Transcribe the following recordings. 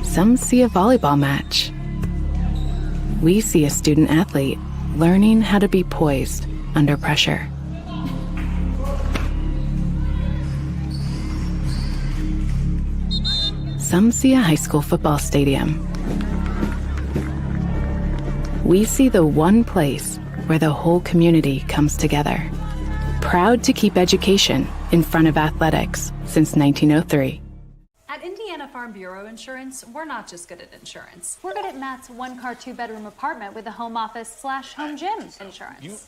Some see a volleyball match. We see a student athlete learning how to be poised under pressure. Some see a high school football stadium. We see the one place where the whole community comes together. Proud to keep education in front of athletics since 1903. At Indiana Farm Bureau Insurance, we're not just good at insurance. We're good at Matt's one-car, two-bedroom apartment with a home office/home gym insurance.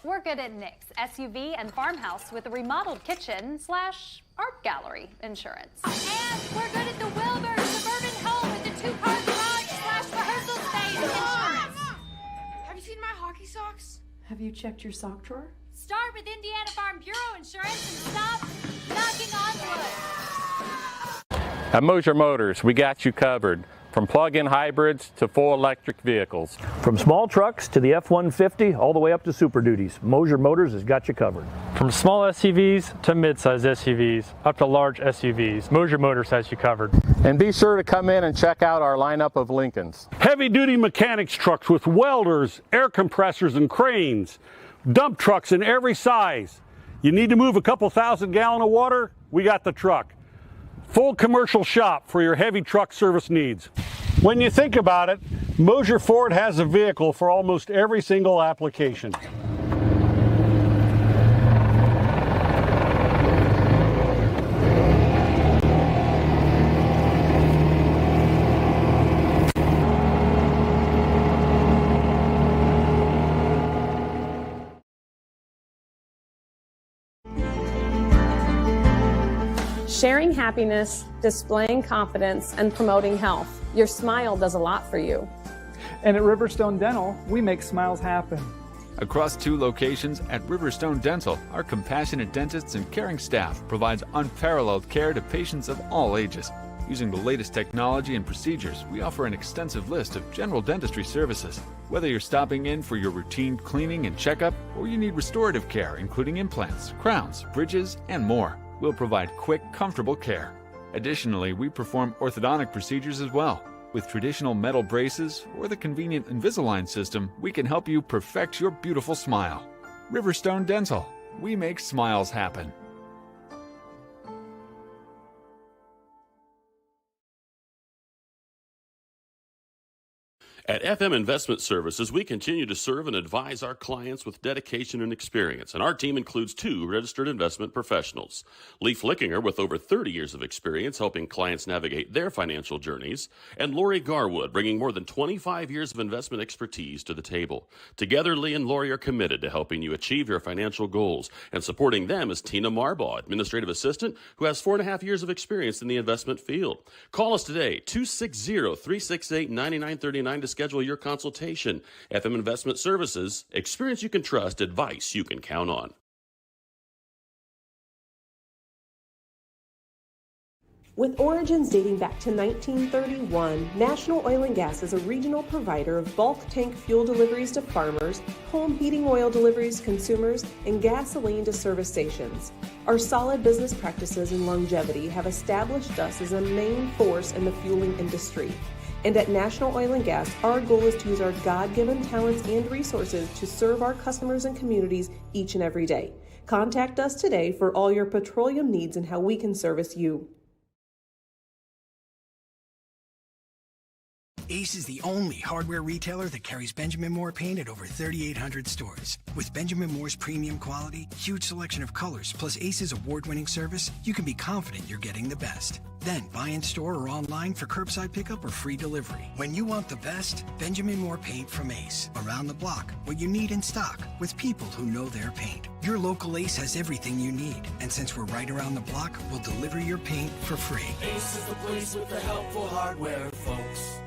We're good at Nick's SUV and farmhouse with a remodeled kitchen/art gallery insurance. And we're good at the Wilbur suburban home with the two-car garage/rehearsal space insurance. Have you seen my hockey socks? Have you checked your sock drawer? Start with Indiana Farm Bureau Insurance and stop knocking on wood. At Moser Motors, we got you covered. From plug-in hybrids to full electric vehicles. From small trucks to the F-150, all the way up to Super Duties, Moser Motors has got you covered. From small SUVs to mid-size SUVs, up to large SUVs, Moser Motors has you covered. And be sure to come in and check out our lineup of Lincolns. Heavy-duty mechanics trucks with welders, air compressors, and cranes. Dump trucks in every size. You need to move a couple thousand gallons of water? We got the truck. Full commercial shop for your heavy truck service needs. When you think about it, Moser Ford has a vehicle for almost every single application. Sharing happiness, displaying confidence, and promoting health. Your smile does a lot for you. And at Riverstone Dental, we make smiles happen. Across 2 locations at Riverstone Dental, our compassionate dentists and caring staff provides unparalleled care to patients of all ages. Using the latest technology and procedures, we offer an extensive list of general dentistry services. Whether you're stopping in for your routine cleaning and checkup, or you need restorative care, including implants, crowns, bridges, and more, we'll provide quick, comfortable care. Additionally, we perform orthodontic procedures as well. With traditional metal braces or the convenient Invisalign system, we can help you perfect your beautiful smile. Riverstone Dental. We make smiles happen. At FM Investment Services, we continue to serve and advise our clients with dedication and experience, and our team includes 2 registered investment professionals. Lee Flickinger, with over 30 years of experience helping clients navigate their financial journeys, and Lori Garwood, bringing more than 25 years of investment expertise to the table. Together, Lee and Lori are committed to helping you achieve your financial goals, and supporting them is Tina Marbaugh, administrative assistant, who has 4.5 years of experience in the investment field. Call us today, 260-368-9939 to schedule your consultation. FM Investment Services, experience you can trust, advice you can count on. With origins dating back to 1931, National Oil and Gas is a regional provider of bulk tank fuel deliveries to farmers, home heating oil deliveries to consumers, and gasoline to service stations. Our solid business practices and longevity have established us as a main force in the fueling industry. And at National Oil and Gas, our goal is to use our God-given talents and resources to serve our customers and communities each and every day. Contact us today for all your petroleum needs and how we can service you. Ace is the only hardware retailer that carries Benjamin Moore paint at over 3,800 stores. With Benjamin Moore's premium quality, huge selection of colors, plus Ace's award-winning service, you can be confident you're getting the best. Then buy in store or online for curbside pickup or free delivery. When you want the best, Benjamin Moore paint from Ace. Around the block, what you need in stock, with people who know their paint. Your local Ace has everything you need. And since we're right around the block, we'll deliver your paint for free. Ace is the place with the helpful hardware, folks.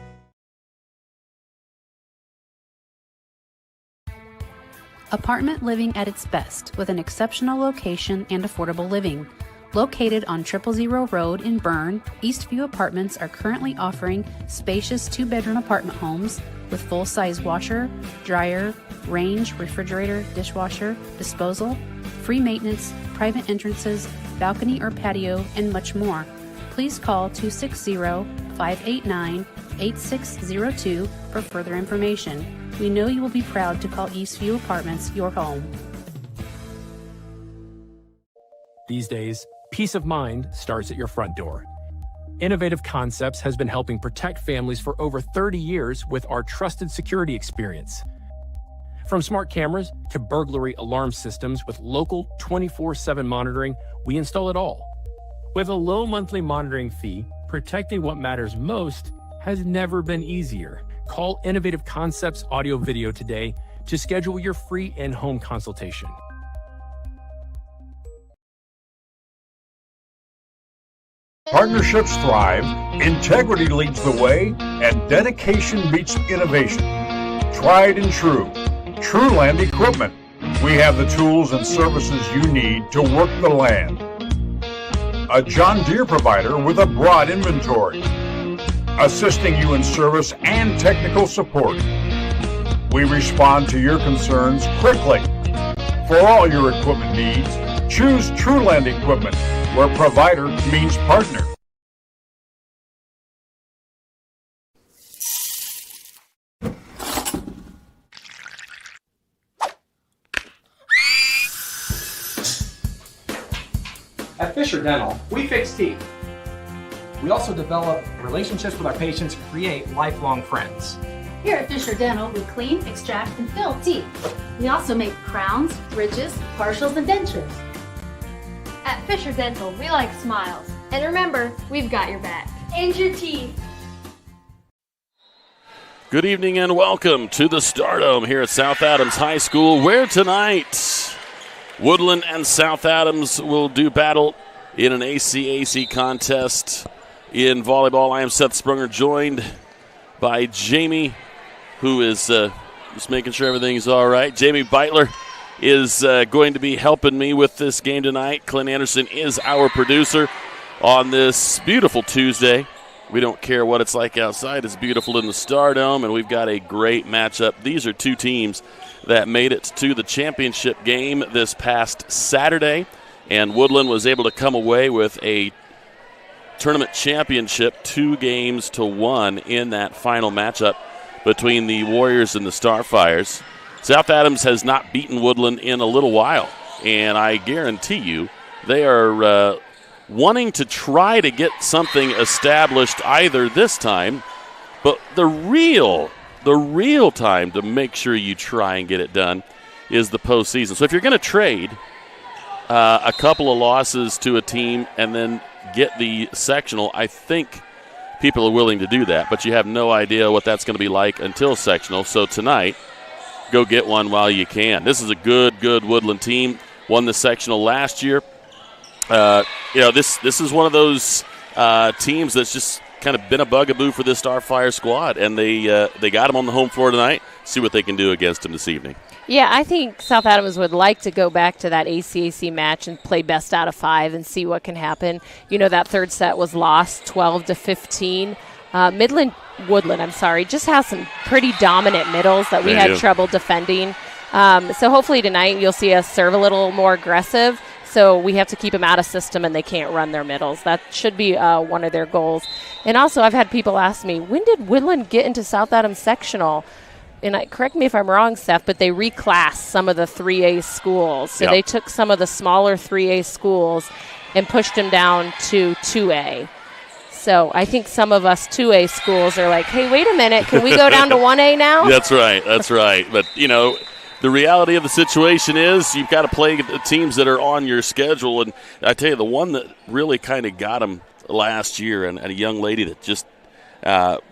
Apartment living at its best, with an exceptional location and affordable living. Located on 000 Road in Berne, Eastview Apartments are currently offering spacious 2-bedroom apartment homes with full-size washer, dryer, range, refrigerator, dishwasher, disposal, free maintenance, private entrances, balcony or patio, and much more. Please call 260-5 589-8602 for further information. We know you will be proud to call Eastview Apartments your home. These days, peace of mind starts at your front door. Innovative Concepts has been helping protect families for over 30 years with our trusted security experience. From smart cameras to burglary alarm systems with local 24/7 monitoring, we install it all. With a low monthly monitoring fee, protecting what matters most has never been easier. Call Innovative Concepts Audio Video today to schedule your free in-home consultation. Partnerships thrive, integrity leads the way, and dedication meets innovation. Tried and true. Trueland Equipment. We have the tools and services you need to work the land. A John Deere provider with a broad inventory, assisting you in service and technical support. We respond to your concerns quickly. For all your equipment needs, choose Trueland Equipment, where provider means partner. At Fisher Dental, we fix teeth. We also develop relationships with our patients and create lifelong friends. Here at Fisher Dental, we clean, extract, and fill teeth. We also make crowns, bridges, partials, and dentures. At Fisher Dental, we like smiles. And remember, we've got your back. And your teeth. Good evening and welcome to the Stardome here at South Adams High School, where tonight Woodlan and South Adams will do battle in an ACAC contest in volleyball. I am Seth Sprunger, joined by Jamie, who is just making sure everything's all right. Jamie Beitler is going to be helping me with this game tonight. Clint Anderson is our producer on this beautiful Tuesday. We don't care what it's like outside. It's beautiful in the Stardome, and we've got a great matchup. These are two teams that made it to the championship game this past Saturday, and Woodlan was able to come away with a tournament championship 2-1 in that final matchup between the Warriors and the Starfires. South Adams has not beaten Woodlan in a little while, and I guarantee you they are wanting to try to get something established either this time, but the real time to make sure you try and get it done is the postseason. So if you're going to trade a couple of losses to a team and then get the sectional, I think people are willing to do that, but you have no idea what that's going to be like until sectional. So tonight, go get one while you can. This is a good Woodlan team. Won the sectional last year. This is one of those teams that's just kind of been a bugaboo for this Starfire squad, and they got them on the home floor tonight. See what they can do against them this evening. Yeah, I think South Adams would like to go back to that ACAC match and play best out of 5 and see what can happen. You know, that third set was lost 12-15. Woodlan just has some pretty dominant middles that we had trouble defending. So hopefully tonight you'll see us serve a little more aggressive. So we have to keep them out of system and they can't run their middles. That should be one of their goals. And also I've had people ask me, when did Woodlan get into South Adams sectional? And correct me if I'm wrong, Seth, but they reclassed some of the 3A schools. So they took some of the smaller 3A schools and pushed them down to 2A. So I think some of us 2A schools are like, hey, wait a minute, can we go down to 1A now? That's right. But, you know, the reality of the situation is you've got to play the teams that are on your schedule. And I tell you, the one that really kind of got them last year, and a young lady that just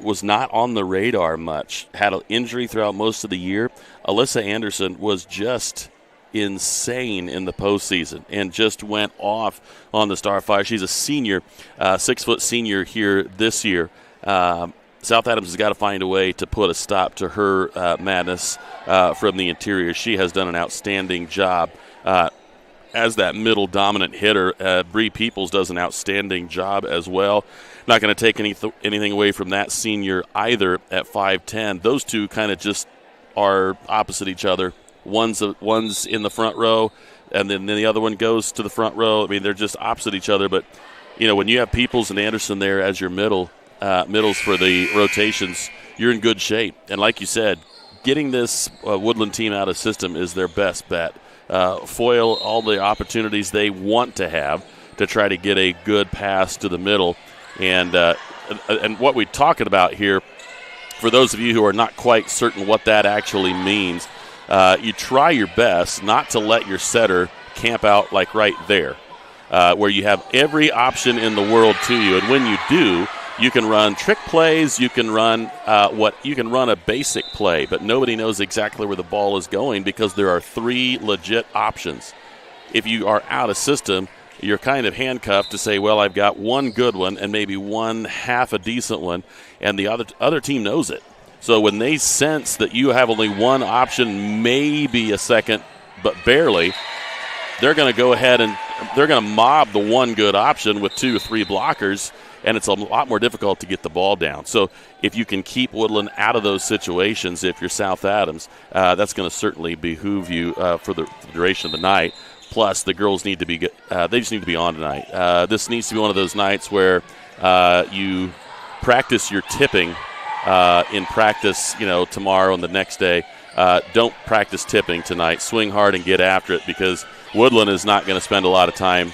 was not on the radar much, had an injury throughout most of the year. Alyssa Anderson was just insane in the postseason and just went off on the Starfire. She's a senior, 6-foot senior here this year. South Adams has got to find a way to put a stop to her madness from the interior. She has done an outstanding job as that middle dominant hitter. Bree Peoples does an outstanding job as well. Not going to take anything away from that senior either at 5'10". Those two kind of just are opposite each other. One's in the front row, and then the other one goes to the front row. I mean, they're just opposite each other. But, you know, when you have Peoples and Anderson there as your middle, middles for the rotations, you're in good shape. And like you said, getting this Woodlan team out of system is their best bet. Foil all the opportunities they want to have to try to get a good pass to the middle. And what we're talking about here, for those of you who are not quite certain what that actually means, you try your best not to let your setter camp out like right there, where you have every option in the world to you. And when you do, you can run trick plays, you can run a basic play, but nobody knows exactly where the ball is going because there are 3 legit options. If you are out of system, you're kind of handcuffed to say, well, I've got one good one and maybe one half a decent one, and the other team knows it. So when they sense that you have only one option, maybe a second, but barely, they're going to go ahead and they're going to mob the one good option with 2 or 3 blockers, and it's a lot more difficult to get the ball down. So if you can keep Woodlan out of those situations, if you're South Adams, that's going to certainly behoove you for the duration of the night. Plus, the girls need to be they just need to be on tonight. This needs to be one of those nights where you practice your tipping in practice, tomorrow and the next day. Don't practice tipping tonight. Swing hard and get after it, because Woodlan is not going to spend a lot of time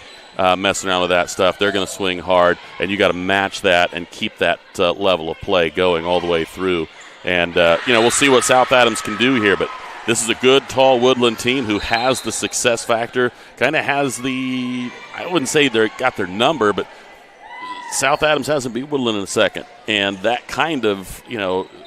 messing around with that stuff. They're going to swing hard, and you got to match that and keep that level of play going all the way through. And, we'll see what South Adams can do here, but this is a good, tall Woodlan team who has the success factor, kind of has I wouldn't say they got their number, but South Adams hasn't beat Woodlan in a second. And that kind of,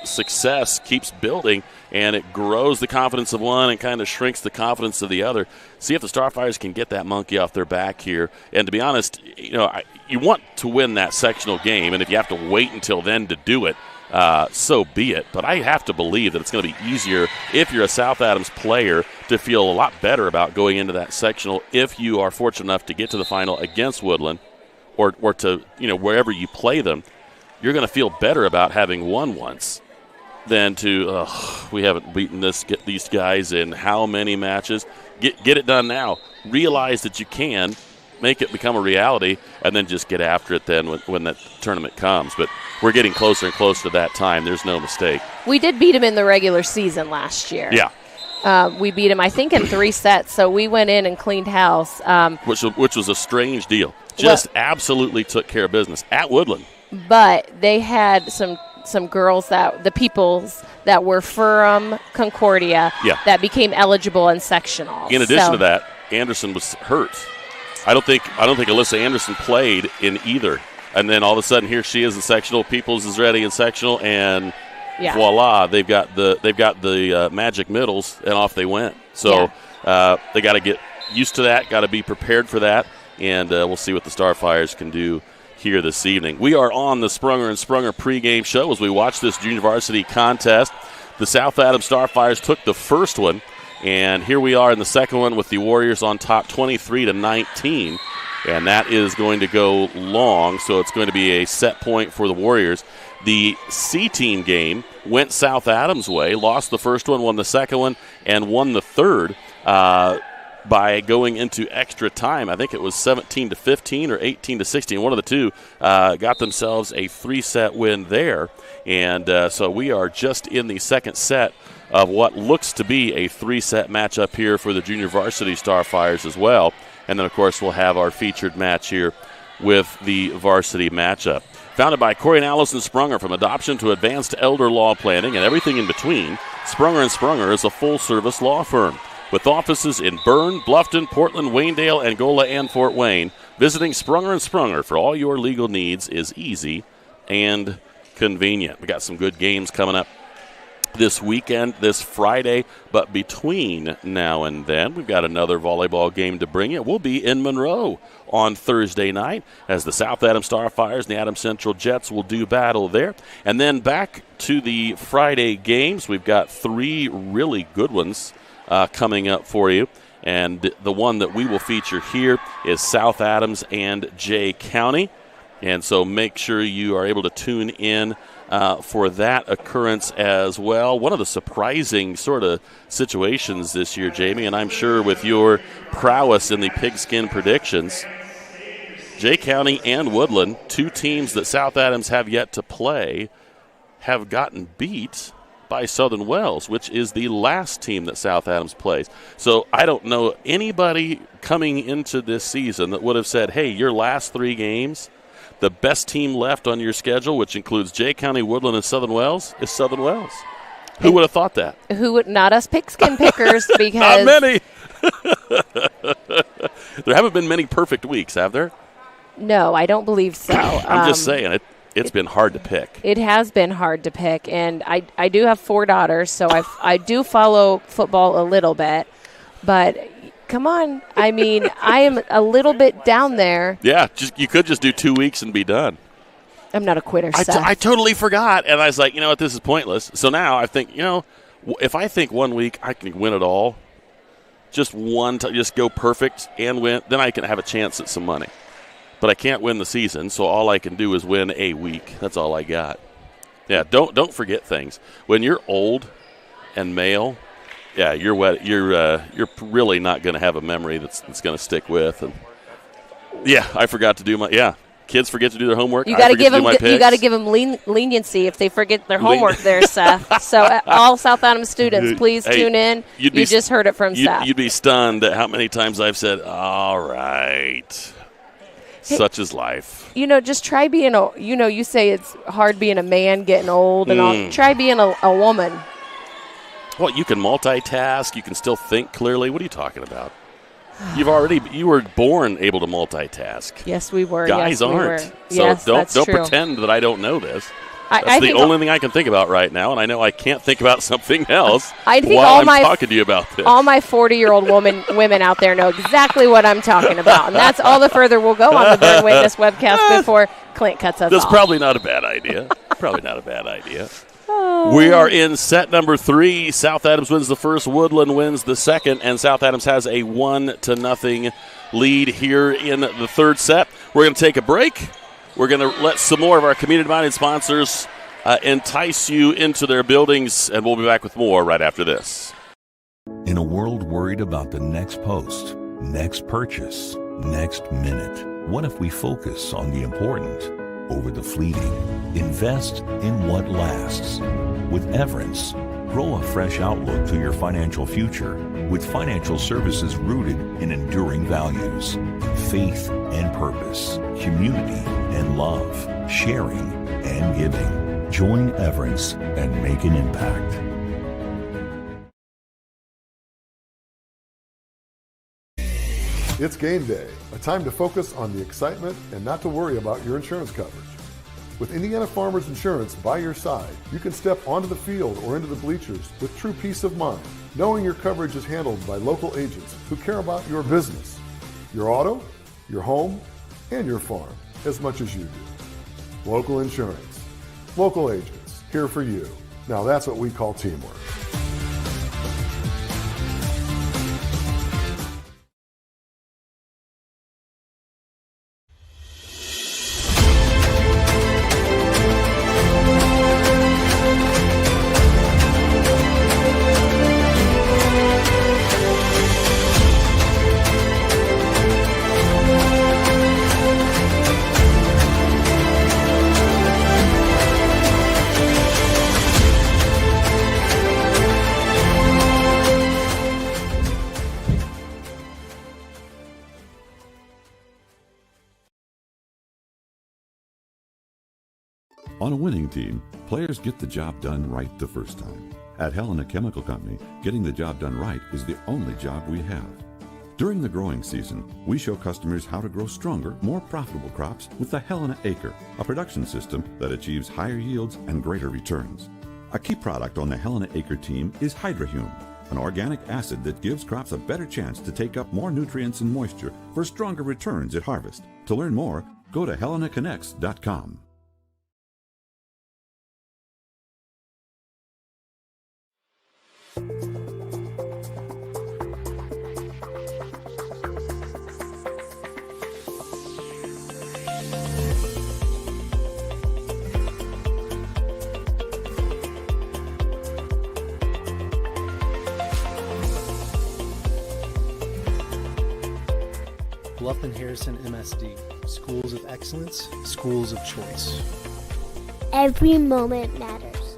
success keeps building, and it grows the confidence of one and kind of shrinks the confidence of the other. See if the Starfires can get that monkey off their back here. And to be honest, you want to win that sectional game, and if you have to wait until then to do it, so be it. But I have to believe that it's going to be easier if you're a South Adams player to feel a lot better about going into that sectional if you are fortunate enough to get to the final against Woodlan or to, wherever you play them. You're going to feel better about having won once than to, we haven't beaten these guys in how many matches. Get it done now. Realize that you can make it become a reality, and then just get after it then when that tournament comes. But we're getting closer and closer to that time. There's no mistake. We did beat him in the regular season last year. Yeah. We beat him, I think, in 3 sets, so we went in and cleaned house. Which was a strange deal. Just absolutely took care of business at Woodlan. But they had some girls the peoples that were from Concordia that became eligible in sectionals. In addition to that, Anderson was hurt. I don't think Alyssa Anderson played in either. And then all of a sudden, here she is in sectional. Peoples is ready in sectional, and voila, they've got the magic middles, and off they went. So they got to get used to that. Got to be prepared for that, and we'll see what the Starfires can do here this evening. We are on the Sprunger and Sprunger pregame show as we watch this junior varsity contest. The South Adams Starfires took the first one, and here we are in the second one with the Warriors on top 23-19. And that is going to go long, so it's going to be a set point for the Warriors. The C-team game went South Adams' way, lost the first one, won the second one, and won the third by going into extra time. I think it was 17-15 or 18-16. One of the two got themselves a 3-set win there. And so we are just in the second set of what looks to be a 3-set matchup here for the junior varsity Starfires as well. And then, of course, we'll have our featured match here with the varsity matchup. Founded by Corey and Allison Sprunger, from adoption to advanced elder law planning and everything in between, Sprunger & Sprunger is a full-service law firm with offices in Berne, Bluffton, Portland, Waynedale, Angola, and Fort Wayne. Visiting Sprunger & Sprunger for all your legal needs is easy and convenient. We got some good games coming up this weekend, this Friday, but between now and then, we've got another volleyball game to bring you. We'll be in Monroe on Thursday night as the South Adams Starfires and the Adams Central Jets will do battle there. And then back to the Friday games, we've got 3 really good ones coming up for you. And the one that we will feature here is South Adams and Jay County. And so make sure you are able to tune in for that occurrence as well. One of the surprising sort of situations this year, Jamie, and I'm sure with your prowess in the pigskin predictions, Jay County and Woodlan, two teams that South Adams have yet to play, have gotten beat by Southern Wells, which is the last team that South Adams plays. So I don't know anybody coming into this season that would have said, hey, your last 3 games, the best team left on your schedule, which includes Jay County, Woodlan, and Southern Wells, is Southern Wells. Who would have thought that? Who would not us pigskin pickers Not because many. There haven't been many perfect weeks, have there? No, I don't believe so. I'm just saying it's been hard to pick. It has been hard to pick, and I do have 4 daughters, so I do follow football a little bit. But come on, I mean, I am a little bit down there. Yeah, you could just do 2 weeks and be done. I'm not a quitter, Seth. I totally forgot, and I was like, you know what, this is pointless. So now I think, if I think 1 week I can win it all, just just go perfect and win, then I can have a chance at some money. But I can't win the season, so all I can do is win a week. That's all I got. Yeah, don't forget things. When you're old and male, yeah, you're really not going to have a memory that's going to stick with. And yeah, I forgot to do kids forget to do their homework. You got to give them leniency if they forget their homework there, Seth. So all South Adams students, please tune in. You just heard it from Seth. You'd be stunned at how many times I've said, all right. Such is life. Just try being you say it's hard being a man getting old and all. Try being a woman. Well, you can multitask. You can still think clearly. What are you talking about? You were born able to multitask. Yes, we were. Guys aren't. So yes, don't pretend that I don't know this. That's the only thing I can think about right now, and I know I can't think about something else while I'm talking to you about this. All my 40-year-old women out there know exactly what I'm talking about, and that's all the further we'll go on the Berne Witness webcast before Clint cuts us off. That's probably not a bad idea. We are in set number 3. South Adams wins the first, Woodlan wins the second, and South Adams has a 1-0 lead here in the third set. We're going to take a break. We're going to let some more of our community-minded sponsors entice you into their buildings, and we'll be back with more right after this. In a world worried about the next post, next purchase, next minute, what if we focus on the important over the fleeting? Invest in what lasts. With Everence, grow a fresh outlook to your financial future with financial services rooted in enduring values, faith and purpose, community and love, sharing and giving. Join Everence and make an impact. It's game day, a time to focus on the excitement and not to worry about your insurance coverage. With Indiana Farmers Insurance by your side, you can step onto the field or into the bleachers with true peace of mind, knowing your coverage is handled by local agents who care about your business, your auto, your home, and your farm as much as you do. Local insurance, local agents, here for you. Now that's what we call teamwork. On a winning team, players get the job done right the first time. At Helena Chemical Company, getting the job done right is the only job we have. During the growing season, we show customers how to grow stronger, more profitable crops with the Helena Acre, a production system that achieves higher yields and greater returns. A key product on the Helena Acre team is Hydrahume, an organic acid that gives crops a better chance to take up more nutrients and moisture for stronger returns at harvest. To learn more, go to helenaconnects.com. Bluffton Harrison MSD. Schools of excellence, schools of choice. Every moment matters.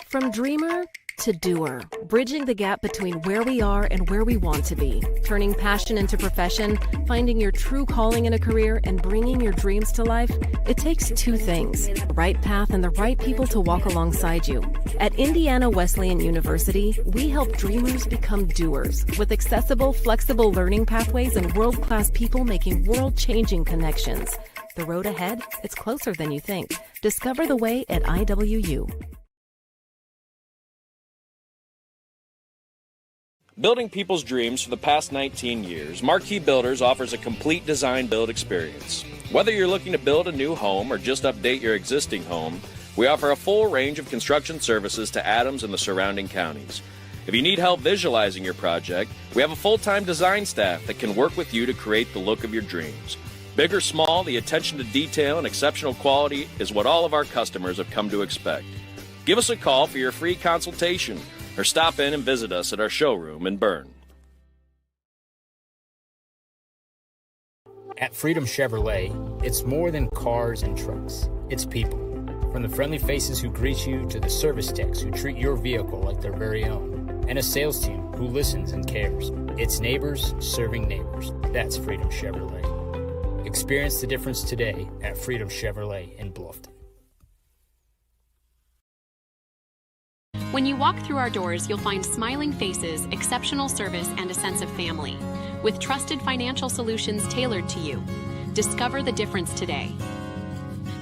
From dreamer to doer, bridging the gap between where we are and where we want to be, turning passion into profession, finding your true calling in a career, and bringing your dreams to life, it takes two things, the right path and the right people to walk alongside you. At Indiana Wesleyan University, we help dreamers become doers with accessible, flexible learning pathways and world-class people making world-changing connections. The road ahead, it's closer than you think. Discover the way at IWU. Building people's dreams for the past 19 years, Marquee Builders offers a complete design build experience. Whether you're looking to build a new home or just update your existing home, we offer a full range of construction services to Adams and the surrounding counties. If you need help visualizing your project, we have a full-time design staff that can work with you to create the look of your dreams. Big or small, the attention to detail and exceptional quality is what all of our customers have come to expect. Give us a call for your free consultation, or stop in and visit us at our showroom in Berne. At Freedom Chevrolet, it's more than cars and trucks. It's people. From the friendly faces who greet you to the service techs who treat your vehicle like their very own. And a sales team who listens and cares. It's neighbors serving neighbors. That's Freedom Chevrolet. Experience the difference today at Freedom Chevrolet in Bluffton. When you walk through our doors, you'll find smiling faces, exceptional service, and a sense of family. With trusted financial solutions tailored to you. Discover the difference today.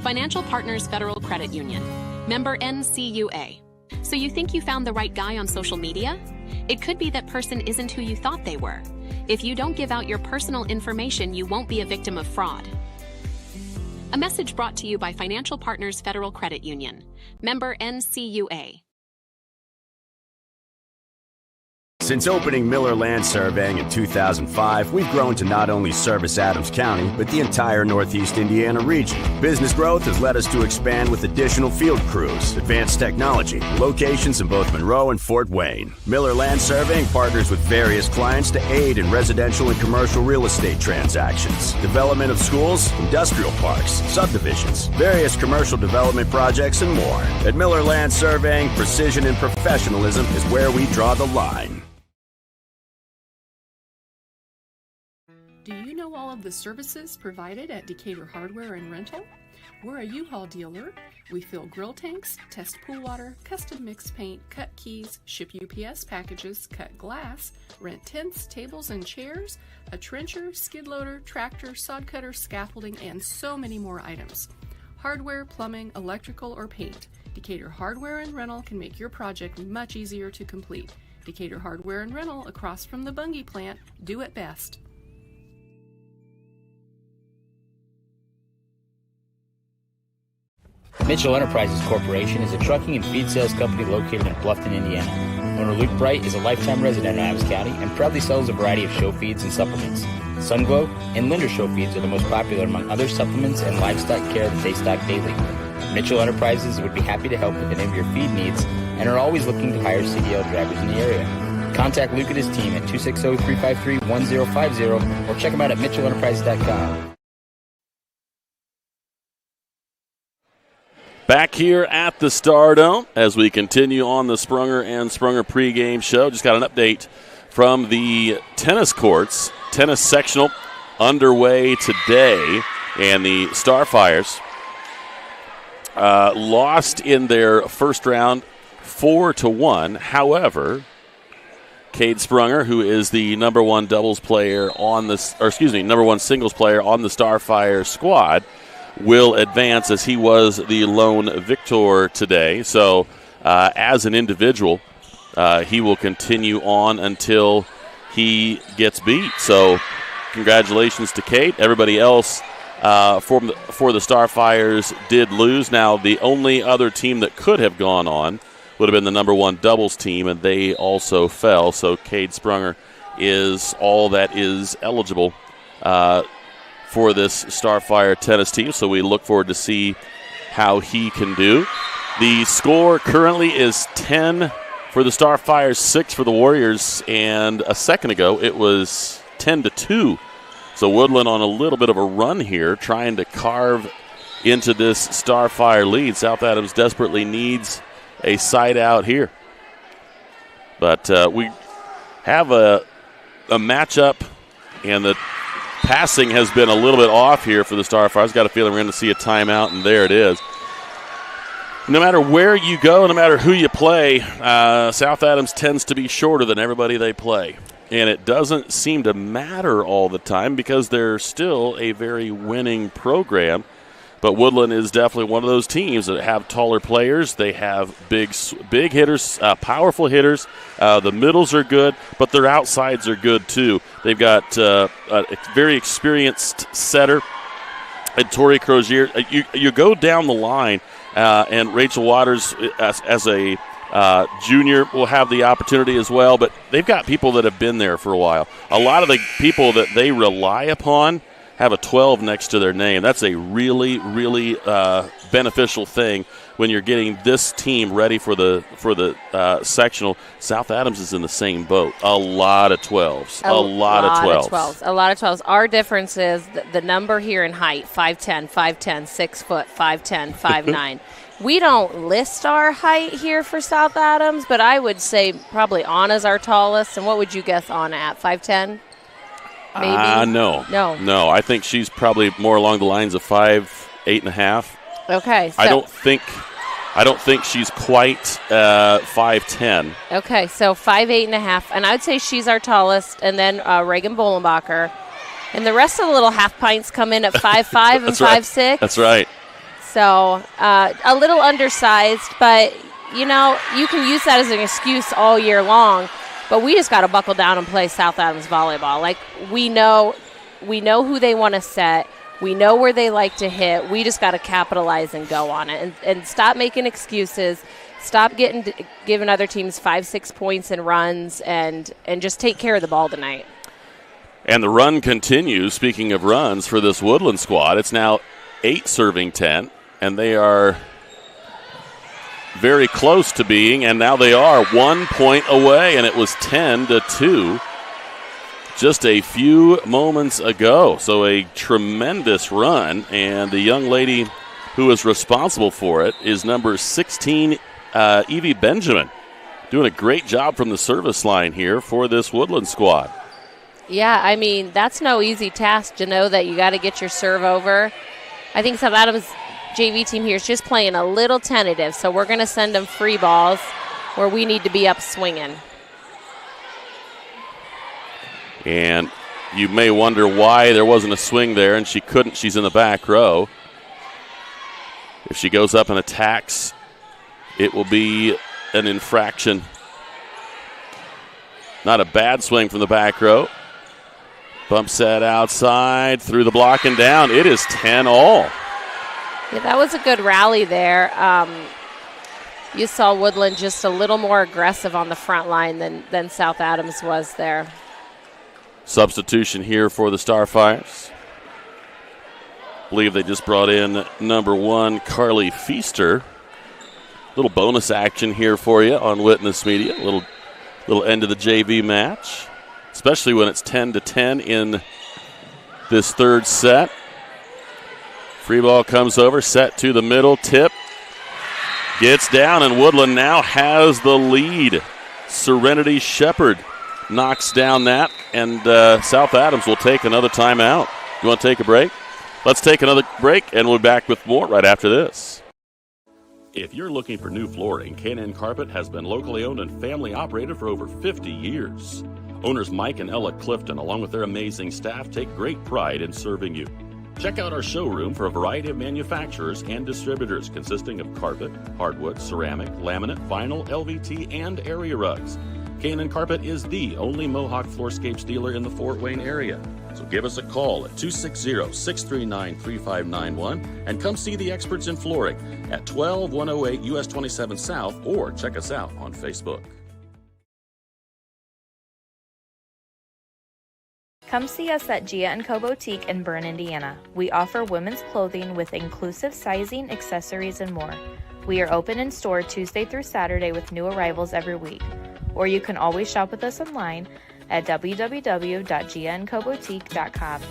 Financial Partners Federal Credit Union. Member NCUA. So you think you found the right guy on social media? It could be that person isn't who you thought they were. If you don't give out your personal information, you won't be a victim of fraud. A message brought to you by Financial Partners Federal Credit Union. Member NCUA. Since opening Miller Land Surveying in 2005, we've grown to not only service Adams County, but the entire Northeast Indiana region. Business growth has led us to expand with additional field crews, advanced technology, locations in both Monroe and Fort Wayne. Miller Land Surveying partners with various clients to aid in residential and commercial real estate transactions, development of schools, industrial parks, subdivisions, various commercial development projects, and more. At Miller Land Surveying, precision and professionalism is where we draw the line. Do you know all of the services provided at Decatur Hardware and Rental? We're a U-Haul dealer. We fill grill tanks, test pool water, custom mix paint, cut keys, ship UPS packages, cut glass, rent tents, tables and chairs, a trencher, skid loader, tractor, sod cutter, scaffolding, and so many more items. Hardware, plumbing, electrical, or paint. Decatur Hardware and Rental can make your project much easier to complete. Decatur Hardware and Rental across from the Bungie plant. Do it best. Mitchell Enterprises Corporation is a trucking and feed sales company located in Bluffton, Indiana. Owner Luke Bright is a lifetime resident of Adams County and proudly sells a variety of show feeds and supplements. Sunglow and Linder show feeds are the most popular among other supplements and livestock care that they stock daily. Mitchell Enterprises would be happy to help with any of your feed needs and are always looking to hire CDL drivers in the area. Contact Luke and his team at 260-353-1050 or check them out at mitchellenterprises.com. Back here at the Stardome as we continue on the Sprunger and Sprunger pregame show. Just got an update from the tennis courts. Tennis sectional underway today, and the Starfires lost in their first round 4-1. However, Cade Sprunger, who is the number one singles player on the Starfire squad, will advance as he was the lone victor today. So as an individual, he will continue on until he gets beat. So congratulations to Kate. Everybody else for the Starfires did lose. Now, the only other team that could have gone on would have been the number one doubles team, and they also fell. So Cade Sprunger is all that is eligible for this Starfire tennis team, so we look forward to see how he can do. The score currently is 10-4 for the Starfires, 6 for the Warriors, and a second ago it was 10-2. So Woodlan on a little bit of a run here, trying to carve into this Starfire lead. South Adams desperately needs a side out here. But we have a matchup, and the passing has been a little bit off here for the Starfires. Got a feeling we're going to see a timeout, and there it is. No matter where you go, no matter who you play, South Adams tends to be shorter than everybody they play. And it doesn't seem to matter all the time because they're still a very winning program. But Woodlan is definitely one of those teams that have taller players. They have big hitters, powerful hitters. The middles are good, but their outsides are good too. They've got a very experienced setter, and Tori Crozier. You go down the line, and Rachel Waters as a junior will have the opportunity as well. But they've got people that have been there for a while. A lot of the people that they rely upon have a 12 next to their name. That's a really, really beneficial thing when you're getting this team ready for the sectional. South Adams is in the same boat. A lot of 12s. A lot of 12s. Our difference is the number here in height, 5'10", 5'10", 6 foot, 5'10", 5'9". We don't list our height here for South Adams, but I would say probably Anna's our tallest. And what would you guess Anna at, 5'10"? Maybe? No. I think she's probably more along the lines of 5'8.5". Okay. So I don't think she's quite 5'10". Okay, so 5'8.5", and I'd say she's our tallest, and then Reagan Bolenbacher, and the rest of the little half pints come in at 5'5" and 5'6". That's right. So a little undersized, but you can use that as an excuse all year long. But we just got to buckle down and play South Adams volleyball. Like, we know who they want to set. We know where they like to hit. We just got to capitalize and go on it, and stop making excuses. Stop giving other teams 5-6 points and runs, and just take care of the ball tonight. And the run continues. Speaking of runs for this Woodlan squad, it's now 8 serving 10, and they are very close to being, and now they are 1 point away, and it was 10-2 just a few moments ago. So a tremendous run, and the young lady who is responsible for it is number 16, Evie Benjamin, doing a great job from the service line here for this Woodlan squad. Yeah, I mean, that's no easy task to know that you got to get your serve over. I think South Adams JV team here is just playing a little tentative, so we're going to send them free balls where we need to be up swinging. And you may wonder why there wasn't a swing there, and she couldn't. She's in the back row. If she goes up and attacks, it will be an infraction. Not a bad swing from the back row. Bump set outside, through the block and down. It is 10-all. Yeah, that was a good rally there. You saw Woodlan just a little more aggressive on the front line than South Adams was there. Substitution here for the Starfires. I believe they just brought in number 1, Carly Feaster. Little bonus action here for you on Witness Media. Little end of the JV match, especially when it's 10-10 in this third set. Free ball comes over, set to the middle, tip, gets down, and Woodlan now has the lead. Serenity Shepard knocks down that, and South Adams will take another timeout. You want to take a break? Let's take another break, and we'll be back with more right after this. If you're looking for new flooring, K&N Carpet has been locally owned and family operated for over 50 years. Owners Mike and Ella Clifton, along with their amazing staff, take great pride in serving you. Check out our showroom for a variety of manufacturers and distributors consisting of carpet, hardwood, ceramic, laminate, vinyl, LVT, and area rugs. K&N Carpet is the only Mohawk Floorscapes dealer in the Fort Wayne area. So give us a call at 260-639-3591 and come see the experts in flooring at 12108 US 27 South, or check us out on Facebook. Come see us at Gia & Co Boutique in Berne, Indiana. We offer women's clothing with inclusive sizing, accessories, and more. We are open in store Tuesday through Saturday with new arrivals every week. Or you can always shop with us online at www.giaandcoboutique.com.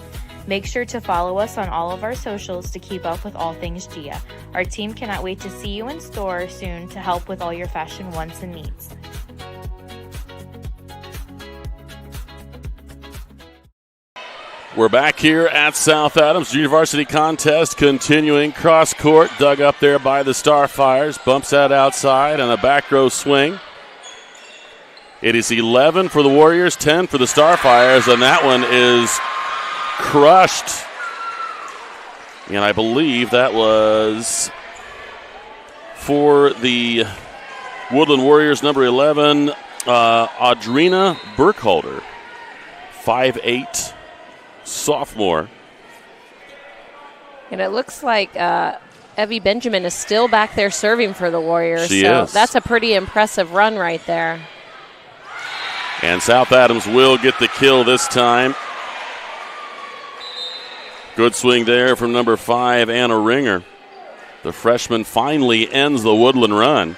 Make sure to follow us on all of our socials to keep up with all things Gia. Our team cannot wait to see you in store soon to help with all your fashion wants and needs. We're back here at South Adams. Junior varsity contest continuing. Cross court, dug up there by the Starfires. Bumps that outside and a back row swing. It is 11 for the Warriors, 10 for the Starfires, and that one is crushed. And I believe that was for the Woodland Warriors, number 11, Audrina Burkholder, 5'8", sophomore. And it looks like Evie Benjamin is still back there serving for the Warriors. She so is. That's a pretty impressive run right there. And South Adams will get the kill this time. Good swing there from number 5, Anna Ringer. The freshman finally ends the Woodland run.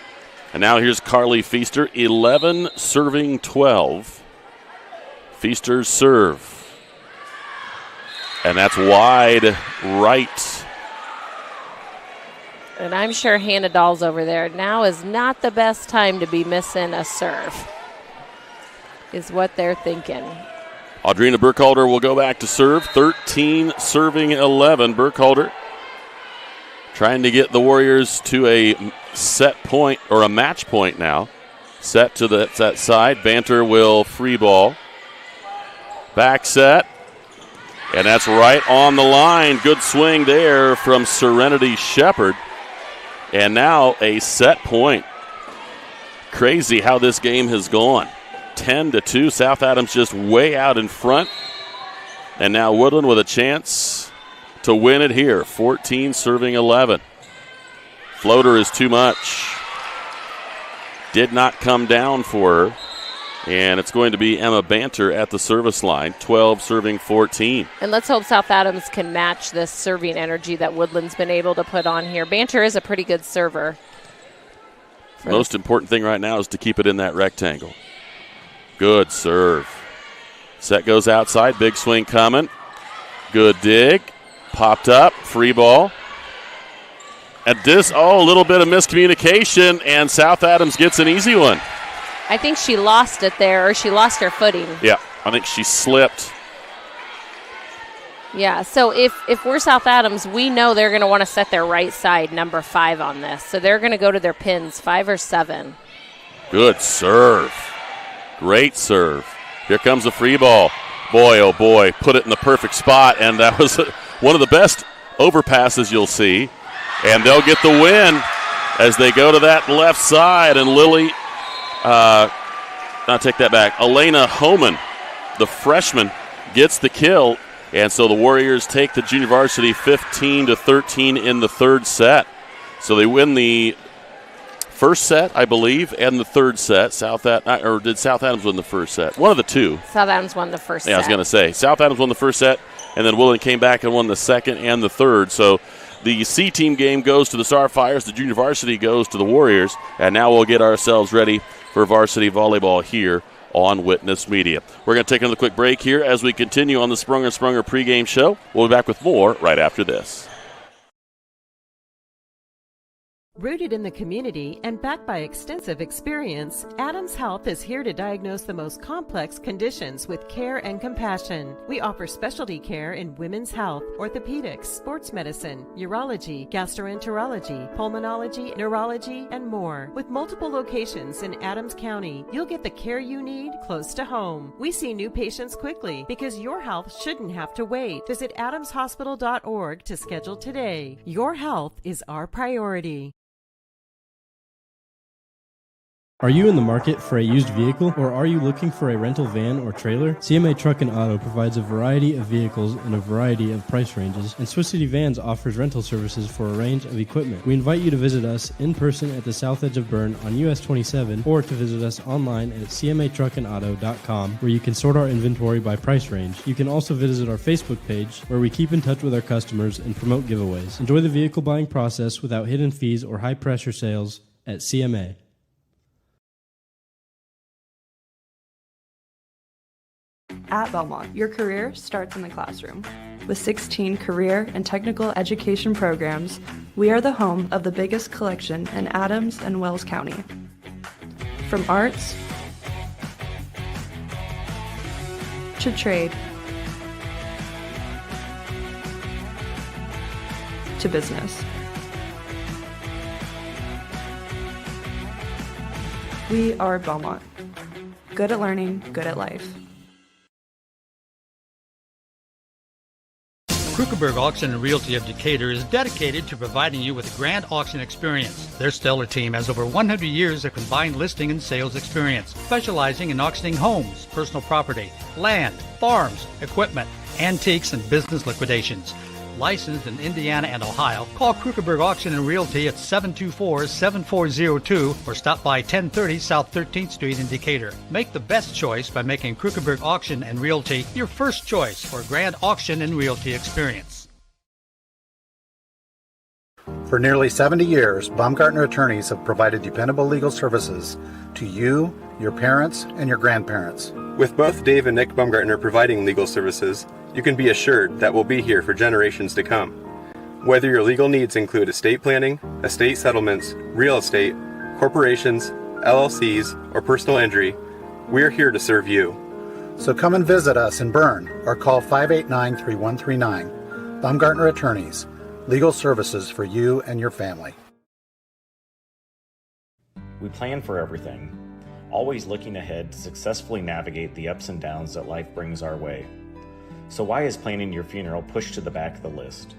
And now here's Carly Feaster, 11 serving 12. Feaster's serve. And that's wide right. And I'm sure Hannah Dahl's over there. Now is not the best time to be missing a serve, is what they're thinking. Audrina Burkholder will go back to serve. 13 serving 11. Burkholder trying to get the Warriors to a set point or a match point now. Set to that side. Banter will free ball. Back set. And that's right on the line. Good swing there from Serenity Shepard. And now a set point. Crazy how this game has gone. 10-2. South Adams just way out in front. And now Woodland with a chance to win it here. 14 serving 11. Floater is too much. Did not come down for her. And it's going to be Emma Banter at the service line. 12 serving 14. And let's hope South Adams can match this serving energy that Woodland's been able to put on here. Banter is a pretty good server. Most important thing right now is to keep it in that rectangle. Good serve. Set goes outside. Big swing coming. Good dig. Popped up. Free ball. And this, a little bit of miscommunication, and South Adams gets an easy one. I think she lost it there, or she lost her footing. Yeah, I think she slipped. Yeah, so if we're South Adams, we know they're going to want to set their right side, number 5, on this. So they're going to go to their pins, 5 or 7. Good serve. Great serve. Here comes the free ball. Boy, oh boy, put it in the perfect spot, and that was one of the best overpasses you'll see. And they'll get the win as they go to that left side, and Lily, I'll take that back, Elena Homan, the freshman, gets the kill. And so the Warriors take the junior varsity 15-13 in the third set. So they win the first set, I believe, and the third set. Or did South Adams win the first set? One of the two. South Adams won the first set. Yeah, I was going to say. South Adams won the first set, and then Woodland came back and won the second and the third. So the C-team game goes to the Starfires. The junior varsity goes to the Warriors. And now we'll get ourselves ready for varsity volleyball here on Witness Media. We're going to take another quick break here as we continue on the Sprunger pregame show. We'll be back with more right after this. Rooted in the community and backed by extensive experience, Adams Health is here to diagnose the most complex conditions with care and compassion. We offer specialty care in women's health, orthopedics, sports medicine, urology, gastroenterology, pulmonology, neurology, and more. With multiple locations in Adams County, you'll get the care you need close to home. We see new patients quickly because your health shouldn't have to wait. Visit adamshospital.org to schedule today. Your health is our priority. Are you in the market for a used vehicle, or are you looking for a rental van or trailer? CMA Truck and Auto provides a variety of vehicles in a variety of price ranges, and Swiss City Vans offers rental services for a range of equipment. We invite you to visit us in person at the south edge of Berne on US 27, or to visit us online at cmatruckandauto.com, where you can sort our inventory by price range. You can also visit our Facebook page, where we keep in touch with our customers and promote giveaways. Enjoy the vehicle buying process without hidden fees or high-pressure sales at CMA. At Belmont, your career starts in the classroom. With 16 career and technical education programs, we are the home of the biggest collection in Adams and Wells County. From arts to trade to business. We are Belmont. Good at learning, good at life. Krukeberg Auction and Realty of Decatur is dedicated to providing you with a grand auction experience. Their stellar team has over 100 years of combined listing and sales experience, specializing in auctioning homes, personal property, land, farms, equipment, antiques, and business liquidations. Licensed in Indiana and Ohio, call Krukeberg Auction and Realty at 724-7402 or stop by 1030 South 13th Street in Decatur. Make the best choice by making Krukeberg Auction and Realty your first choice for a grand auction and realty experience. For nearly 70 years, Baumgartner attorneys have provided dependable legal services to you, your parents, and your grandparents. With both Dave and Nick Baumgartner providing legal services, you can be assured that we'll be here for generations to come. Whether your legal needs include estate planning, estate settlements, real estate, corporations, LLCs, or personal injury, we're here to serve you. So come and visit us in Berne or call 589-3139. Baumgartner Attorneys, legal services for you and your family. We plan for everything, always looking ahead to successfully navigate the ups and downs that life brings our way. So why is planning your funeral pushed to the back of the list?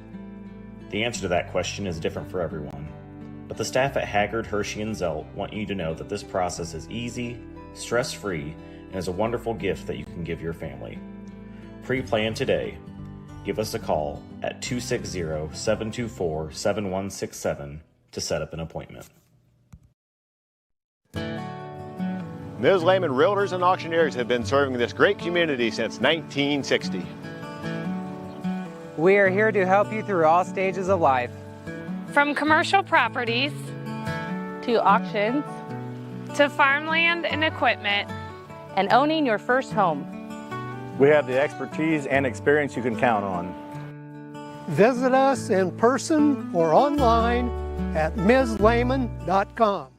The answer to that question is different for everyone, but the staff at Haggard, Hershey, and Zelt want you to know that this process is easy, stress-free, and is a wonderful gift that you can give your family. Pre-plan today. Give us a call at 260-724-7167 to set up an appointment. Ms. Lehman Realtors and Auctioneers have been serving this great community since 1960. We are here to help you through all stages of life. From commercial properties to auctions to farmland and equipment and owning your first home. We have the expertise and experience you can count on. Visit us in person or online at mslehman.com.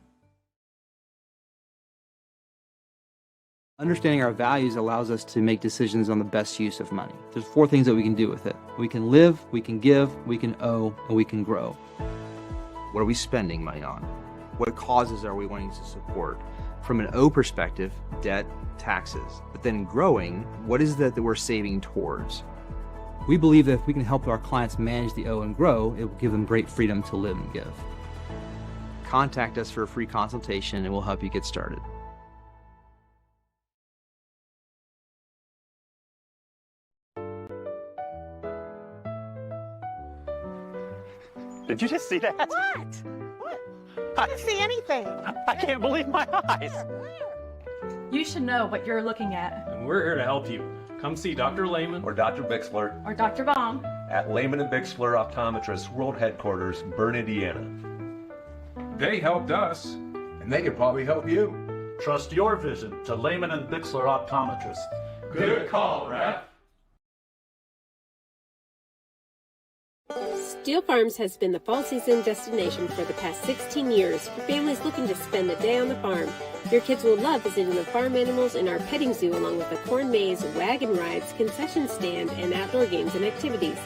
Understanding our values allows us to make decisions on the best use of money. There's 4 things that we can do with it. We can live, we can give, we can owe, and we can grow. What are we spending money on? What causes are we wanting to support? From an O perspective, debt, taxes. But then growing, what is that we're saving towards? We believe that if we can help our clients manage the O and grow, it will give them great freedom to live and give. Contact us for a free consultation and we'll help you get started. Did you just see that? What? I didn't see anything. I can't believe my eyes. You should know what you're looking at. And we're here to help you. Come see Dr. Lehman or Dr. Bixler or Dr. Baum at Lehman & Bixler Optometrists World Headquarters, Berne, Indiana. They helped us, and they could probably help you. Trust your vision to Lehman & Bixler Optometrists. Good call, Raph. Steel Farms has been the fall season destination for the past 16 years for families looking to spend the day on the farm. Your kids will love visiting the farm animals in our petting zoo, along with the corn maze, wagon rides, concession stand, and outdoor games and activities.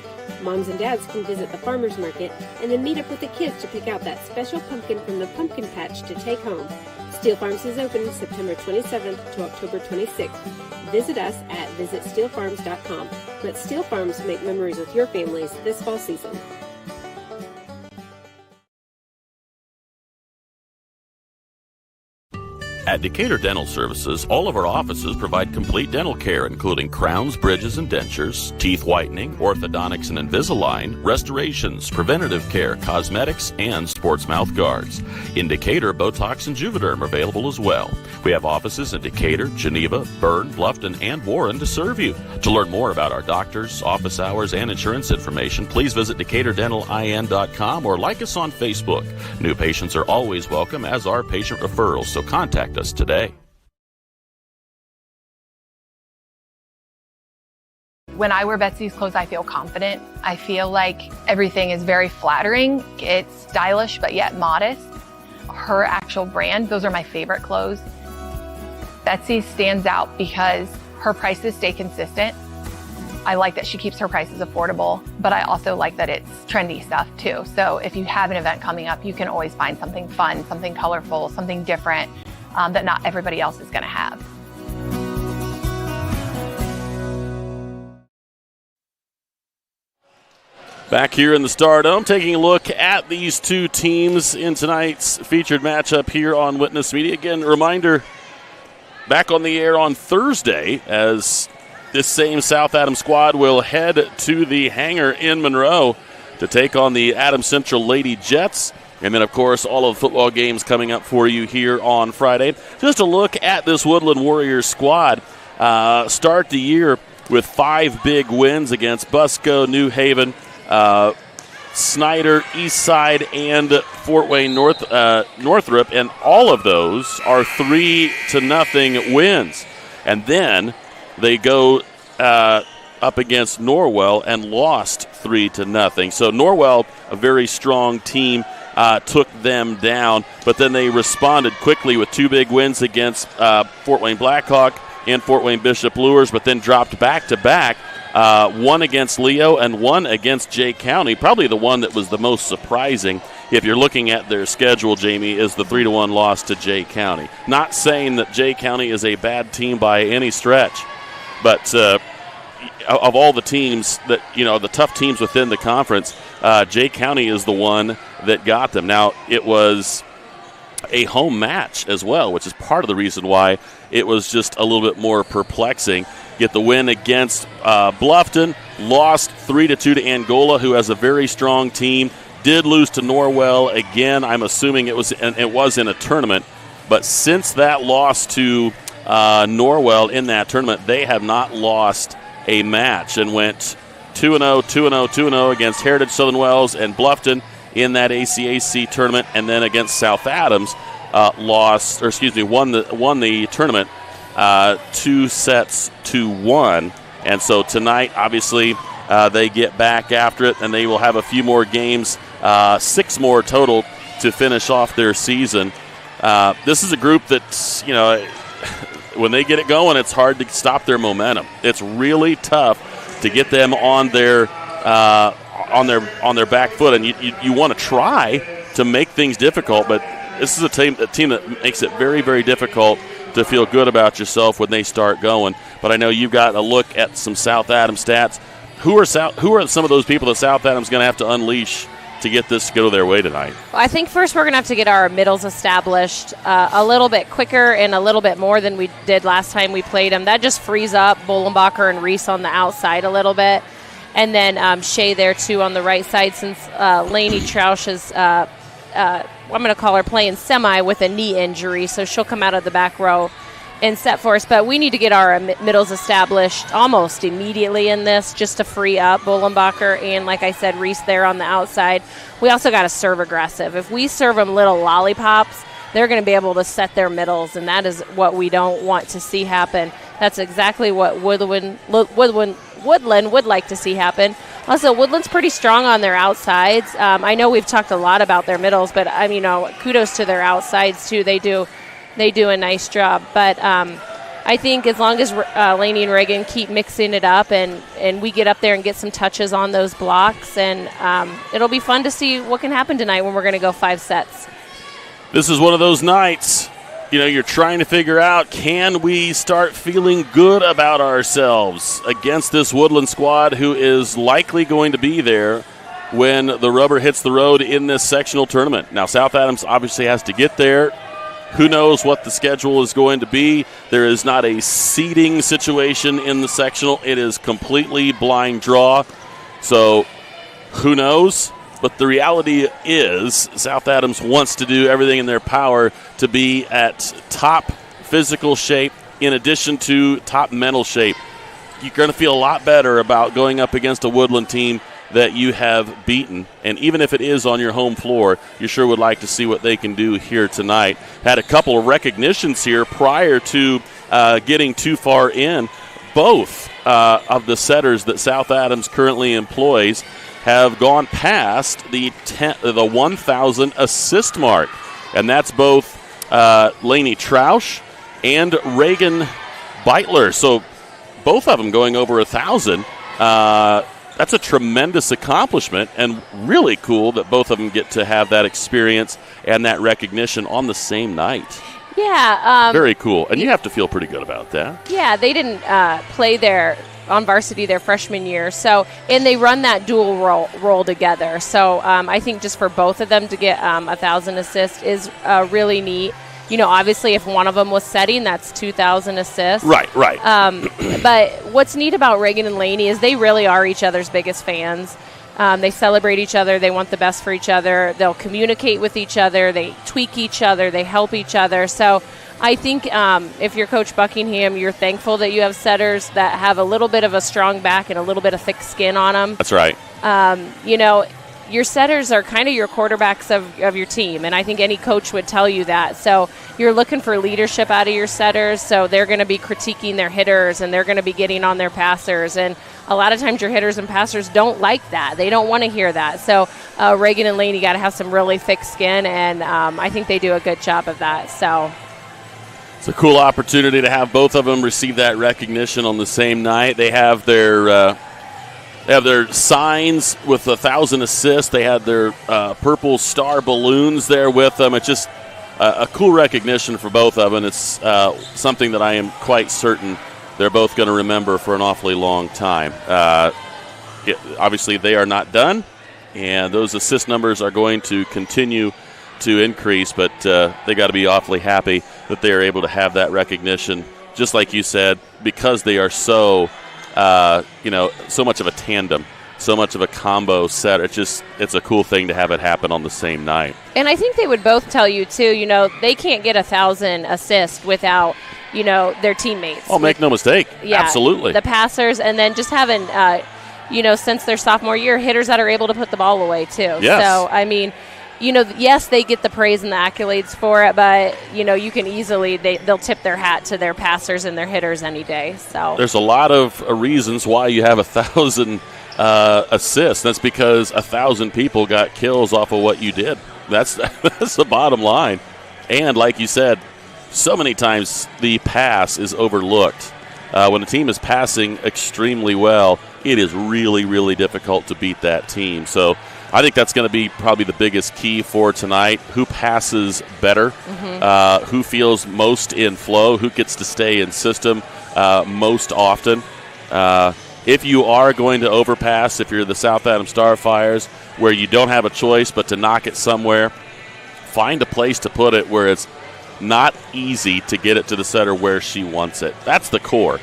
Moms and dads can visit the farmer's market and then meet up with the kids to pick out that special pumpkin from the pumpkin patch to take home. Steel Farms is open September 27th to October 26th. Visit us at visitsteelfarms.com. Let Steel Farms make memories with your families this fall season. At Decatur Dental Services, all of our offices provide complete dental care, including crowns, bridges, and dentures, teeth whitening, orthodontics and Invisalign, restorations, preventative care, cosmetics, and sports mouth guards. In Decatur, Botox and Juvederm are available as well. We have offices in Decatur, Geneva, Berne, Bluffton, and Warren to serve you. To learn more about our doctors, office hours, and insurance information, please visit DecaturDentalIN.com or like us on Facebook. New patients are always welcome, as are patient referrals, so contact us today. When I wear Betsy's clothes, I feel confident. I feel like everything is very flattering. It's stylish, but yet modest. Her actual brand, those are my favorite clothes. Betsy stands out because her prices stay consistent. I like that she keeps her prices affordable, but I also like that it's trendy stuff too. So if you have an event coming up, you can always find something fun, something colorful, something different that not everybody else is going to have. Back here in the Stardome, taking a look at these two teams in tonight's featured matchup here on Witness Media. Again, reminder, back on the air on Thursday as this same South Adams squad will head to the hangar in Monroe to take on the Adams Central Lady Jets. And then, of course, all of the football games coming up for you here on Friday. Just a look at this Woodland Warriors squad. Start the year with 5 big wins against Busco, New Haven, Snyder, Eastside, and Fort Wayne Northrop, and all of those are 3-0 wins. And then they go up against Norwell and lost 3-0. So Norwell, a very strong team, took them down, but then they responded quickly with 2 big wins against Fort Wayne Blackhawk and Fort Wayne Bishop Lures, but then dropped back-to-back. One against Leo and one against Jay County. Probably the one that was the most surprising, if you're looking at their schedule, Jamie, is the 3-1 loss to Jay County. Not saying that Jay County is a bad team by any stretch, but of all the teams that, the tough teams within the conference, Jay County is the one that got them. Now, it was a home match as well, which is part of the reason why it was just a little bit more perplexing. Get the win against Bluffton, lost 3-2 to Angola, who has a very strong team. Did lose to Norwell again. I'm assuming it was in a tournament, but since that loss to Norwell in that tournament, they have not lost a match and went 2-0, 2-0, 2-0 against Heritage Southern Wells and Bluffton in that ACAC tournament, and then against South Adams, won the tournament 2-1. And so tonight, obviously, they get back after it, and they will have a few more games, 6 more total to finish off their season. This is a group that's, when they get it going, it's hard to stop their momentum. It's really tough to get them on their back foot, and you want to try to make things difficult, but this is a team that makes it very, very difficult to feel good about yourself when they start going. But I know you've got a look at some South Adams stats. Who are some of those people that South Adams going to have to unleash to get this to go their way tonight? Well, I think first we're going to have to get our middles established a little bit quicker and a little bit more than we did last time we played them. That just frees up Bolenbacher and Reese on the outside a little bit. And then Shea there, too, on the right side, since Lainey Troush is, I'm going to call her playing semi with a knee injury, so she'll come out of the back row and set for us. But we need to get our middles established almost immediately in this just to free up Bolenbacher and, like I said, Reese there on the outside. We also got to serve aggressive. If we serve them little lollipops, they're going to be able to set their middles, and that is what we don't want to see happen. That's exactly what Woodland would like to see happen. Also, Woodland's pretty strong on their outsides. I know we've talked a lot about their middles, but kudos to their outsides too. They do a nice job. But I think as long as Laney and Reagan keep mixing it up and we get up there and get some touches on those blocks, and it'll be fun to see what can happen tonight when we're going to go 5 sets. This is one of those nights, you're trying to figure out, can we start feeling good about ourselves against this Woodland squad who is likely going to be there when the rubber hits the road in this sectional tournament. Now, South Adams obviously has to get there. Who knows what the schedule is going to be? There is not a seeding situation in the sectional. It is completely blind draw. So who knows? But the reality is South Adams wants to do everything in their power to be at top physical shape in addition to top mental shape. You're going to feel a lot better about going up against a Woodlan team that you have beaten. And even if it is on your home floor, you sure would like to see what they can do here tonight. Had a couple of recognitions here prior to getting too far in. Both of the setters that South Adams currently employs have gone past the 1,000 assist mark. And that's both Lainey Troush and Reagan Beitler. So both of them going over 1,000. That's a tremendous accomplishment, and really cool that both of them get to have that experience and that recognition on the same night. Yeah. Very cool. And you have to feel pretty good about that. Yeah, they didn't play there on varsity their freshman year. So, and they run that dual role together. So I think just for both of them to get 1,000 assists is really neat. You know, obviously, if one of them was setting, that's 2,000 assists. Right. But what's neat about Reagan and Laney is they really are each other's biggest fans. They celebrate each other. They want the best for each other. They'll communicate with each other. They tweak each other. They help each other. So I think if you're Coach Buckingham, you're thankful that you have setters that have a little bit of a strong back and a little bit of thick skin on them. That's right. You know, your setters are kind of your quarterbacks of your team, and I think any coach would tell you that. So you're looking for leadership out of your setters, so they're going to be critiquing their hitters, and they're going to be getting on their passers. And a lot of times your hitters and passers don't like that. They don't want to hear that. So Reagan and Laney got to have some really thick skin, and I think they do a good job of that. So it's a cool opportunity to have both of them receive that recognition on the same night. They have their signs with 1,000 assists. They had their purple star balloons there with them. It's just a cool recognition for both of them. It's something that I am quite certain they're both going to remember for an awfully long time. Obviously, they are not done, and those assist numbers are going to continue to increase, but they got to be awfully happy that they are able to have that recognition, just like you said, because they are so much of a tandem, so much of a combo set. It's a cool thing to have it happen on the same night. And I think they would both tell you, too, they can't get 1,000 assists without, their teammates. Oh, make no mistake. Yeah, absolutely. The passers, and then just having, since their sophomore year, hitters that are able to put the ball away, too. Yes. So, I mean, yes, they get the praise and the accolades for it, but, you can easily, they'll tip their hat to their passers and their hitters any day. So there's a lot of reasons why you have 1,000 assists. That's because 1,000 people got kills off of what you did. That's the bottom line. And like you said, so many times the pass is overlooked. When a team is passing extremely well, it is really, really difficult to beat that team. So I think that's going to be probably the biggest key for tonight. Who passes better? Who feels most in flow? Who gets to stay in system most often? If you are going to overpass, if you're the South Adams Starfires, where you don't have a choice but to knock it somewhere, find a place to put it where it's not easy to get it to the setter where she wants it. That's the core.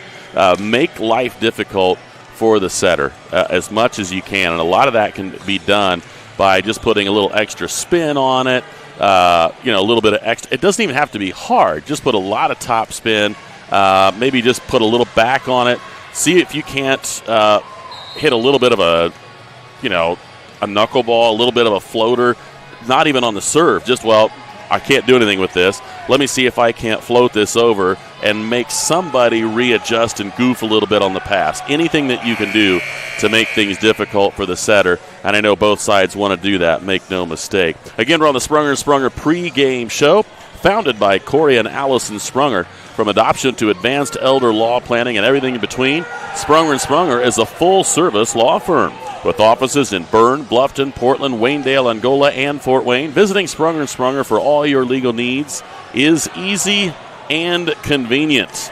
Make life difficult for the setter as much as you can, and a lot of that can be done by just putting a little extra spin on it, a little bit of extra. It doesn't even have to be hard. Just put a lot of top spin, maybe just put a little back on it. See if you can't hit a little bit of a knuckleball, a little bit of a floater, not even on the serve. Just, I can't do anything with this. Let me see if I can't float this over and make somebody readjust and goof a little bit on the pass. Anything that you can do to make things difficult for the setter, and I know both sides want to do that, make no mistake. Again, we're on the Sprunger & Sprunger pregame show, founded by Corey and Allison Sprunger. From adoption to advanced elder law planning and everything in between, Sprunger & Sprunger is a full-service law firm with offices in Berne, Bluffton, Portland, Waynedale, Angola, and Fort Wayne. Visiting Sprunger & Sprunger for all your legal needs is easy and convenient.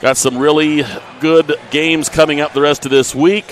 Got some really good games coming up the rest of this week.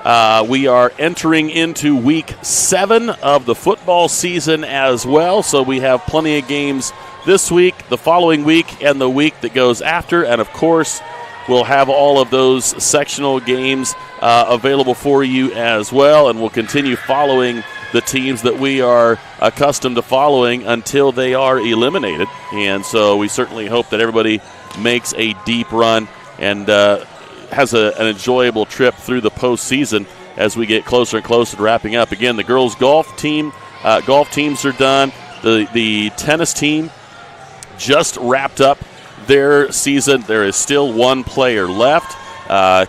We are entering into week 7 of the football season as well, so we have plenty of games this week, the following week, and the week that goes after. And, of course, we'll have all of those sectional games available for you as well, and we'll continue following the teams that we are accustomed to following until they are eliminated. And so we certainly hope that everybody makes a deep run and has an enjoyable trip through the postseason as we get closer and closer to wrapping up. Again, the girls' golf teams are done. The tennis team just wrapped up their season. There is still one player left.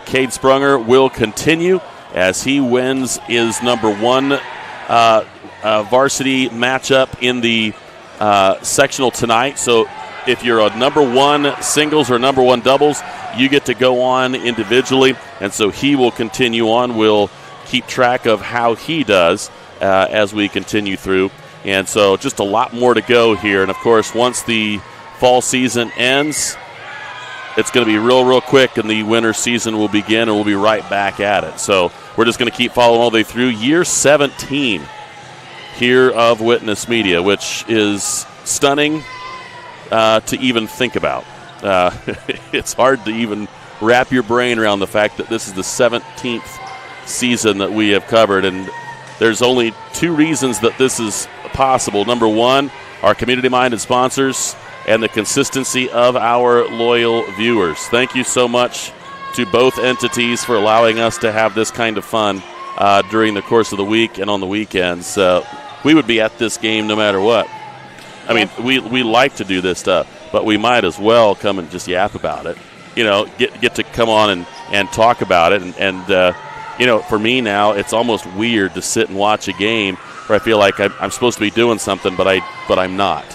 Cade Sprunger will continue as he wins his number one varsity matchup in the sectional tonight. So if you're a number one singles or number one doubles, you get to go on individually. And so he will continue on. We'll keep track of how he does as we continue through. And so just a lot more to go here. And, of course, once the fall season ends, it's going to be real quick, and the winter season will begin, and we'll be right back at it. So we're just going to keep following all the way through year 17 here of Witness Media, which is stunning to even think about. It's hard to even wrap your brain around the fact that this is the 17th season that we have covered, and there's only two reasons that this is possible. Number one, our community-minded sponsors and the consistency of our loyal viewers. Thank you so much to both entities for allowing us to have this kind of fun during the course of the week and on the weekends. We would be at this game no matter what. I mean, we like to do this stuff, but we might as well come and just yap about it. You know, get to come on and talk about it. And you know, for me now, it's almost weird to sit and watch a game where I feel like I'm supposed to be doing something, but I'm not.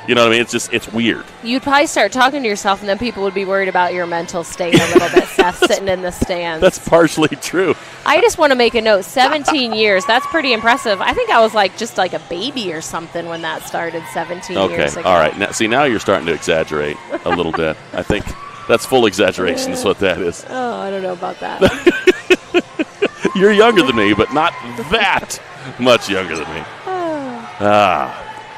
You know what I mean? It's weird. You'd probably start talking to yourself, and then people would be worried about your mental state a little bit, Seth, sitting in the stands. That's partially true. I just want to make a note. 17 years. That's pretty impressive. I think I was just like a baby or something when that started 17 years ago. Okay, all right. Now you're starting to exaggerate a little bit. I think that's full exaggeration is what that is. Oh, I don't know about that. You're younger than me, but not that much younger than me.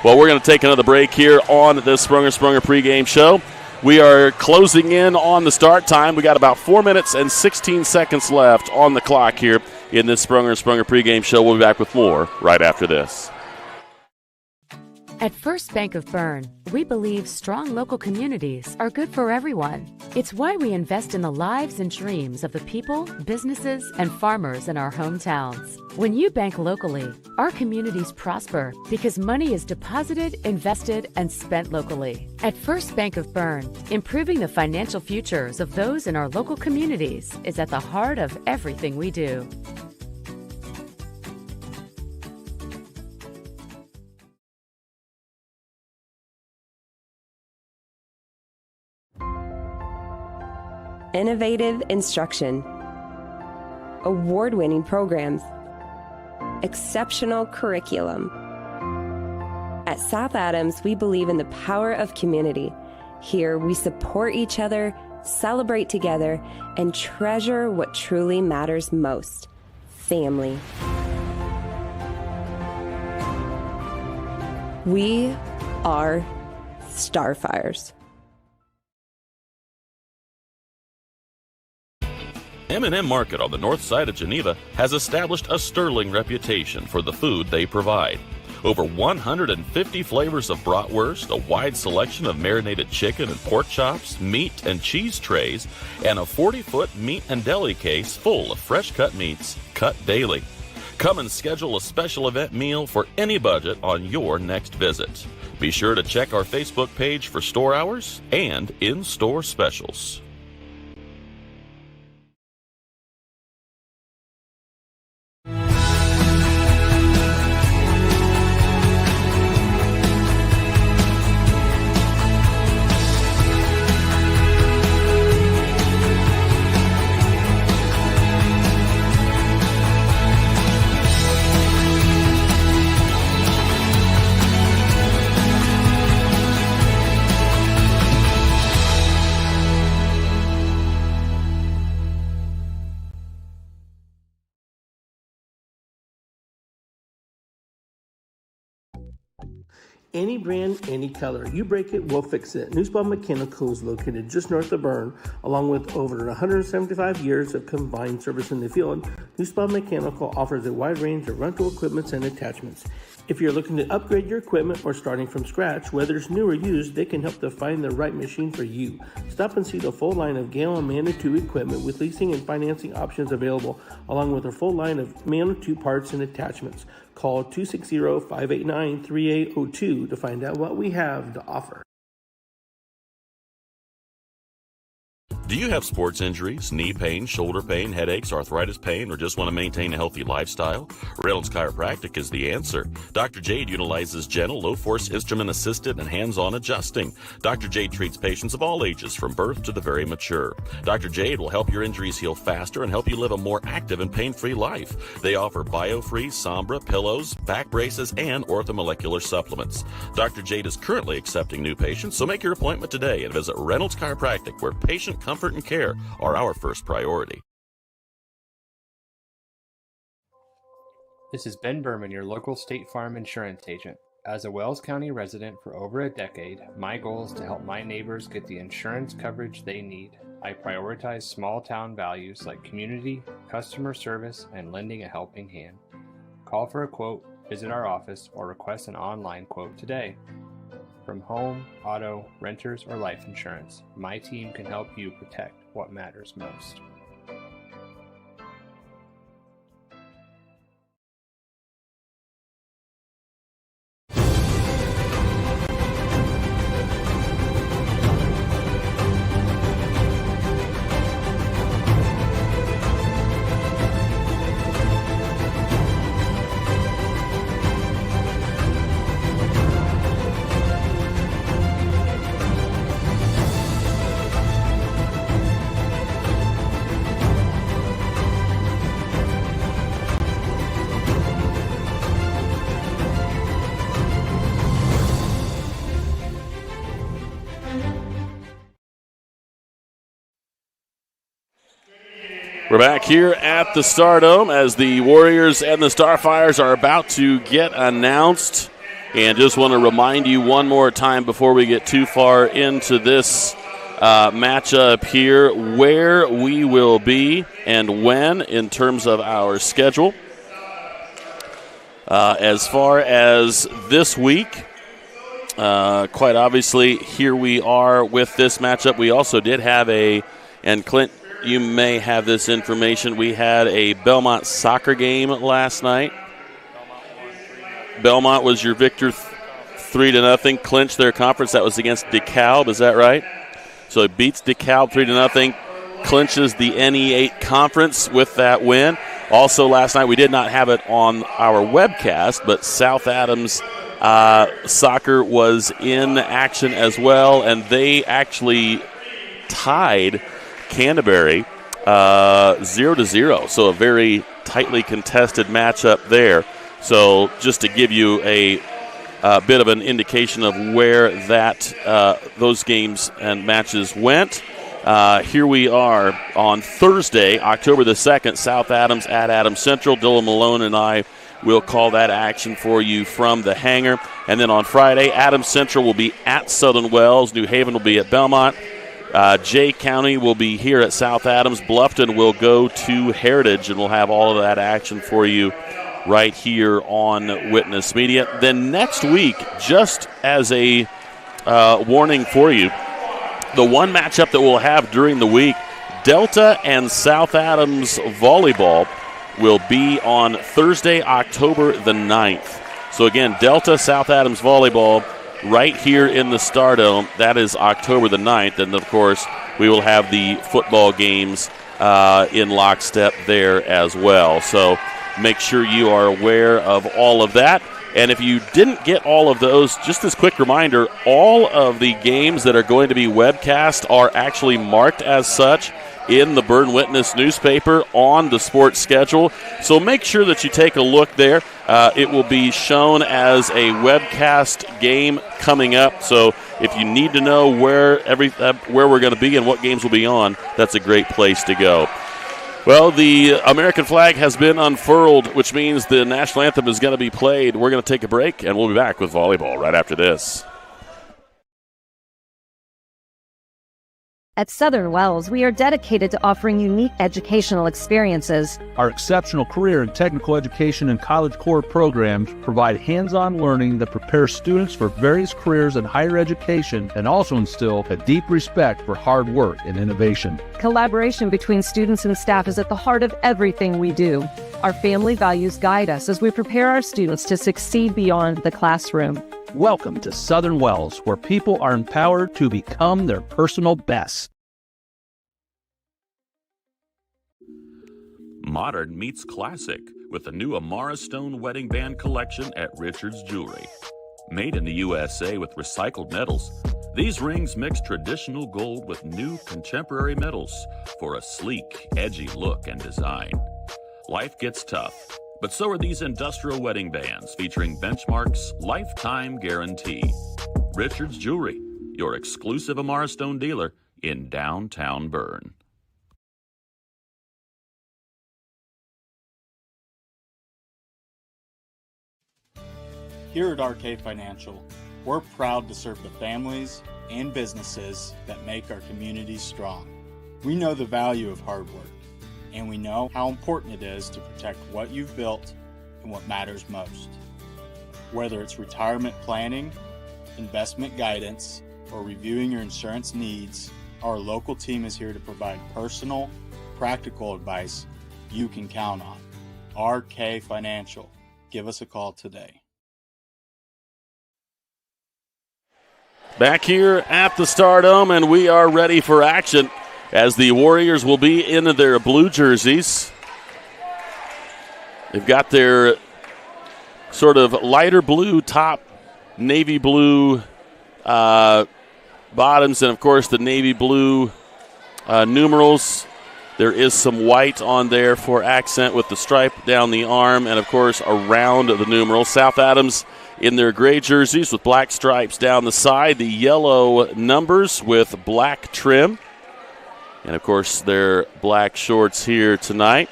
Well, we're going to take another break here on this Sprunger pregame show. We are closing in on the start time. We got about 4 minutes and 16 seconds left on the clock here in this Sprunger pregame show. We'll be back with more right after this. At First Bank of Berne, we believe strong local communities are good for everyone. It's why we invest in the lives and dreams of the people, businesses, and farmers in our hometowns. When you bank locally, our communities prosper because money is deposited, invested, and spent locally. At First Bank of Berne, improving the financial futures of those in our local communities is at the heart of everything we do. Innovative instruction, award-winning programs, exceptional curriculum. At South Adams, we believe in the power of community. Here, we support each other, celebrate together, and treasure what truly matters most: family. We are Starfires. M&M Market on the north side of Geneva has established a sterling reputation for the food they provide. Over 150 flavors of bratwurst, a wide selection of marinated chicken and pork chops, meat and cheese trays, and a 40-foot meat and deli case full of fresh-cut meats cut daily. Come and schedule a special event meal for any budget on your next visit. Be sure to check our Facebook page for store hours and in-store specials. Any brand, any color. You break it, we'll fix it. Newspaw Mechanical is located just north of Berne, along with over 175 years of combined service in the field. Newspaw Mechanical offers a wide range of rental equipment and attachments. If you're looking to upgrade your equipment or starting from scratch, whether it's new or used, they can help to find the right machine for you. Stop and see the full line of Gale and Manitou equipment with leasing and financing options available, along with a full line of Manitou parts and attachments. Call 260-589-3802 to find out what we have to offer. Do you have sports injuries, knee pain, shoulder pain, headaches, arthritis pain, or just want to maintain a healthy lifestyle? Reynolds Chiropractic is the answer. Dr. Jade utilizes gentle, low-force, instrument-assisted, and hands-on adjusting. Dr. Jade treats patients of all ages, from birth to the very mature. Dr. Jade will help your injuries heal faster and help you live a more active and pain-free life. They offer BioFree, Sombra, pillows, back braces, and orthomolecular supplements. Dr. Jade is currently accepting new patients, so make your appointment today and visit Reynolds Chiropractic, where patient comfort and care are our first priority. This is Ben Berman, your local State Farm insurance agent. As a Wells County resident for over a decade, my goal is to help my neighbors get the insurance coverage they need. I prioritize small town values like community, customer service, and lending a helping hand. Call for a quote, visit our office, or request an online quote today. From home, auto, renters, or life insurance, my team can help you protect what matters most. We're back here at the Stardome as the Warriors and the Starfires are about to get announced. And just want to remind you one more time before we get too far into this matchup here where we will be and when in terms of our schedule. As far as this week, quite obviously, here we are with this matchup. We also did have and Clint, you may have this information. We had a Belmont soccer game last night. Belmont was your victor 3-0, clinched their conference. That was against DeKalb, is that right? So it beats DeKalb 3-0, clinches the NE8 conference with that win. Also last night, we did not have it on our webcast, but South Adams soccer was in action as well, and they actually tied Canterbury 0-0. So a very tightly contested matchup there. So just to give you a bit of an indication of where those games and matches went, here we are on Thursday, October the 2nd, South Adams at Adams Central. Dylan Malone and I will call that action for you from the hangar. And then on Friday, Adams Central will be at Southern Wells. New Haven will be at Belmont. Jay County will be here at South Adams. Bluffton will go to Heritage, and we'll have all of that action for you right here on Witness Media. Then next week, just as a warning for you, the one matchup that we'll have during the week, Delta and South Adams Volleyball will be on Thursday, October the 9th. So again, Delta, South Adams Volleyball, right here in the Stardome. That is October the 9th. And, of course, we will have the football games in lockstep there as well. So make sure you are aware of all of that. And if you didn't get all of those, just this quick reminder, all of the games that are going to be webcast are actually marked as such in the Berne Witness newspaper on the sports schedule. So make sure that you take a look there. It will be shown as a webcast game coming up. So if you need to know where we're going to be and what games will be on, that's a great place to go. Well, the American flag has been unfurled, which means the national anthem is going to be played. We're going to take a break, and we'll be back with volleyball right after this. At Southern Wells, we are dedicated to offering unique educational experiences. Our exceptional career and technical education and college core programs provide hands-on learning that prepares students for various careers in higher education and also instill a deep respect for hard work and innovation. Collaboration between students and staff is at the heart of everything we do. Our family values guide us as we prepare our students to succeed beyond the classroom. Welcome to Southern Wells, where people are empowered to become their personal best. Modern meets classic with the new Amara Stone Wedding Band collection at Richard's Jewelry. Made in the USA with recycled metals, these rings mix traditional gold with new contemporary metals for a sleek, edgy look and design. Life gets tough, but so are these industrial wedding bands featuring Benchmark's lifetime guarantee. Richard's Jewelry, your exclusive Amara Stone dealer in downtown Berne. Here at RK Financial, we're proud to serve the families and businesses that make our communities strong. We know the value of hard work, and we know how important it is to protect what you've built and what matters most. Whether it's retirement planning, investment guidance, or reviewing your insurance needs, our local team is here to provide personal, practical advice you can count on. RK Financial. Give us a call today. Back here at the Stardome, and we are ready for action as the Warriors will be in their blue jerseys. They've got their sort of lighter blue top, navy blue bottoms, and, of course, the navy blue numerals. There is some white on there for accent with the stripe down the arm and, of course, around the numerals. South Adams in their gray jerseys with black stripes down the side, the yellow numbers with black trim, and, of course, their black shorts here tonight.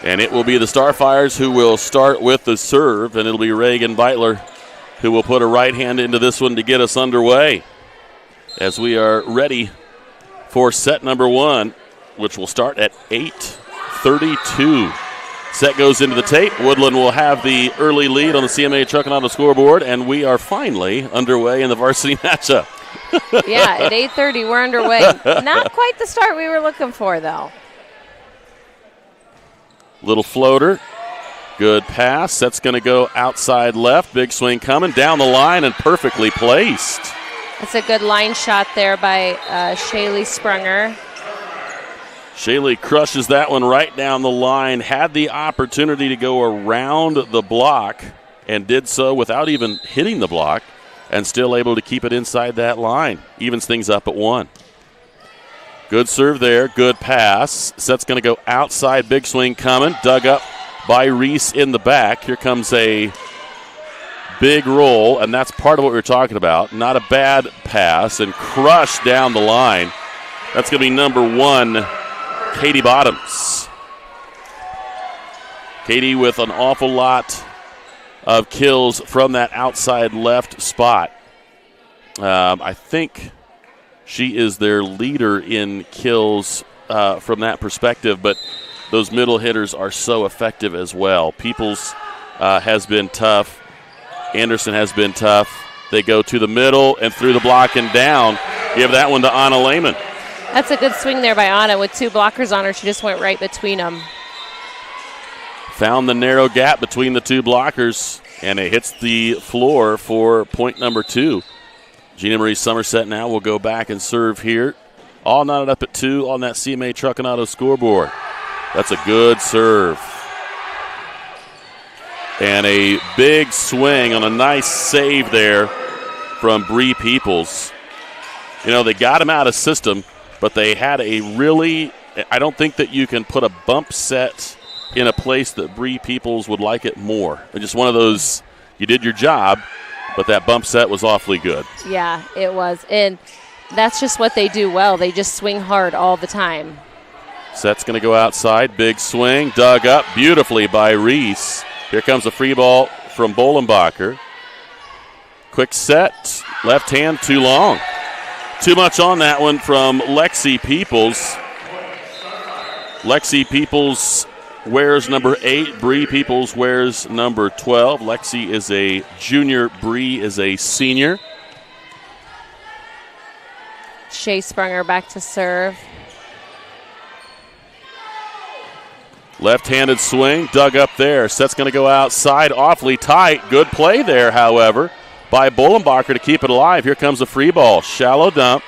And it will be the Starfires who will start with the serve, and it'll be Reagan Beitler who will put a right hand into this one to get us underway as we are ready for set number one, which will start at 8:32. Set goes into the tape. Woodlan will have the early lead on the CMA Truck and Auto scoreboard, and we are finally underway in the varsity matchup. Yeah, at 8:30 we're underway. Not quite the start we were looking for, though. Little floater. Good pass. That's going to go outside left. Big swing coming down the line and perfectly placed. That's a good line shot there by Shaylee Sprunger. Shaylee crushes that one right down the line. Had the opportunity to go around the block and did so without even hitting the block and still able to keep it inside that line. Evens things up at 1. Good serve there. Good pass. Set's going to go outside. Big swing coming. Dug up by Reese in the back. Here comes a big roll, and that's part of what we were talking about. Not a bad pass, and crushed down the line. That's going to be number 1, Katie Bottoms. Katie with an awful lot of kills from that outside left spot. I think she is their leader in kills from that perspective, but those middle hitters are so effective as well. Peoples has been tough. Anderson has been tough. They go to the middle and through the block and down. Give that one to Anna Lehman. That's a good swing there by Anna. With 2 blockers on her, she just went right between them. Found the narrow gap between the 2 blockers, and it hits the floor for point number 2. Gina Marie Somerset now will go back and serve here. All knotted up at 2 on that CMA Truck and Auto scoreboard. That's a good serve. And a big swing on a nice save there from Bree Peoples. You know, they got him out of system, but they had a really, I don't think that you can put a bump set in a place that Bree Peoples would like it more. It's just one of those, you did your job, but that bump set was awfully good. Yeah, it was. And That's just what they do well. They just swing hard all the time. Set's going to go outside. Big swing. Dug up beautifully by Reese. Here comes a free ball from Bolenbacher. Quick set. Left hand too long. Too much on that one from Lexi Peoples. Lexi Peoples wears number 8. Bree Peoples wears number 12. Lexi is a junior. Bree is a senior. Shea Sprunger back to serve. Left-handed swing, dug up there. Set's going to go outside, awfully tight. Good play there, however, by Bolenbacher to keep it alive. Here comes a free ball, shallow dump.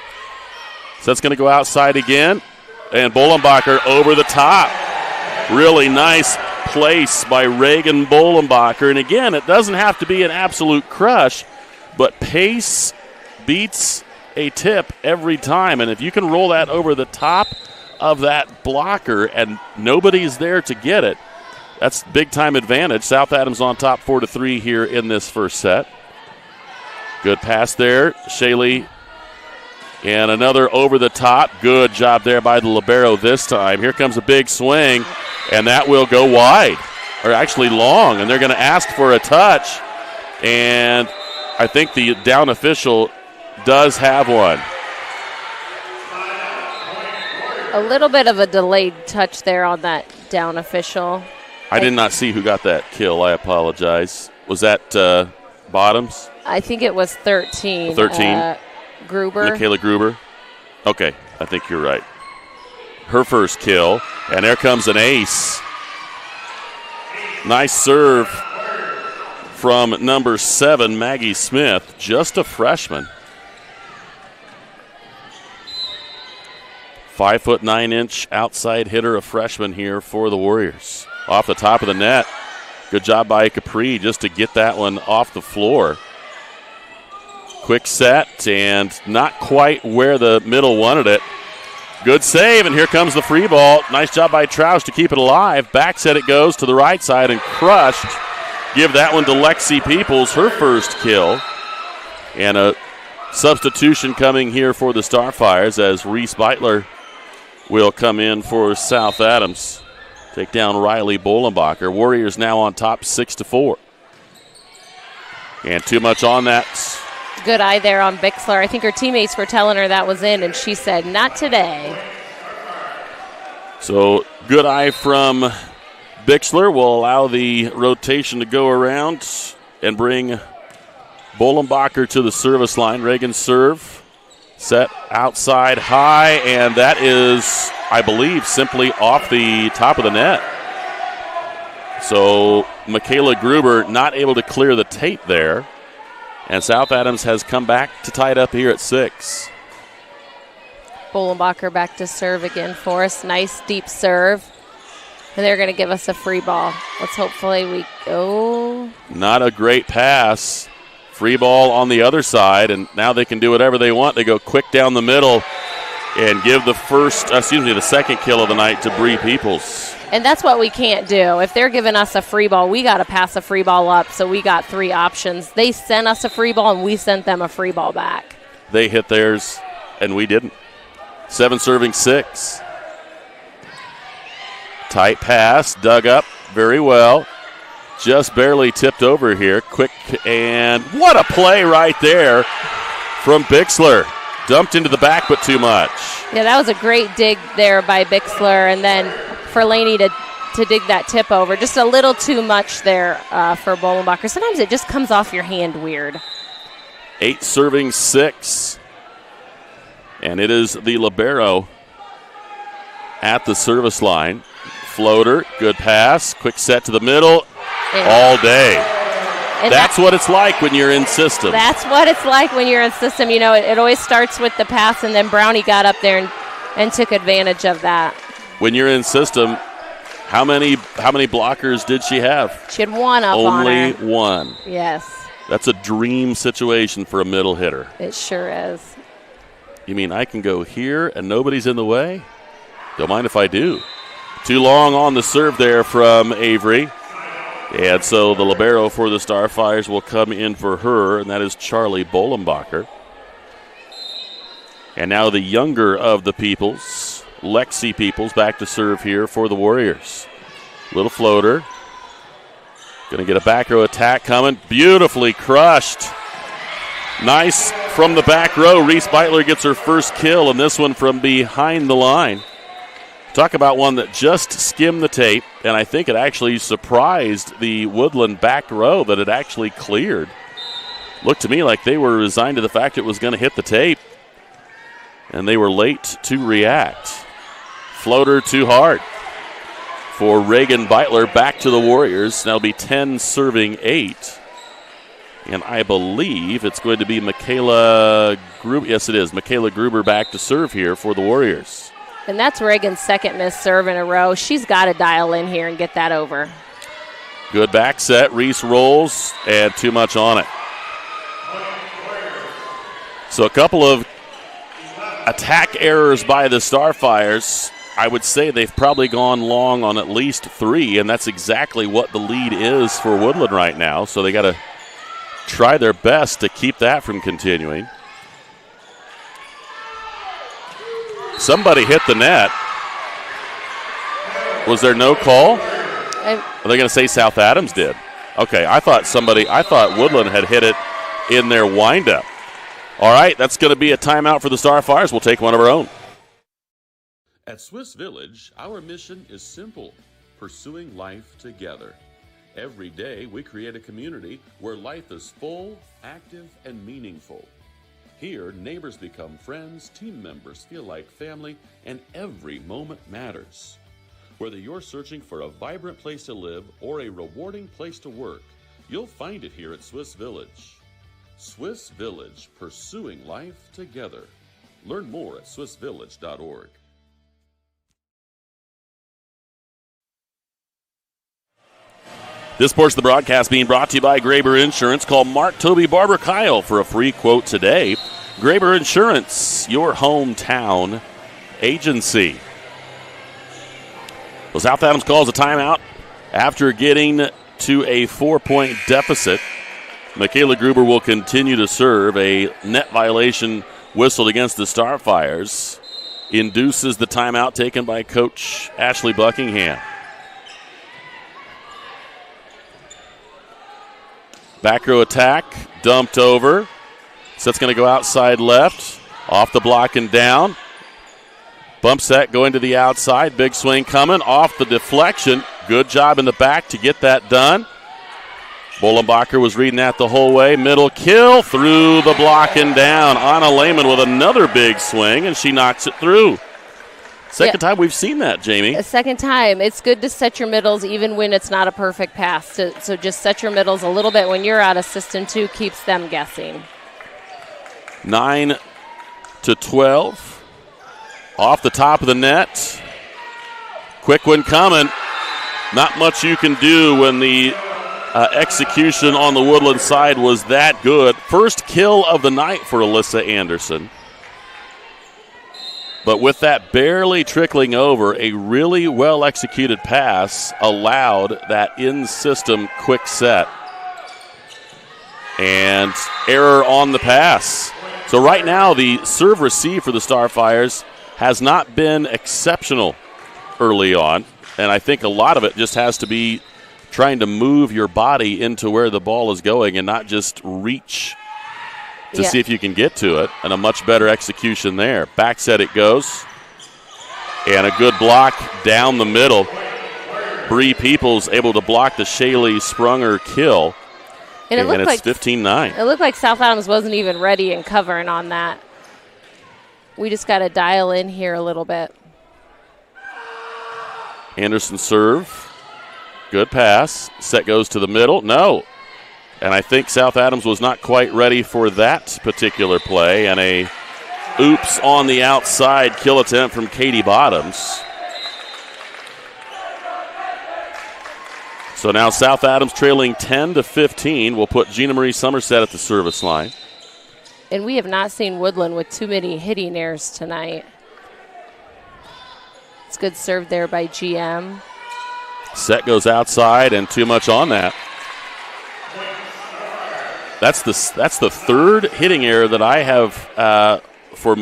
Set's going to go outside again, and Bolenbacher over the top. Really nice place by Reagan Bolenbacher. And again, it doesn't have to be an absolute crush, but pace beats a tip every time. And if you can roll that over the top of that blocker and nobody's there to get it, that's big time advantage. South Adams on top 4-3 here in this first set. Good pass there, Shaylee, and another over the top. Good job there by the libero this time. Here comes a big swing, and that will go wide, or actually long, and they're going to ask for a touch, and I think the down official does have one. A little bit of a delayed touch there on that down official. I did not see who got that kill. I apologize. Was that Bottoms? I think it was 13. 13? Gruber. Michaela Gruber. Okay, I think you're right. Her first kill, and there comes an ace. Nice serve from number 7, Maggie Smith, just a freshman. 5'9" outside hitter, a freshman here for the Warriors. Off the top of the net. Good job by Capri just to get that one off the floor. Quick set, and not quite where the middle wanted it. Good save, and here comes the free ball. Nice job by Troush to keep it alive. Back set it goes to the right side and crushed. Give that one to Lexi Peoples, her first kill. And a substitution coming here for the Starfires as Reese Beitler will come in for South Adams. Take down Riley Bolenbacher. Warriors now on top 6-4. And too much on that. Good eye there on Bixler. I think her teammates were telling her that was in, and she said, not today. So good eye from Bixler will allow the rotation to go around and bring Bolenbacher to the service line. Reagan serve. Set outside high, and that is, I believe, simply off the top of the net. So Michaela Gruber not able to clear the tape there, and South Adams has come back to tie it up here at 6. Bolenbacher back to serve again for us. Nice deep serve. And they're going to give us a free ball. Let's hopefully we go. Not a great pass. Free ball on the other side, and now they can do whatever they want. They go quick down the middle and give the second kill of the night to Bree Peoples. And that's what we can't do. If they're giving us a free ball, we got to pass a free ball up, so we got 3 options. They sent us a free ball, and we sent them a free ball back. They hit theirs, and we didn't. 7 serving 6. Tight pass, dug up very well. Just barely tipped over here. Quick, and what a play right there from Bixler. Dumped into the back, but too much. Yeah, that was a great dig there by Bixler, and then for Laney to dig that tip over. Just a little too much there for Bolenbacher. Sometimes it just comes off your hand weird. 8 serving 6. And it is the libero at the service line. Floater, good pass, quick set to the middle. All day. And that's what it's like when you're in system. That's what it's like when you're in system. You know, it always starts with the pass, and then Brownie got up there and took advantage of that. When you're in system, how many blockers did she have? She had one up on her. Only one. Yes. That's a dream situation for a middle hitter. It sure is. You mean I can go here and nobody's in the way? Don't mind if I do. Too long on the serve there from Avery. And so the libero for the Starfires will come in for her, and that is Charlie Bolenbacher. And now the younger of the Peoples, Lexi Peoples, back to serve here for the Warriors. Little floater. Going to get a back row attack coming. Beautifully crushed. Nice from the back row. Reese Beitler gets her first kill, and this one from behind the line. Talk about one that just skimmed the tape, and I think it actually surprised the Woodlan back row that it actually cleared. Looked to me like they were resigned to the fact it was going to hit the tape, and they were late to react. Floater too hard for Reagan Beitler. Back to the Warriors. Now it'll be 10 serving 8. And I believe it's going to be Michaela Gruber. Yes, it is. Michaela Gruber back to serve here for the Warriors. And that's Reagan's second missed serve in a row. She's got to dial in here and get that over. Good back set. Reese rolls, and too much on it. So a couple of attack errors by the Starfires. I would say they've probably gone long on at least 3, and that's exactly what the lead is for Woodlan right now. So they got to try their best to keep that from continuing. Somebody hit the net. Was there no call? Are they going to say South Adams did? Okay, I thought Woodlan had hit it in their windup. All right, that's going to be a timeout for the Starfires. We'll take one of our own. At Swiss Village, our mission is simple: pursuing life together. Every day, we create a community where life is full, active, and meaningful. Here, neighbors become friends, team members feel like family, and every moment matters. Whether you're searching for a vibrant place to live or a rewarding place to work, you'll find it here at Swiss Village. Swiss Village, pursuing life together. Learn more at swissvillage.org. This portion of the broadcast being brought to you by Graber Insurance. Call Mark, Toby, Barbara, Kyle for a free quote today. Graber Insurance, your hometown agency. Well, South Adams calls a timeout after getting to a 4-point deficit. Michaela Gruber will continue to serve. A net violation whistled against the Starfires induces the timeout taken by Coach Ashley Buckingham. Back row attack, dumped over. Set's going to go outside left, off the block and down. Bump set going to the outside, big swing coming, off the deflection. Good job in the back to get that done. Bolenbacher was reading that the whole way. Middle kill through the block and down. Anna Lehman with another big swing, and she knocks it through. Second time we've seen that, Jamie. A second time. It's good to set your middles even when it's not a perfect pass. So just set your middles a little bit when you're out of system 2, keeps them guessing. 9-12. Off the top of the net. Quick one coming. Not much you can do when the execution on the Woodland side was that good. First kill of the night for Alyssa Anderson. But with that barely trickling over, a really well-executed pass allowed that in-system quick set. And error on the pass. So right now, the serve receive for the Starfires has not been exceptional early on. And I think a lot of it just has to be trying to move your body into where the ball is going and not just reach to see if you can get to it, and a much better execution there. Back set it goes, and a good block down the middle. Bree Peoples able to block the Shaylee Sprunger kill, and it's 15-9. It looked like South Adams wasn't even ready and covering on that. We just got to dial in here a little bit. Anderson serve, good pass. Set goes to the middle, no. And I think South Adams was not quite ready for that particular play. And a oops on the outside kill attempt from Katie Bottoms. So now South Adams trailing 10-15 will put Gina Marie Somerset at the service line. And we have not seen Woodlan with too many hitting errors tonight. It's good serve there by GM. Set goes outside and too much on that. That's the third hitting error that I have for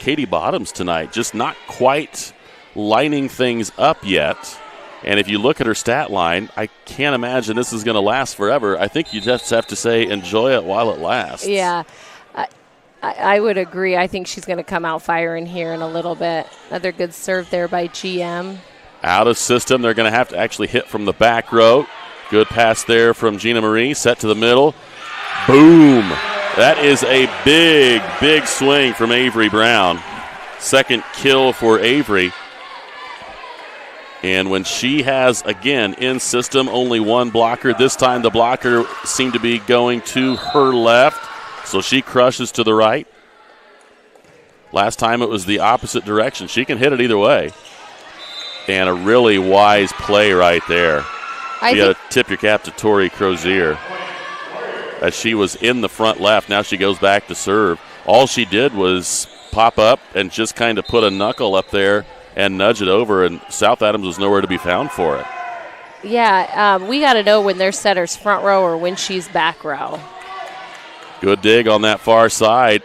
Katie Bottoms tonight. Just not quite lining things up yet. And if you look at her stat line, I can't imagine this is going to last forever. I think you just have to say enjoy it while it lasts. Yeah, I would agree. I think she's going to come out firing here in a little bit. Another good serve there by GM. Out of system. They're going to have to actually hit from the back row. Good pass there from Gina Marie. Set to the middle. Boom. That is a big, big swing from Avery Brown. Second kill for Avery. And when she has, again, in system, only one blocker. This time the blocker seemed to be going to her left. So she crushes to the right. Last time it was the opposite direction. She can hit it either way. And a really wise play right there. You got to tip your cap to Tori Crozier. As she was in the front left, now she goes back to serve. All she did was pop up and just kind of put a knuckle up there and nudge it over, and South Adams was nowhere to be found for it. Yeah, we got to know when their setter's front row or when she's back row. Good dig on that far side.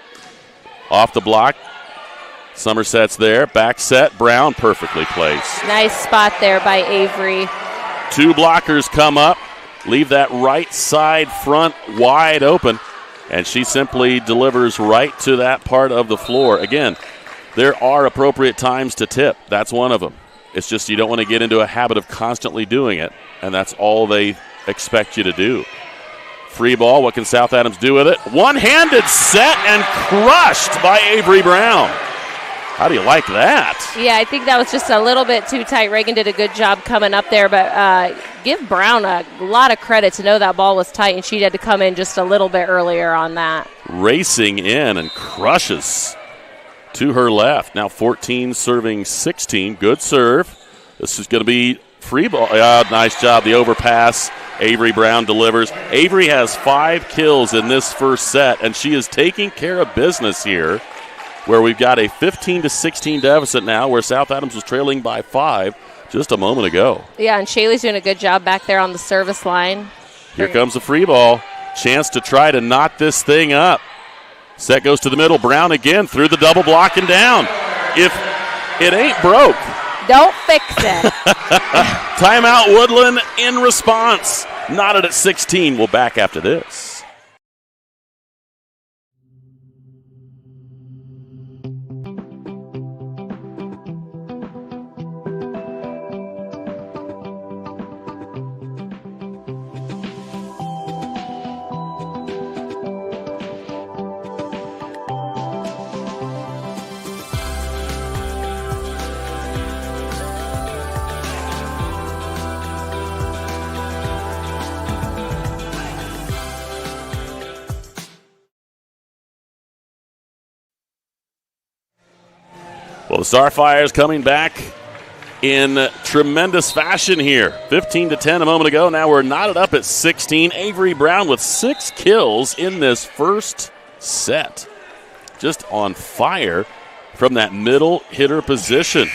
Off the block. Somerset's there. Back set. Brown perfectly placed. Nice spot there by Avery. Two blockers come up. Leave that right side front wide open. And she simply delivers right to that part of the floor. Again, there are appropriate times to tip. That's one of them. It's just you don't want to get into a habit of constantly doing it. And that's all they expect you to do. Free ball, what can South Adams do with it? One-handed set and crushed by Avery Brown. How do you like that? Yeah, I think that was just a little bit too tight. Reagan did a good job coming up there, but give Brown a lot of credit to know that ball was tight, and she had to come in just a little bit earlier on that. Racing in and crushes to her left. Now 14 serving 16. Good serve. This is going to be free ball. Nice job. The overpass. Avery Brown delivers. Avery has 5 kills in this first set, and she is taking care of business here, where we've got a 15-16 deficit now, where South Adams was trailing by 5 just a moment ago. Yeah, and Shaylee's doing a good job back there on the service line. Here comes the free ball. Chance to try to knot this thing up. Set goes to the middle. Brown again through the double block and down. If it ain't broke, don't fix it. Timeout Woodlan in response. Knotted at 16. We'll back after this. Well, the Starfires coming back in tremendous fashion here. 15-10 a moment ago. Now we're knotted up at 16. Avery Brown with 6 kills in this first set. Just on fire from that middle hitter position.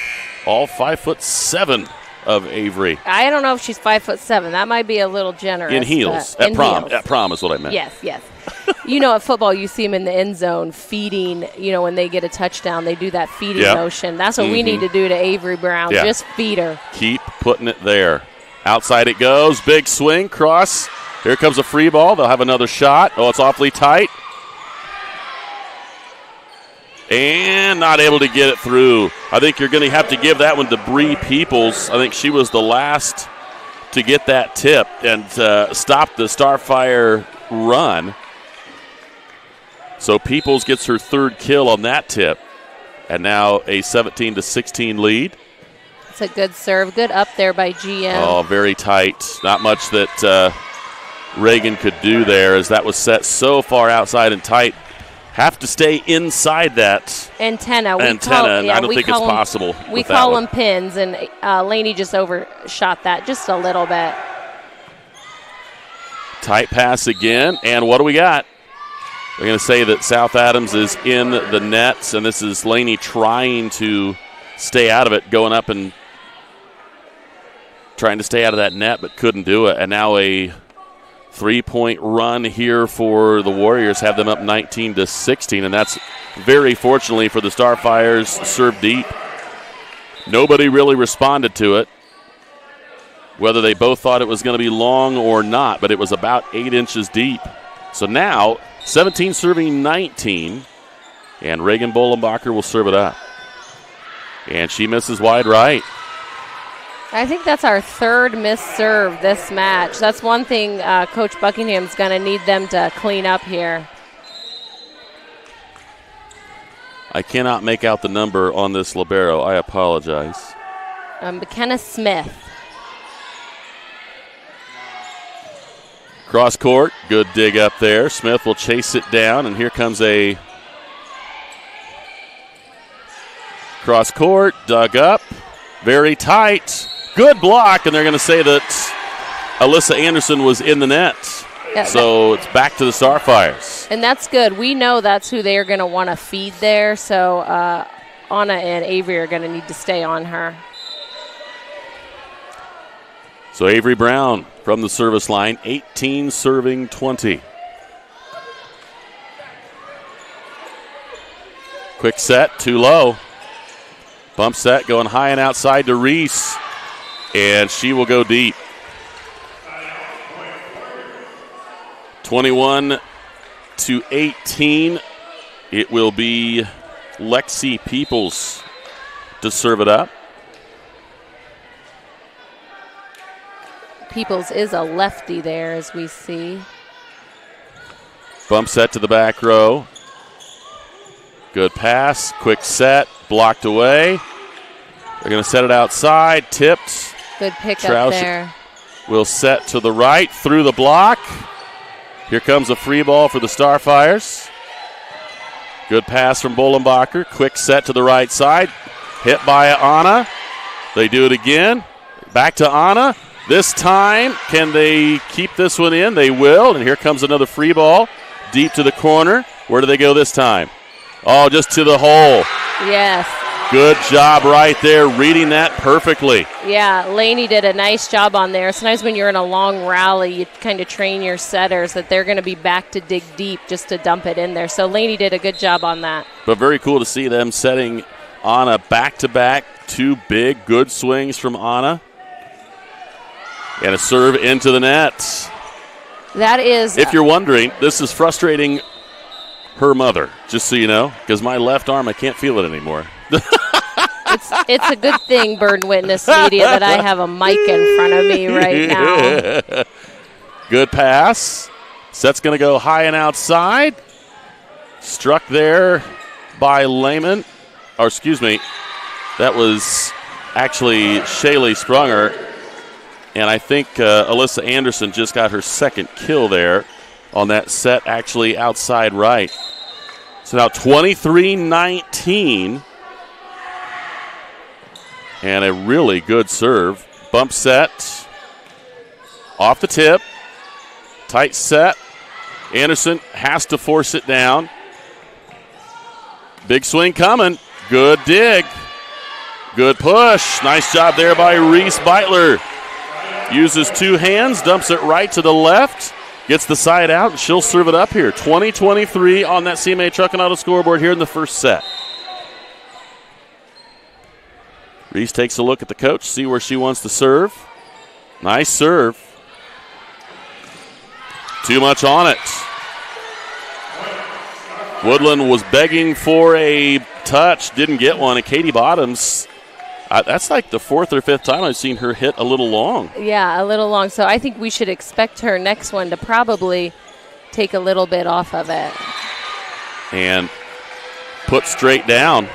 All 5'7" of Avery. I don't know if she's 5'7". That might be a little generous. In heels. At prom. At prom is what I meant. Yes, yes. You know, at football, you see them in the end zone feeding. You know, when they get a touchdown, they do that feeding motion. That's what we need to do to Avery Brown. Yeah. Just feed her. Keep putting it there. Outside it goes. Big swing. Cross. Here comes a free ball. They'll have another shot. Oh, it's awfully tight. And not able to get it through. I think you're going to have to give that one to Bree Peoples. I think she was the last to get that tip and stop the Starfire run. So Peoples gets her 3rd kill on that tip. And now a 17-16 lead. It's a good serve. Good up there by GM. Oh, very tight. Not much that Reagan could do there, as that was set so far outside and tight. Have to stay inside that antenna. I don't think it's possible. We call them pins, and Laney just overshot that just a little bit. Tight pass again, and what do we got? We're going to say that South Adams is in the nets, and this is Laney trying to stay out of it, going up and trying to stay out of that net, but couldn't do it. And now a 3-point run here for the Warriors, have them up 19-16, and that's very fortunately for the Starfires, serve deep. Nobody really responded to it, whether they both thought it was going to be long or not, but it was about 8 inches deep. So now 17 serving 19, and Reagan Bolenbacher will serve it up. And she misses wide right. I think that's our third missed serve this match. That's one thing Coach Buckingham's going to need them to clean up here. I cannot make out the number on this libero. I apologize. McKenna Smith. Cross court, good dig up there. Smith will chase it down, and here comes a cross court, dug up, very tight. Good block, and they're going to say that Alyssa Anderson was in the net. Yeah, so it's back to the Starfires. And that's good. We know that's who they're going to want to feed there, so Anna and Avery are going to need to stay on her. So Avery Brown from the service line, 18 serving 20. Quick set, too low. Bump set going high and outside to Reese, and she will go deep. 21-18. It will be Lexi Peoples to serve it up. Peoples is a lefty there, as we see. Bump set to the back row. Good pass, quick set, blocked away. They're going to set it outside, tipped. Good pickup there. Will set to the right, through the block. Here comes a free ball for the Starfires. Good pass from Bolenbacher, quick set to the right side. Hit by Anna. They do it again. Back to Anna. This time, can they keep this one in? They will, and here comes another free ball. Deep to the corner. Where do they go this time? Oh, just to the hole. Yes. Good job right there, reading that perfectly. Yeah, Laney did a nice job on there. Sometimes when you're in a long rally, you kind of train your setters that they're going to be back to dig deep just to dump it in there. So Laney did a good job on that. But very cool to see them setting Anna back-to-back. Two big, good swings from Anna. And a serve into the net. That is... If you're wondering, this is frustrating her mother, just so you know, because my left arm, I can't feel it anymore. It's a good thing, Berne Witness Media, that I have a mic in front of me right now. Good pass. Set's going to go high and outside. Struck there by Lehman. Or excuse me, that was actually Shaylee Sprunger. And I think Alyssa Anderson just got her second kill there on that set, actually outside right. So now 23-19. And a really good serve. Bump set. Off the tip. Tight set. Anderson has to force it down. Big swing coming. Good dig. Good push. Nice job there by Reese Beitler. Uses two hands, dumps it right to the left, gets the side out, and she'll serve it up here. 20-23 on that CMA Truck and Auto scoreboard here in the first set. Reese takes a look at the coach, see where she wants to serve. Nice serve. Too much on it. Woodlan was begging for a touch, didn't get one, and Katie Bottoms, that's like the fourth or fifth time I've seen her hit a little long. Yeah, a little long. So I think we should expect her next one to probably take a little bit off of it. And put straight down.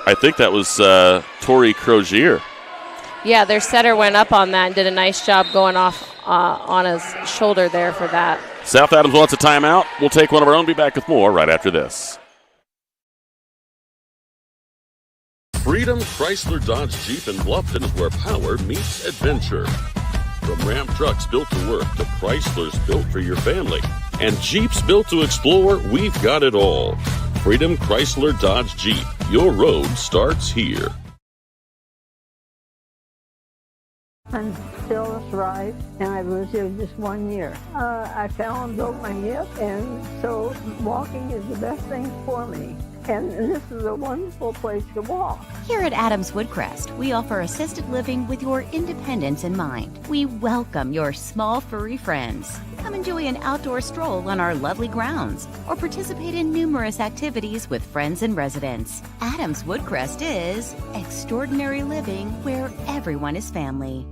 I think that was Tori Crozier. Yeah, their setter went up on that and did a nice job going off on his shoulder there for that. South Adams wants a timeout. We'll take one of our own. Be back with more right after this. Freedom Chrysler Dodge Jeep in Bluffton is where power meets adventure. From Ram trucks built to work to Chryslers built for your family and Jeeps built to explore, we've got it all. Freedom Chrysler Dodge Jeep. Your road starts here. I'm still right, and I was here just 1 year. I fell and broke my hip, and so walking is the best thing for me. And this is a wonderful place to walk. Here at Adams Woodcrest, we offer assisted living with your independence in mind. We welcome your small furry friends. Come enjoy an outdoor stroll on our lovely grounds or participate in numerous activities with friends and residents. Adams Woodcrest is extraordinary living where everyone is family.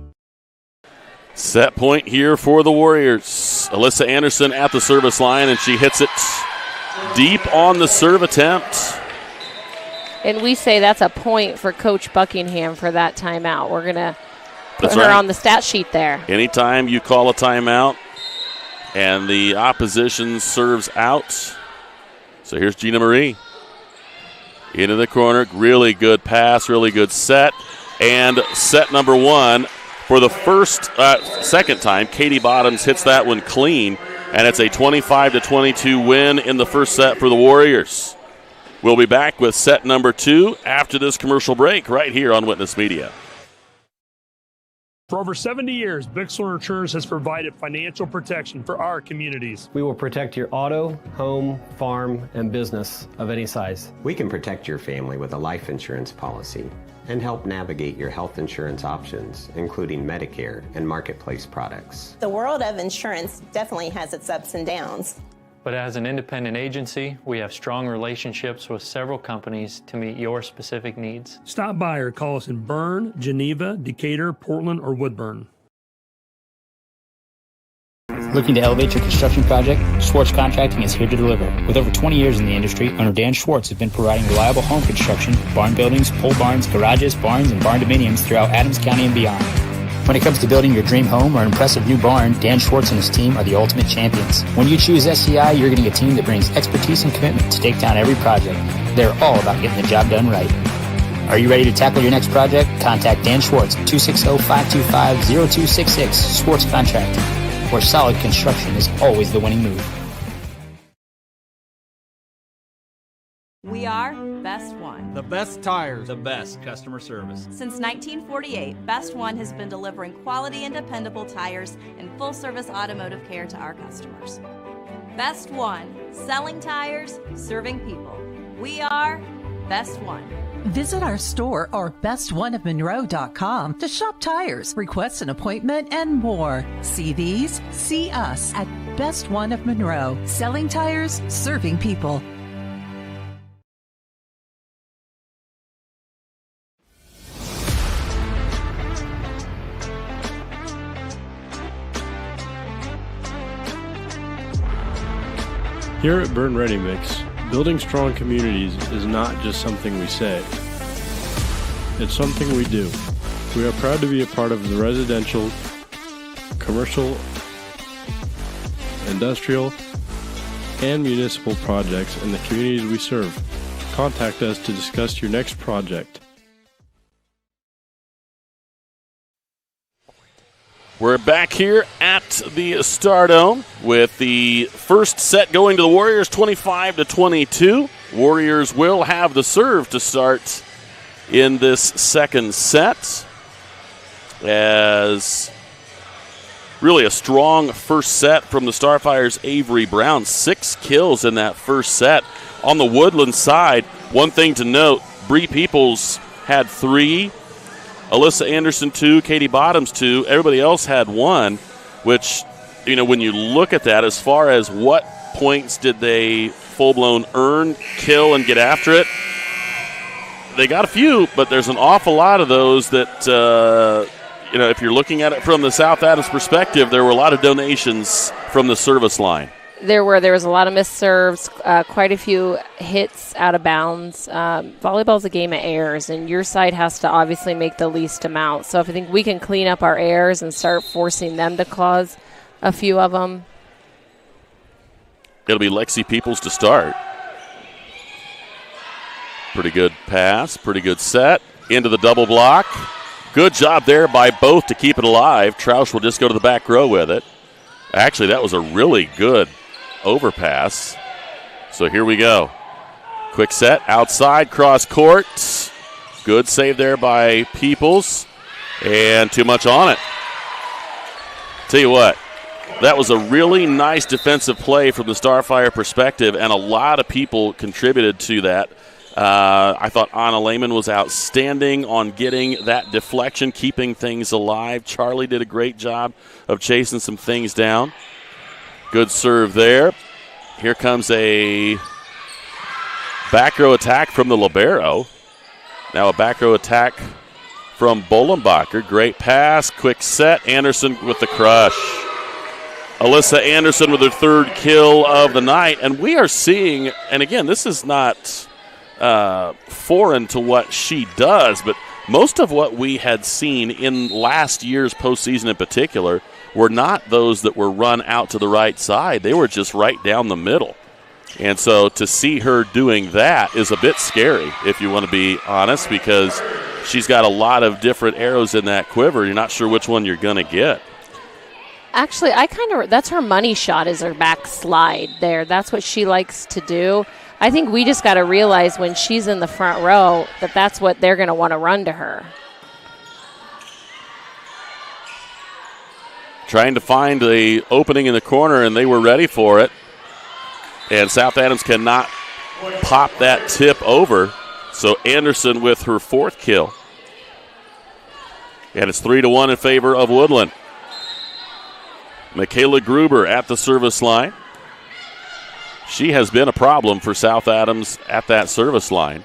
Set point here for the Warriors. Alyssa Anderson at the service line, and she hits it deep on the serve attempt. And we say that's a point for Coach Buckingham for that timeout. We're going to put her on the stat sheet there. Anytime you call a timeout and the opposition serves out. So here's Gina Marie. Into the corner. Really good pass, really good set. And set number one for the second time. Katie Bottoms hits that one clean. And it's a 25-22 win in the first set for the Warriors. We'll be back with set number two after this commercial break right here on Witness Media. For over 70 years, Bixler Insurance has provided financial protection for our communities. We will protect your auto, home, farm, and business of any size. We can protect your family with a life insurance policy and help navigate your health insurance options, including Medicare and marketplace products. The world of insurance definitely has its ups and downs. But as an independent agency, we have strong relationships with several companies to meet your specific needs. Stop by or call us in Berne, Geneva, Decatur, Portland, or Woodburn. Looking to elevate your construction project? Schwartz Contracting is here to deliver. With over 20 years in the industry, owner Dan Schwartz has been providing reliable home construction, barn buildings, pole barns, garages, barns, and barn dominiums throughout Adams County and beyond. When it comes to building your dream home or impressive new barn, Dan Schwartz and his team are the ultimate champions. When you choose SCI, you're getting a team that brings expertise and commitment to take down every project. They're all about getting the job done right. Are you ready to tackle your next project? Contact Dan Schwartz, 260-525-0266, Schwartz Contracting, where solid construction is always the winning move. We are Best One. The best tires. The best customer service. Since 1948, Best One has been delivering quality and dependable tires and full-service automotive care to our customers. Best One, selling tires, serving people. We are Best One. Visit our store or bestoneofmonroe.com to shop tires, request an appointment, and more. See these? See us at Best One of Monroe. Selling tires, serving people. Here at Berne Ready Mix, building strong communities is not just something we say. It's something we do. We are proud to be a part of the residential, commercial, industrial, and municipal projects in the communities we serve. Contact us to discuss your next project. We're back here at the Stardome with the first set going to the Warriors, 25-22. Warriors will have the serve to start in this second set, as really a strong first set from the Starfire's Avery Brown. 6 kills in that first set. On the Woodlan side, one thing to note, Bree Peoples had 3, Alyssa Anderson 2, Katie Bottoms 2. Everybody else had 1, which, you know, when you look at that, as far as what points did they full-blown earn, kill, and get after it, they got a few, but there's an awful lot of those that, you know, if you're looking at it from the South Adams perspective, there were a lot of donations from the service line. There was a lot of missed serves, quite a few hits out of bounds. Volleyball's a game of errors, and your side has to obviously make the least amount. So if I think we can clean up our errors and start forcing them to cause a few of them. It'll be Lexi Peoples to start. Pretty good pass, pretty good set. Into the double block. Good job there by both to keep it alive. Troush will just go to the back row with it. Actually, that was a really good overpass. So here we go. Quick set, outside, cross court. Good save there by Peoples. And too much on it. Tell you what, that was a really nice defensive play from the Starfire perspective, and a lot of people contributed to that. I thought Anna Lehman was outstanding on getting that deflection, keeping things alive. Charlie did a great job of chasing some things down. Good serve there. Here comes a back row attack from the libero. Now a back row attack from Bolenbacher. Great pass, quick set. Anderson with the crush. Alyssa Anderson with her third kill of the night. And we are seeing, and again, this is not foreign to what she does, but most of what we had seen in last year's postseason in particular were not those that were run out to the right side. They were just right down the middle. And so to see her doing that is a bit scary, if you want to be honest, because she's got a lot of different arrows in that quiver. You're not sure which one you're going to get. Actually, that's her money shot, is her back slide there. That's what she likes to do. I think we just got to realize when she's in the front row that that's what they're going to want to run to her. Trying to find the opening in the corner, and they were ready for it. And South Adams cannot pop that tip over. So Anderson with her fourth kill. And it's 3-1 in favor of Woodlan. Michaela Gruber at the service line. She has been a problem for South Adams at that service line.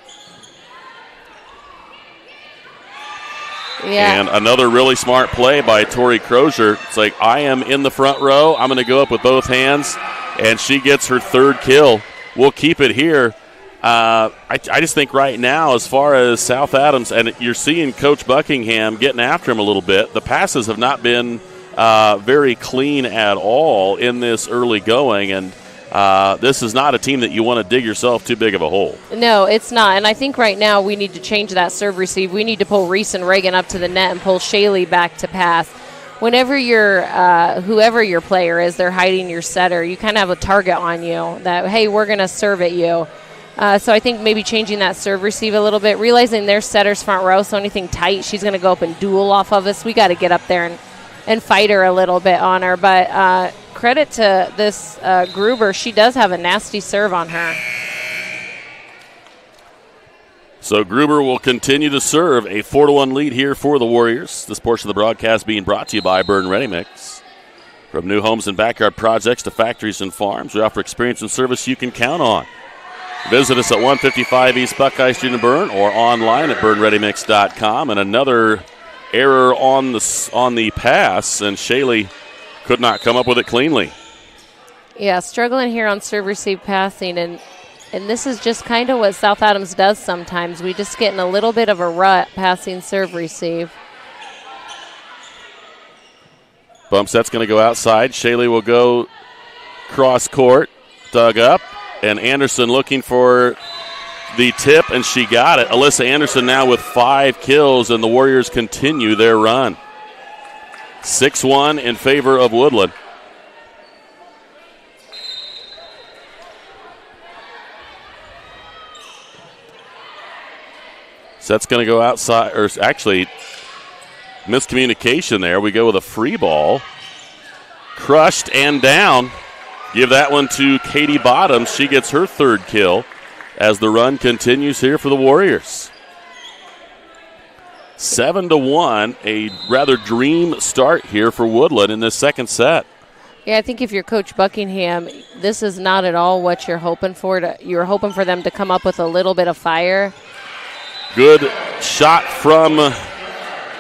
Yeah. And another really smart play by Tori Crozier. It's like, I am in the front row. I'm going to go up with both hands. And she gets her third kill. We'll keep it here. I just think right now, as far as South Adams, and you're seeing Coach Buckingham getting after him a little bit, the passes have not been very clean at all in this early going. And this is not a team that you want to dig yourself too big of a hole. No, it's not. And I think right now we need to change that serve receive. We need to pull Reese and Reagan up to the net and pull Shaylee back to pass. Whenever you're, whoever your player is, they're hiding your setter, you kind of have a target on you that, hey, we're going to serve at you. So I think maybe changing that serve receive a little bit, realizing their setter's front row, so anything tight, she's going to go up and duel off of us. We got to get up there and fight her a little bit on her. But credit to this Gruber. She does have a nasty serve on her. So Gruber will continue to serve. A 4-1 lead here for the Warriors. This portion of the broadcast being brought to you by Berne Ready Mix. From new homes and backyard projects to factories and farms, we offer experience and service you can count on. Visit us at 155 East Buckeye Street in Berne or online at BerneReadyMix.com. And another error on the pass, and Shaylee could not come up with it cleanly. Yeah, struggling here on serve receive passing, and this is just kind of what South Adams does sometimes. We just get in a little bit of a rut passing serve receive. Bump set's going to go outside. Shaylee will go cross court, dug up, and Anderson looking for the tip, and she got it. Alyssa Anderson now with 5 kills, and the Warriors continue their run. 6-1 in favor of Woodlan. Set's going to go outside, or actually, miscommunication there. We go with a free ball. Crushed and down. Give that one to Katie Bottoms. She gets her third kill as the run continues here for the Warriors. 7-1, a rather dream start here for Woodlan in this second set. Yeah, I think if you're Coach Buckingham, this is not at all what you're hoping for. You're hoping for them to come up with a little bit of fire. Good shot from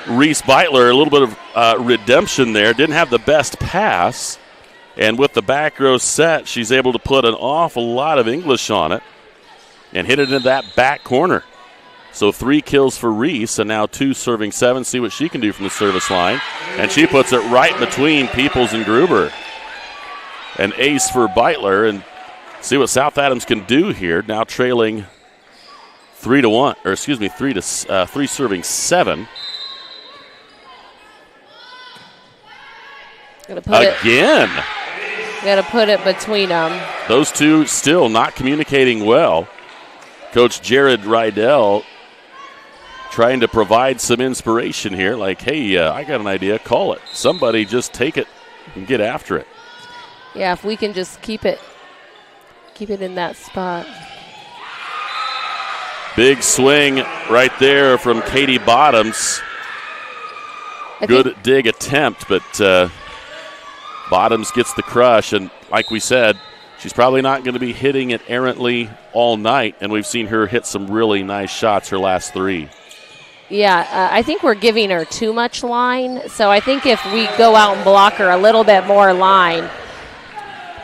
Reese Beitler. A little bit of redemption there. Didn't have the best pass. And with the back row set, she's able to put an awful lot of English on it and hit it in that back corner. So 3 kills for Reese, and now 2 serving 7. See what she can do from the service line. And she puts it right between Peoples and Gruber. An ace for Beitler, and see what South Adams can do here. Now trailing 3-1, or excuse me, 3 serving 7. Again. Got to put it between them. Those two still not communicating well. Coach Jared Rydell trying to provide some inspiration here. Like, hey, I got an idea. Call it. Somebody just take it and get after it. Yeah, if we can just keep it in that spot. Big swing right there from Katie Bottoms. Good dig attempt, but Bottoms gets the crush. And like we said, she's probably not going to be hitting it errantly all night, and we've seen her hit some really nice shots her last 3. Yeah, I think we're giving her too much line. So I think if we go out and block her a little bit more line.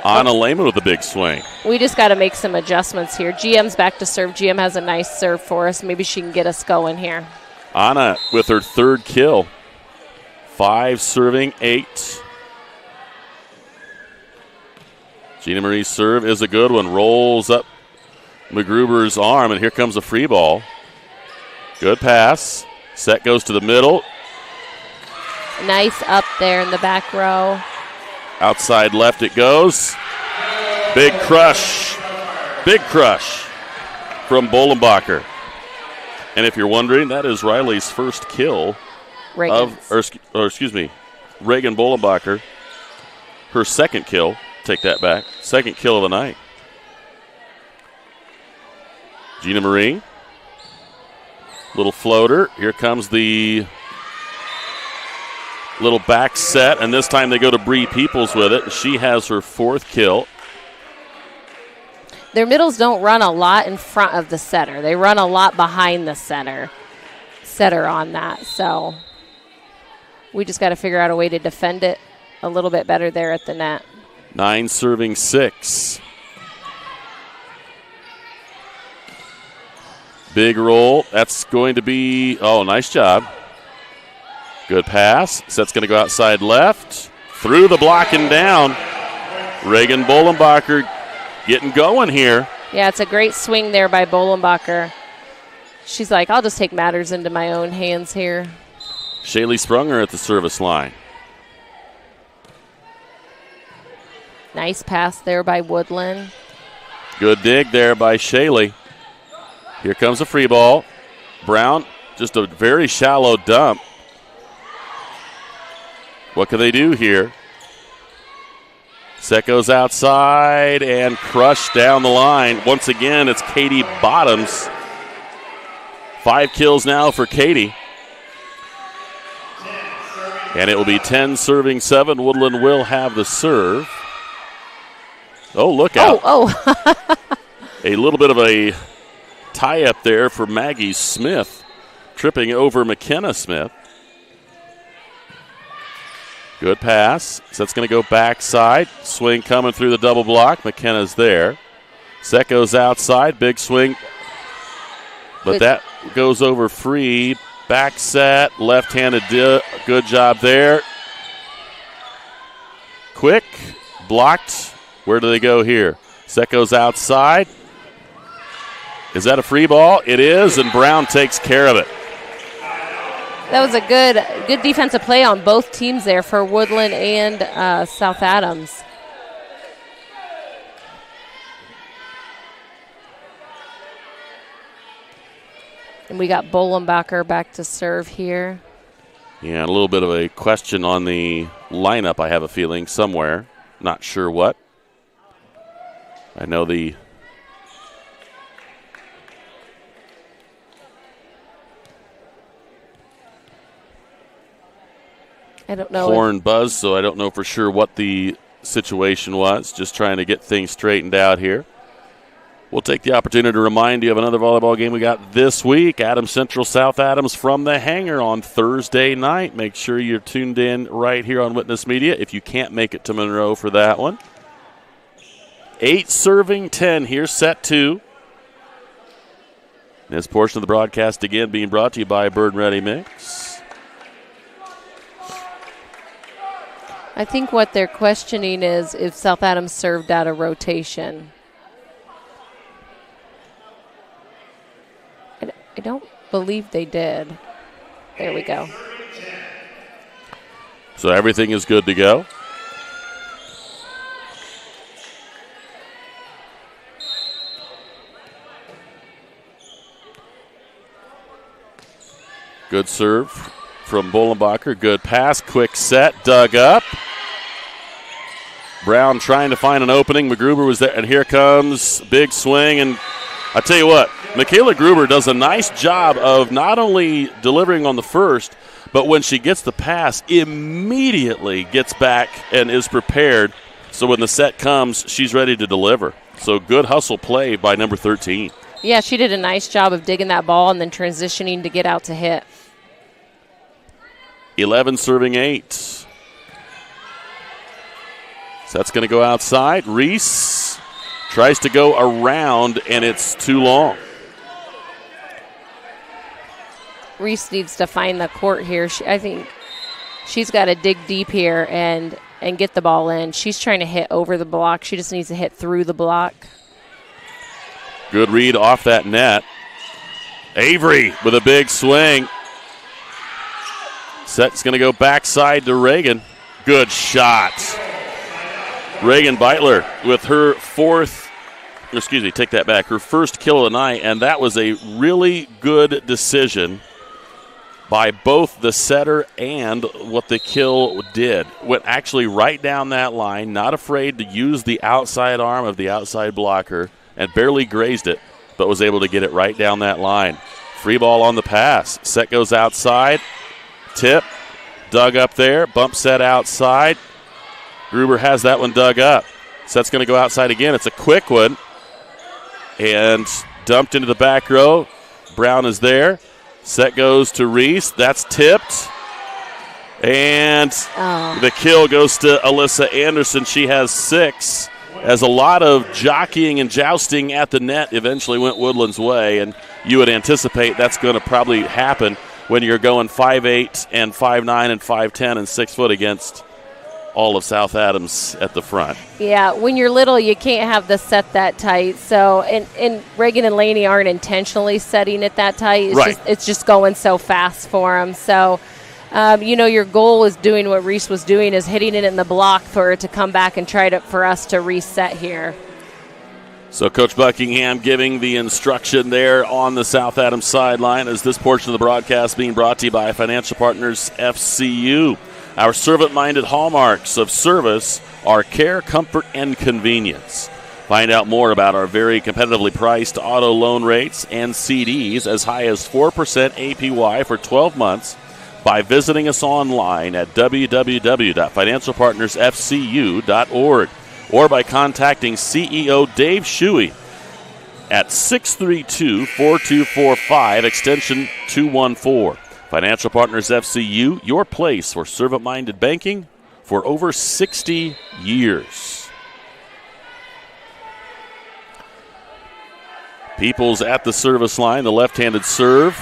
Anna Lehman with a big swing. We just got to make some adjustments here. GM's back to serve. GM has a nice serve for us. Maybe she can get us going here. Anna with her 3rd kill. 5 serving, 8. Gina Marie's serve is a good one. Rolls up McGruber's arm, and here comes a free ball. Good pass. Set goes to the middle. Nice up there in the back row. Outside left it goes. Big crush. Big crush from Bolenbacher. And if you're wondering, that is Riley's first kill Reagan Bolenbacher. Her 2nd kill. Take that back. 2nd kill of the night. Gina Marie. Little floater. Here comes the little back set, and this time they go to Bree Peoples with it. She has her 4th kill. Their middles don't run a lot in front of the setter. They run a lot behind the setter on that. So we just got to figure out a way to defend it a little bit better there at the net. 9 serving 6. Big roll. That's going to be, nice job. Good pass. Set's going to go outside left. Through the block and down. Reagan Bolenbacher getting going here. Yeah, it's a great swing there by Bolenbacher. She's like, I'll just take matters into my own hands here. Shaylee Sprunger at the service line. Nice pass there by Woodlan. Good dig there by Shaylee. Here comes a free ball. Brown, just a very shallow dump. What can they do here? Set goes outside and crushed down the line. Once again, it's Katie Bottoms. 5 kills now for Katie. And it will be 10 serving 7. Woodland will have the serve. Oh, look out. A little bit of a tie-up there for Maggie Smith, tripping over McKenna Smith. Good pass. Set's going to go backside. Swing coming through the double block. McKenna's there. Set goes outside. Big swing. But that goes over free. Back set. Left-handed. Good job there. Quick. Blocked. Where do they go here? Set goes outside. Is that a free ball? It is, and Brown takes care of it. That was a good defensive play on both teams there for Woodland and South Adams. And we got Bolenbacher back to serve here. Yeah, a little bit of a question on the lineup, I have a feeling, somewhere. Not sure what. I know the I don't know. Horn buzzed, so I don't know for sure what the situation was. Just trying to get things straightened out here. We'll take the opportunity to remind you of another volleyball game we got this week. Adams Central, South Adams from the Hangar on Thursday night. Make sure you're tuned in right here on Witness Media if you can't make it to Monroe for that one. 8 serving 10 here, set 2. This portion of the broadcast again being brought to you by Berne Ready Mix. I think what they're questioning is if South Adams served out a rotation. I don't believe they did. There we go. So everything is good to go. Good serve from Bolenbacher. Good pass. Quick set. Dug up. Brown trying to find an opening. McGruber was there, and here comes big swing. And I tell you what, Michaela Gruber does a nice job of not only delivering on the first, but when she gets the pass, immediately gets back and is prepared. So when the set comes, she's ready to deliver. So good hustle play by number 13. Yeah, she did a nice job of digging that ball and then transitioning to get out to hit. 11 serving 8. Set's going to go outside. Reese tries to go around, and it's too long. Reese needs to find the court here. I think she's got to dig deep here and get the ball in. She's trying to hit over the block. She just needs to hit through the block. Good read off that net. Avery with a big swing. Set's going to go backside to Reagan. Good shot. Reagan Beitler with her her first kill of the night, and that was a really good decision by both the setter and what the kill did. Went actually right down that line, not afraid to use the outside arm of the outside blocker, and barely grazed it, but was able to get it right down that line. Free ball on the pass. Set goes outside. Tip. Dug up there. Bump set outside. Gruber has that one dug up. Set's going to go outside again. It's a quick one. And dumped into the back row. Brown is there. Set goes to Reese. That's tipped. And the kill goes to Alyssa Anderson. She has 6. As a lot of jockeying and jousting at the net eventually went Woodlan's way. And you would anticipate that's going to probably happen when you're going 5'8" and 5'9" and 5'10" and 6 foot against all of South Adams at the front. Yeah, when you're little, you can't have the set that tight. So, and Reagan and Laney aren't intentionally setting it that tight. It's just going so fast for them. So, your goal is doing what Reese was doing, is hitting it in the block for it to come back and for us to reset here. So Coach Buckingham giving the instruction there on the South Adams sideline, as this portion of the broadcast being brought to you by Financial Partners FCU. Our servant-minded hallmarks of service are care, comfort, and convenience. Find out more about our very competitively priced auto loan rates and CDs as high as 4% APY for 12 months by visiting us online at www.financialpartnersfcu.org or by contacting CEO Dave Shuey at 632-4245, extension 214. Financial Partners FCU, your place for servant-minded banking for over 60 years. Peoples at the service line, the left-handed serve.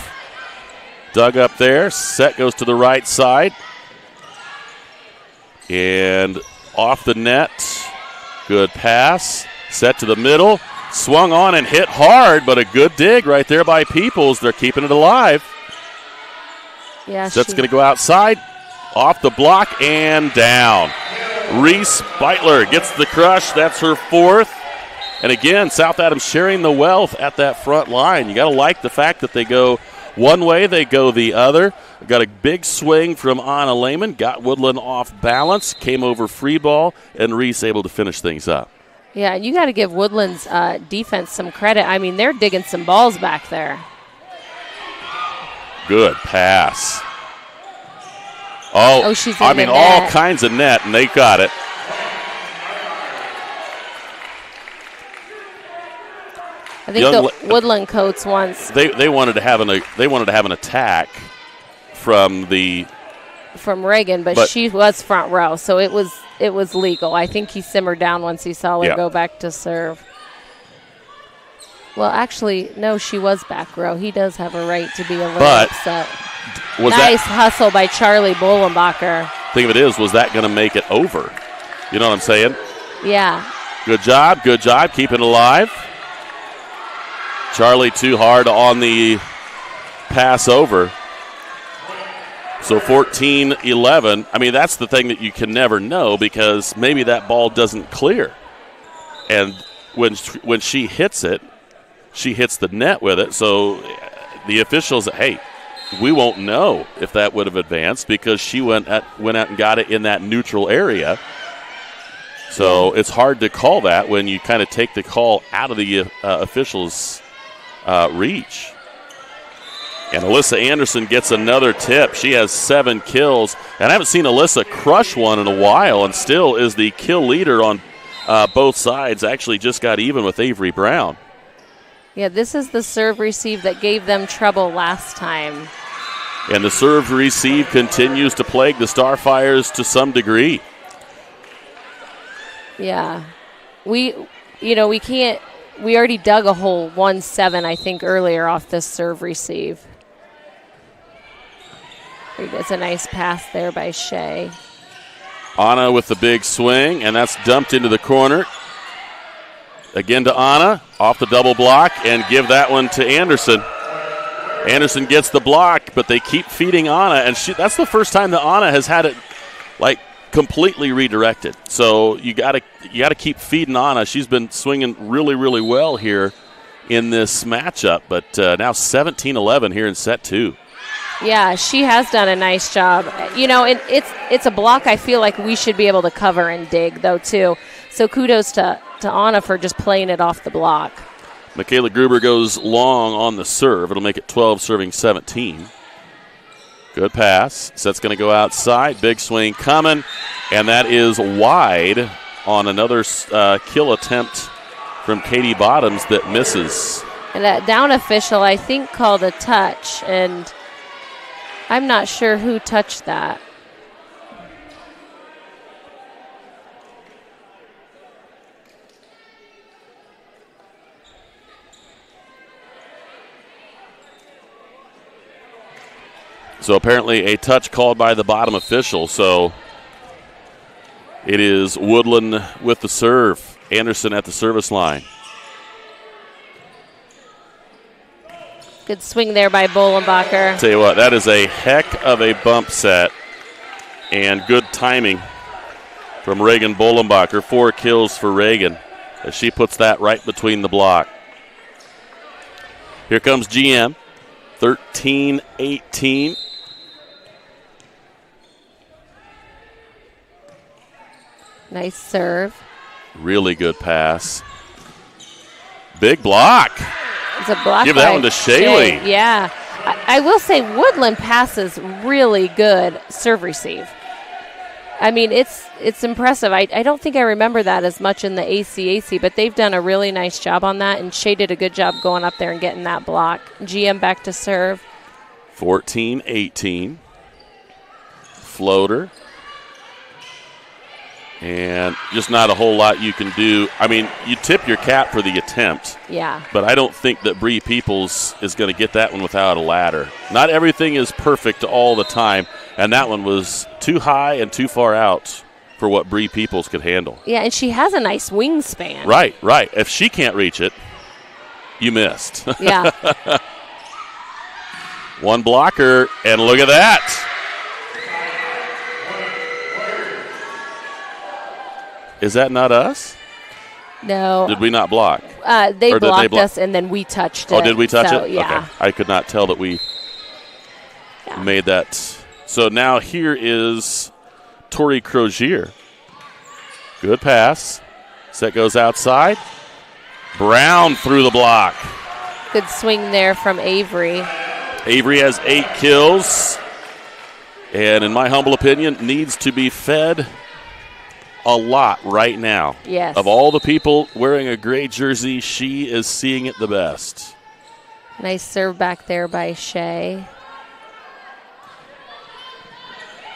Dug up there. Set goes to the right side. And off the net. Good pass. Set to the middle. Swung on and hit hard, but a good dig right there by Peoples. They're keeping it alive. Yeah, Set's going to go outside, off the block, and down. Reese Beitler gets the crush. That's her 4th. And again, South Adams sharing the wealth at that front line. You got to like the fact that they go one way, they go the other. Got a big swing from Anna Lehman, got Woodlan off balance, came over free ball, and Reese able to finish things up. Yeah, and you got to give Woodlan's defense some credit. I mean, they're digging some balls back there. Good pass. All kinds of net, and they got it. I think the Woodland coach wants. They wanted to have an attack from Reagan, but she was front row, so it was legal. I think he simmered down once he saw her go back to serve. Well, actually, no, she was back row. He does have a right to be a little upset. Nice hustle by Charlie Bolenbacher. Thing of it is, was that going to make it over? You know what I'm saying? Yeah. Good job, keeping it alive. Charlie too hard on the pass over. So 14-11. I mean, that's the thing that you can never know, because maybe that ball doesn't clear. And when she hits it, she hits the net with it. So the officials, hey, we won't know if that would have advanced because she went out and got it in that neutral area. So it's hard to call that when you kind of take the call out of the officials' reach. And Alyssa Anderson gets another tip. She has 7 kills. And I haven't seen Alyssa crush one in a while and still is the kill leader on both sides. Actually just got even with Avery Brown. Yeah, this is the serve receive that gave them trouble last time. And the serve receive continues to plague the Starfires to some degree. Yeah. We already dug a hole 1-7, I think, earlier off this serve receive. It's a nice pass there by Shea. Anna with the big swing, and that's dumped into the corner. Again to Anna, off the double block, and give that one to Anderson. Anderson gets the block, but they keep feeding Anna, and that's the first time that Anna has had it completely redirected. So you got to keep feeding Anna. She's been swinging really, really well here in this matchup, but now 17-11 here in set 2. Yeah, she has done a nice job. It's a block I feel like we should be able to cover and dig, though, too. So kudos to Anna for just playing it off the block. Michaela Gruber goes long on the serve. It'll make it 12, serving 17. Good pass. Set's going to go outside. Big swing coming, and that is wide on another kill attempt from Katie Bottoms that misses. And that down official, I think, called a touch, and I'm not sure who touched that. So apparently a touch called by the bottom official. So it is Woodlan with the serve. Anderson at the service line. Good swing there by Bolenbacher. Tell you what, that is a heck of a bump set and good timing from Reagan Bolenbacher. 4 kills for Reagan as she puts that right between the block. Here comes GM. 13-18. Nice serve. Really good pass. Big block. It's a block. Give that one to Shaley. Yeah. I will say Woodlan passes really good serve receive. I mean, it's impressive. I don't think I remember that as much in the ACAC, but they've done a really nice job on that, and Shay did a good job going up there and getting that block. GM back to serve. 14-18. Floater. And just not a whole lot you can do. I mean, you tip your cap for the attempt. Yeah. But I don't think that Bree Peoples is going to get that one without a ladder. Not everything is perfect all the time, and that one was too high and too far out for what Bree Peoples could handle. Yeah, and she has a nice wingspan. Right. If she can't reach it, you missed. Yeah. One blocker, and look at that. Is that not us? No. Did we not block? They blocked us, and then we touched it. Oh, did we touch it? Yeah. Okay. I could not tell that we made that. So now here is Tori Crozier. Good pass. Set goes outside. Brown through the block. Good swing there from Avery. Avery has 8 kills. And in my humble opinion, needs to be fed a lot right now. Yes. Of all the people wearing a gray jersey, she is seeing it the best. Nice serve back there by Shea.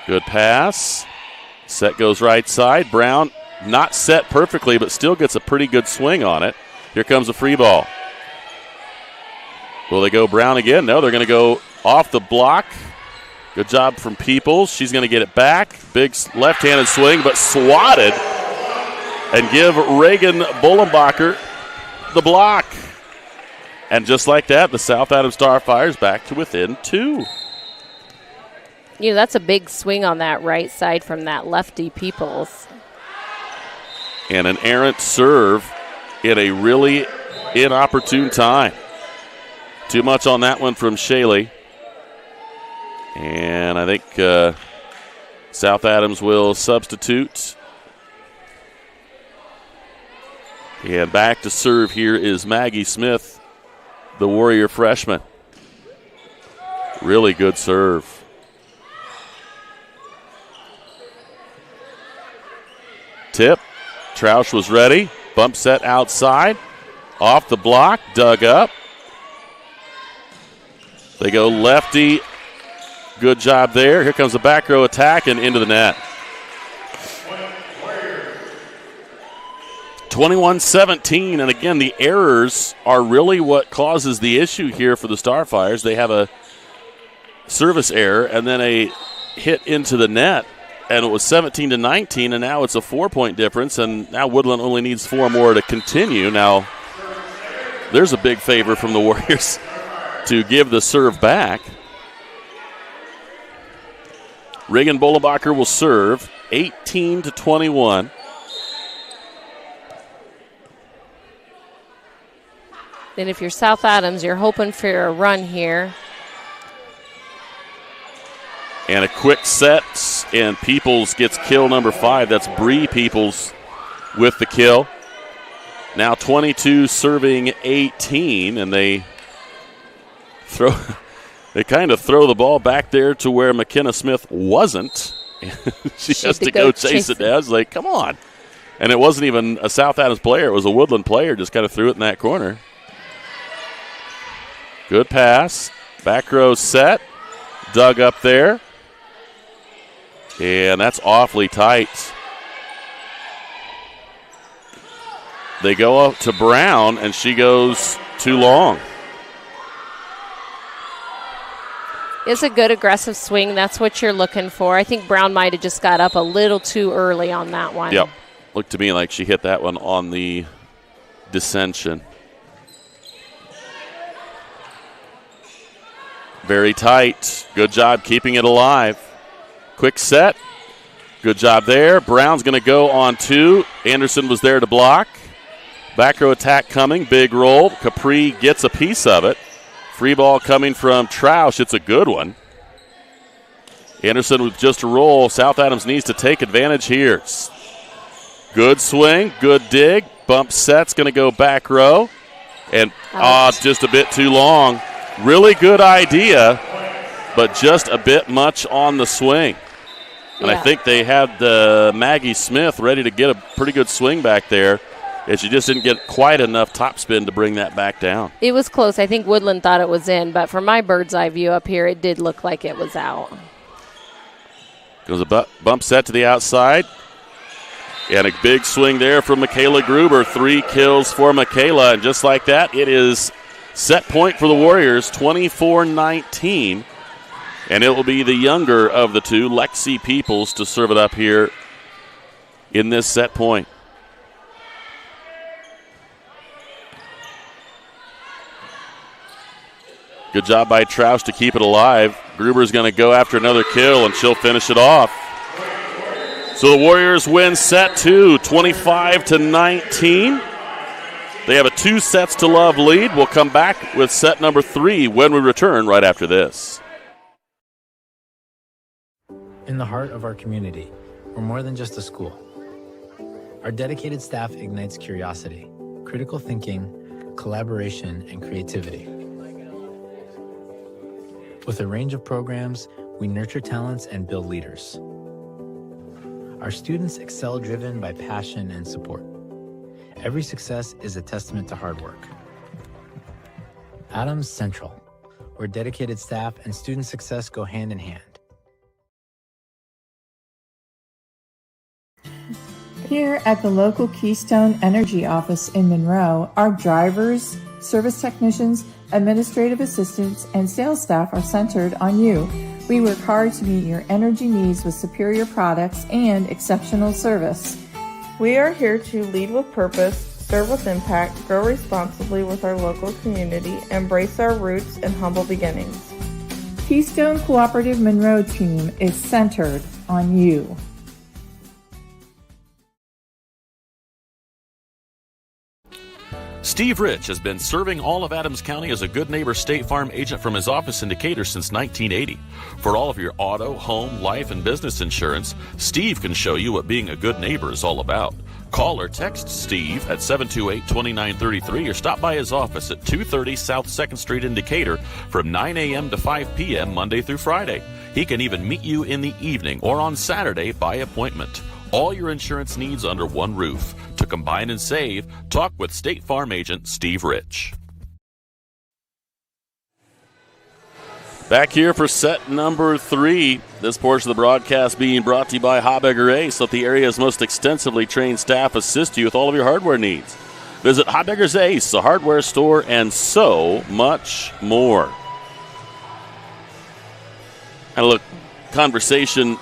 Good pass. Set goes right side. Brown not set perfectly, but still gets a pretty good swing on it. Here comes a free ball. Will they go Brown again? No, they're going to go off the block. Good job from Peoples. She's going to get it back. Big left-handed swing, but swatted. And give Reagan Bolenbacher the block. And just like that, the South Adams Starfires back to within 2. That's a big swing on that right side from that lefty Peoples. And an errant serve in a really inopportune time. Too much on that one from Shaley. And I think South Adams will substitute. And back to serve here is Maggie Smith, the Warrior freshman. Really good serve. Tip. Troush was ready. Bump set outside. Off the block. Dug up. They go lefty. Good job there. Here comes the back row attack and into the net. 21-17, and again, the errors are really what causes the issue here for the Starfires. They have a service error and then a hit into the net, and it was 17-19, and now it's a 4-point difference, and now Woodlan only needs 4 more to continue. Now, there's a big favor from the Warriors to give the serve back. Reagan Bollenbacher will serve, 18-21. And if you're South Adams, you're hoping for a run here. And a quick set, and Peoples gets kill number 5. That's Bree Peoples with the kill. Now 22 serving 18, and they kind of throw the ball back there to where McKenna Smith wasn't. She has to go chase it down. It's like, come on. And it wasn't even a South Adams player. It was a Woodlan player, just kind of threw it in that corner. Good pass. Back row set. Dug up there. And that's awfully tight. They go up to Brown, and she goes too long. It's a good aggressive swing. That's what you're looking for. I think Brown might have just got up a little too early on that one. Yep. Looked to me like she hit that one on the dissension. Very tight. Good job keeping it alive. Quick set. Good job there. Brown's going to go on 2. Anderson was there to block. Back row attack coming. Big roll. Capri gets a piece of it. Free ball coming from Troush. It's a good one. Anderson with just a roll. South Adams needs to take advantage here. Good swing. Good dig. Bump set's going to go back row. And just a bit too long. Really good idea, but just a bit much on the swing. And I think they had Maggie Smith ready to get a pretty good swing back there, and she just didn't get quite enough topspin to bring that back down. It was close. I think Woodlan thought it was in, but from my bird's eye view up here, it did look like it was out. Goes a bump set to the outside. And a big swing there from Michaela Gruber. 3 kills for Michaela, and just like that, it is set point for the Warriors, 24-19. And it will be the younger of the two, Lexi Peoples, to serve it up here in this set point. Good job by Troush to keep it alive. Gruber's going to go after another kill, and she'll finish it off. So the Warriors win set 2, 25-19. They have a 2 sets to love lead. We'll come back with set number 3 when we return right after this. In the heart of our community, we're more than just a school. Our dedicated staff ignites curiosity, critical thinking, collaboration, and creativity. With a range of programs, we nurture talents and build leaders. Our students excel driven by passion and support. Every success is a testament to hard work. Adams Central, where dedicated staff and student success go hand in hand. Here at the local Keystone Energy office in Monroe, our drivers, service technicians, administrative assistants, and sales staff are centered on you. We work hard to meet your energy needs with superior products and exceptional service. We are here to lead with purpose, serve with impact, grow responsibly with our local community, embrace our roots and humble beginnings. Keystone Cooperative Monroe team is centered on you. Steve Rich has been serving all of Adams County as a Good Neighbor State Farm agent from his office in Decatur since 1980. For all of your auto, home, life, and business insurance, Steve can show you what being a good neighbor is all about. Call or text Steve at 728-2933 or stop by his office at 230 South 2nd Street in Decatur from 9 a.m. to 5 p.m. Monday through Friday. He can even meet you in the evening or on Saturday by appointment. All your insurance needs under one roof. To combine and save, talk with State Farm agent Steve Rich. Back here for set number 3. This portion of the broadcast being brought to you by Habegger Ace. Let the area's most extensively trained staff assist you with all of your hardware needs. Visit Habegger's Ace, a hardware store, and so much more. Had a little conversation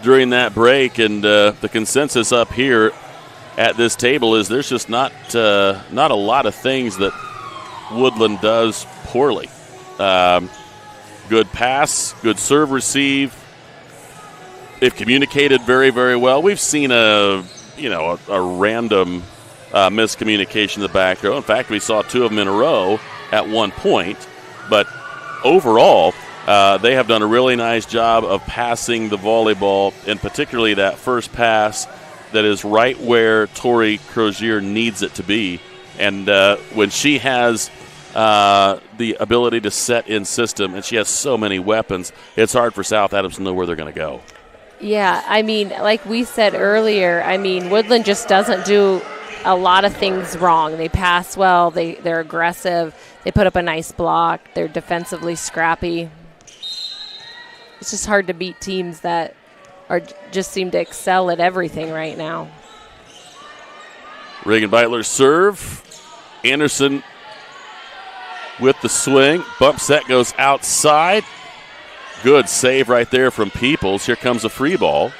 during that break, and the consensus up here at this table is there's just not a lot of things that Woodlan does poorly. Good pass, good serve receive. They've communicated very, very well. We've seen a random miscommunication in the back row. In fact, we saw 2 of them in a row at one point. But overall, they have done a really nice job of passing the volleyball, and particularly that first pass that is right where Tori Crozier needs it to be. And when she has the ability to set in system, and she has so many weapons, it's hard for South Adams to know where they're going to go. Yeah, I mean, like we said earlier, I mean, Woodlan just doesn't do a lot of things wrong. They pass well, they're aggressive, they put up a nice block, they're defensively scrappy. It's just hard to beat teams that just seem to excel at everything right now. Reagan Beitler serve. Anderson with the swing. Bump set goes outside. Good save right there from Peoples. Here comes a free ball.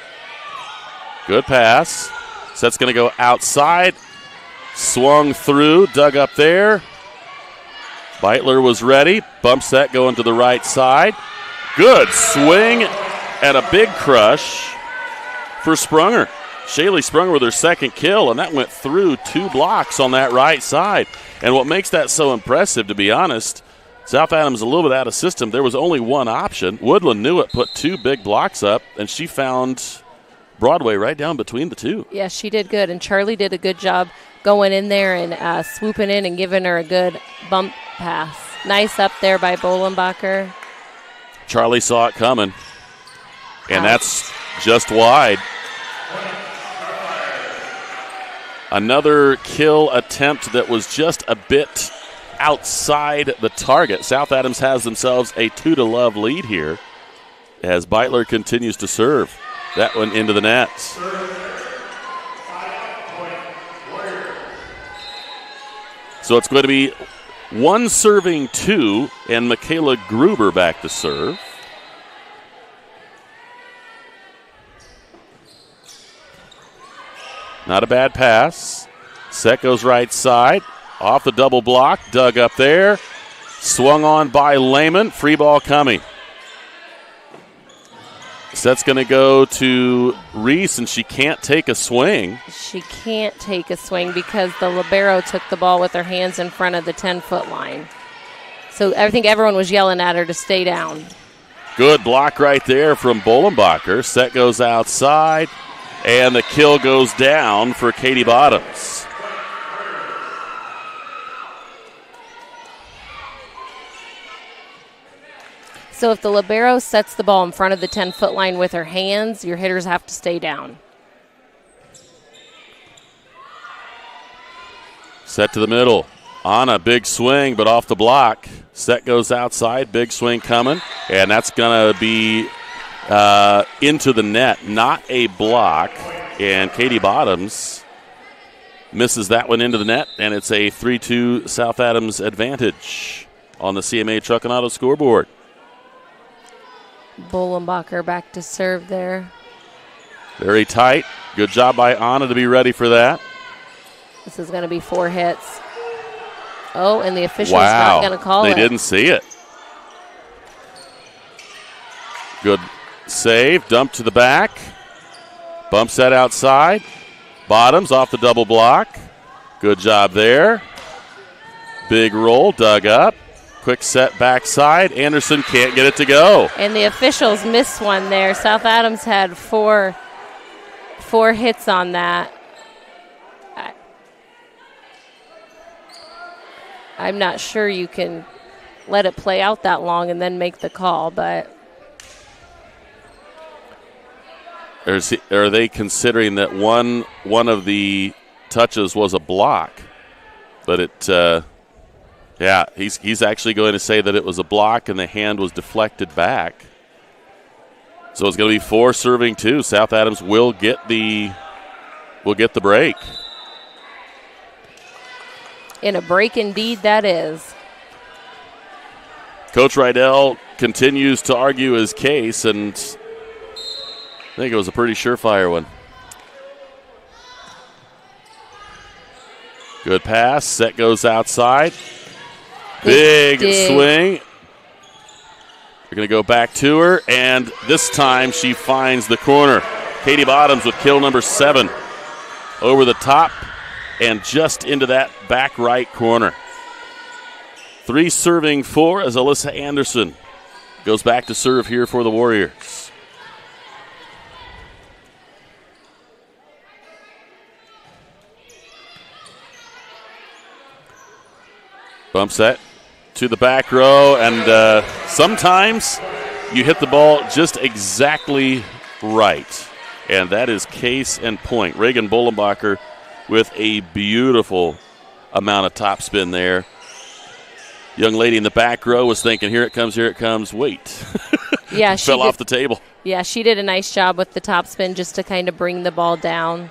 Good pass. Set's going to go outside. Swung through, dug up there. Beitler was ready. Bump set going to the right side. Good swing and a big crush for Sprunger. Shaylee Sprunger with her second kill, and that went through 2 blocks on that right side. And what makes that so impressive, to be honest, South Adams a little bit out of system. There was only one option. Woodlan knew it, put 2 big blocks up, and she found Broadway right down between the 2. Yeah, she did good, and Charlie did a good job going in there and swooping in and giving her a good bump pass. Nice up there by Bolenbacher. Charlie saw it coming, and that's just wide. Another kill attempt that was just a bit outside the target. South Adams has themselves a 2-0 lead here as Beitler continues to serve. That one into the net. So it's going to be 1 serving 2, and Michaela Gruber back to serve. Not a bad pass. Set goes right side. Off the double block. Dug up there. Swung on by Lehman. Free ball coming. Set's going to go to Reese, and she can't take a swing. She can't take a swing because the libero took the ball with her hands in front of the 10-foot line. So I think everyone was yelling at her to stay down. Good block right there from Bolenbacher. Set goes outside, and the kill goes down for Katie Bottoms. So if the libero sets the ball in front of the 10-foot line with her hands, your hitters have to stay down. Set to the middle. On a big swing, but off the block. Set goes outside. Big swing coming. And that's going to be into the net. Not a block. And Katie Bottoms misses that one into the net. And it's a 3-2 South Adams advantage on the CMA Truck and Auto scoreboard. Bolenbacher back to serve there. Very tight. Good job by Anna to be ready for that. This is going to be 4 hits. Oh, and the official's not going to call it. They didn't see it. Good save. Dump to the back. Bump set outside. Bottoms off the double block. Good job there. Big roll, dug up. Quick set backside. Anderson can't get it to go. And the officials missed one there. South Adams had four hits on that. I'm not sure you can let it play out that long and then make the call, but are they considering that one of the touches was a block? But he's actually going to say that it was a block and the hand was deflected back. So it's going to be 4 serving 2. South Adams will get the break. in a break indeed that is. Coach Rydell continues to argue his case, and I think it was a pretty surefire one. Good pass. Set goes outside. Big swing. We're going to go back to her, and this time she finds the corner. Katie Bottoms with kill number 7. Over the top and just into that back right corner. 3 serving 4 as Alyssa Anderson goes back to serve here for the Warriors. Bump set to the back row, and sometimes you hit the ball just exactly right. And that is case in point. Reagan Bollenbacher with a beautiful amount of topspin there. Young lady in the back row was thinking, here it comes, wait. Yeah, Fell off the table. Yeah, she did a nice job with the topspin just to kind of bring the ball down.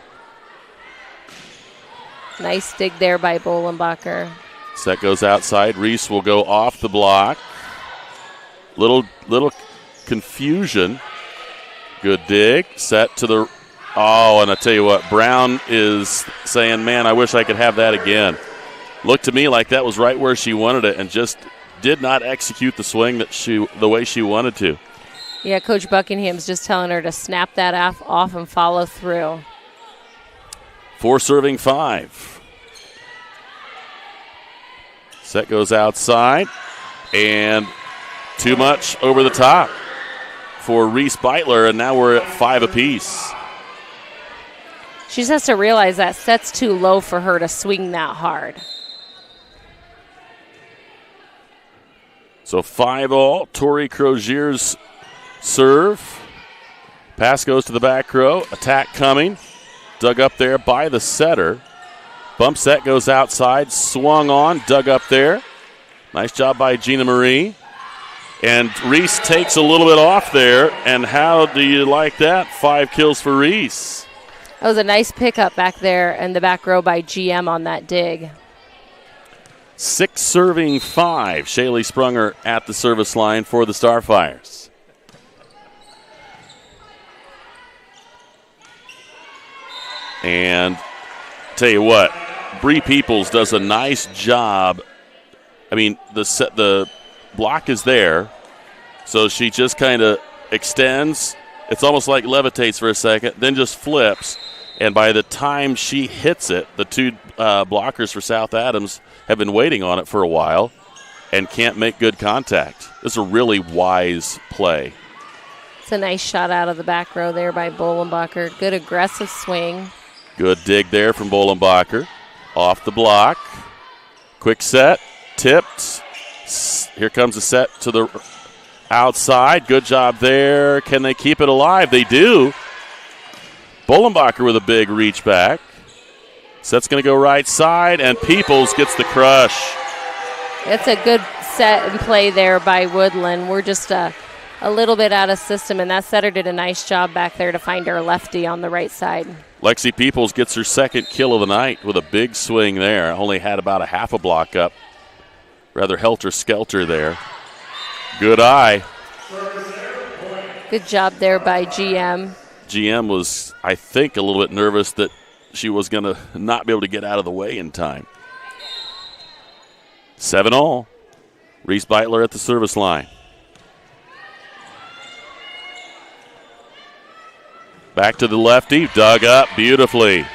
Nice dig there by Bollenbacher. Set goes outside. Reese will go off the block. Little confusion. Good dig. Set to the... Oh, and I tell you what, Brown is saying, man, I wish I could have that again. Looked to me like that was right where she wanted it and just did not execute the swing the way she wanted to. Yeah, Coach Buckingham's just telling her to snap that off and follow through. 4 serving 5. Set goes outside, and too much over the top for Reese Beitler, and now we're at 5 apiece. She just has to realize that set's too low for her to swing that hard. So 5-all, Tori Crozier's serve. Pass goes to the back row, attack coming. Dug up there by the setter. Bump set goes outside, swung on, dug up there. Nice job by Gina Marie. And Reese takes a little bit off there, and how do you like that? 5 kills for Reese. That was a nice pickup back there in the back row by GM on that dig. 6 serving 5. Shaylee Sprunger at the service line for the Starfires. And tell you what, Bree Peoples does a nice job. I mean, the block is there, so she just kind of extends. It's almost like levitates for a second, then just flips. And by the time she hits it, the 2 blockers for South Adams have been waiting on it for a while and can't make good contact. This is a really wise play. It's a nice shot out of the back row there by Bollenbacher. Good aggressive swing. Good dig there from Bollenbacher. Off the block. Quick set. Tipped. Here comes a set to the outside. Good job there. Can they keep it alive? They do. Bollenbacher with a big reach back. Set's going to go right side, and Peoples gets the crush. It's a good set and play there by Woodlan. We're just a little bit out of system, and that setter did a nice job back there to find her lefty on the right side. Lexi Peoples gets her 2nd kill of the night with a big swing there. Only had about a half a block up. Rather helter-skelter there. Good eye. Good job there by GM. GM was, I think, a little bit nervous that she was going to not be able to get out of the way in time. 7-all. Reese Beitler at the service line. Back to the lefty, dug up beautifully.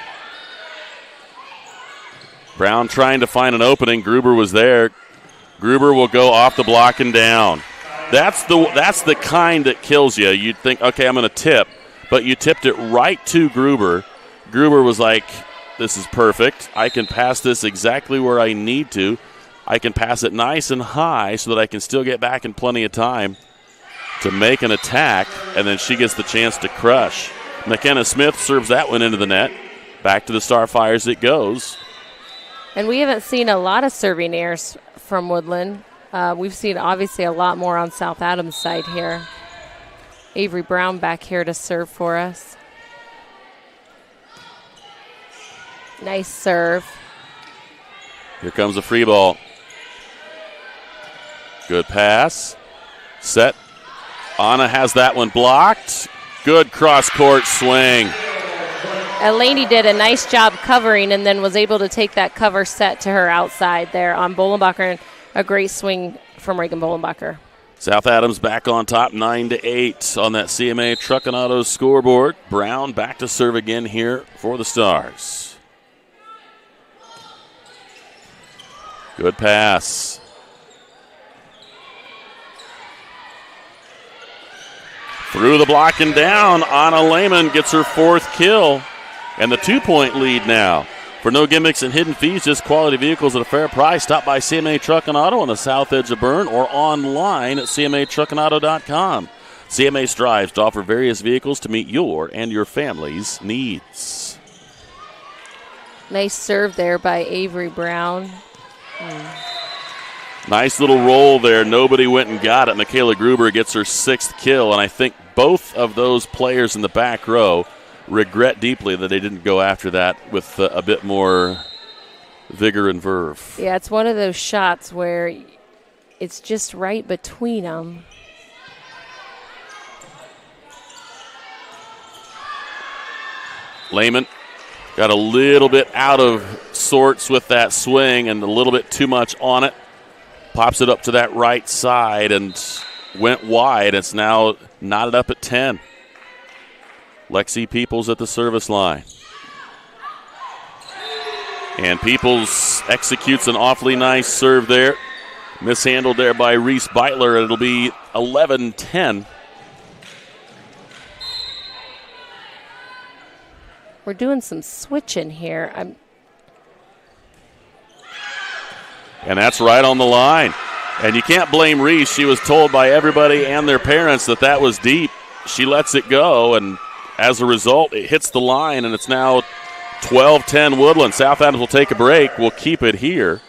Brown trying to find an opening. Gruber was there. Gruber will go off the block and down. That's the kind that kills you. You'd think, okay, I'm going to tip, but you tipped it right to Gruber. Gruber was like, this is perfect. I can pass this exactly where I need to. I can pass it nice and high so that I can still get back in plenty of time to make an attack, and then she gets the chance to crush. McKenna Smith serves that one into the net. Back to the Starfires it goes. And we haven't seen a lot of serving errors from Woodlan. We've seen obviously a lot more on South Adams' side here. Avery Brown back here to serve for us. Nice serve. Here comes a free ball. Good pass. Set. Anna has that one blocked. Good cross-court swing. Elaney did a nice job covering and then was able to take that cover set to her outside there on Bolenbacher, and a great swing from Reagan Bolenbacher. South Adams back on top, 9-8 on that CMA Truck and Auto scoreboard. Brown back to serve again here for the Stars. Good pass. Through the block and down, Anna Lehman gets her 4th kill. And the 2-point lead now. For no gimmicks and hidden fees, just quality vehicles at a fair price. Stop by CMA Truck and Auto on the south edge of Berne or online at cmatruckandauto.com. CMA strives to offer various vehicles to meet your and your family's needs. Nice serve there by Avery Brown. Nice little roll there. Nobody went and got it. Michaela Gruber gets her 6th kill, and I think both of those players in the back row regret deeply that they didn't go after that with a bit more vigor and verve. Yeah, it's one of those shots where it's just right between them. Lehman got a little bit out of sorts with that swing and a little bit too much on it. Pops it up to that right side and went wide. It's now knotted up at 10. Lexi Peoples at the service line. And Peoples executes an awfully nice serve there. Mishandled there by Reese Beitler, and it'll be 11-10. We're doing some switching here. And that's right on the line. And you can't blame Reese. She was told by everybody and their parents that that was deep. She lets it go, and as a result, it hits the line, and it's now 12-10 Woodland. South Adams will take a break. We'll keep it here.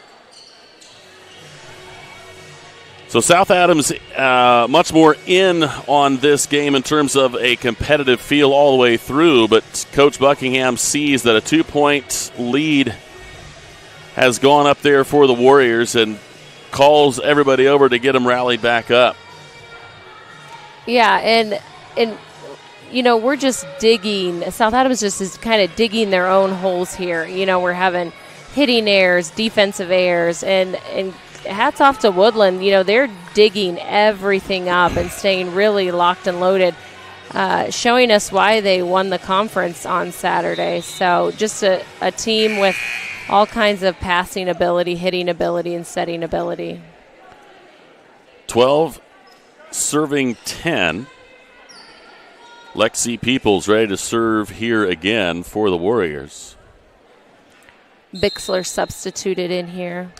So South Adams much more in on this game in terms of a competitive feel all the way through, but Coach Buckingham sees that a 2-point lead has gone up there for the Warriors and calls everybody over to get them rallied back up. Yeah, and you know, we're just digging. South Adams just is kind of digging their own holes here. You know, we're having hitting errors, defensive errors, and hats off to Woodland. You know, they're digging everything up and staying really locked and loaded, showing us why they won the conference on Saturday. So just a team with all kinds of passing ability, hitting ability, and setting ability. 12 serving 10. Lexi Peoples ready to serve here again for the Warriors. Bixler substituted in here.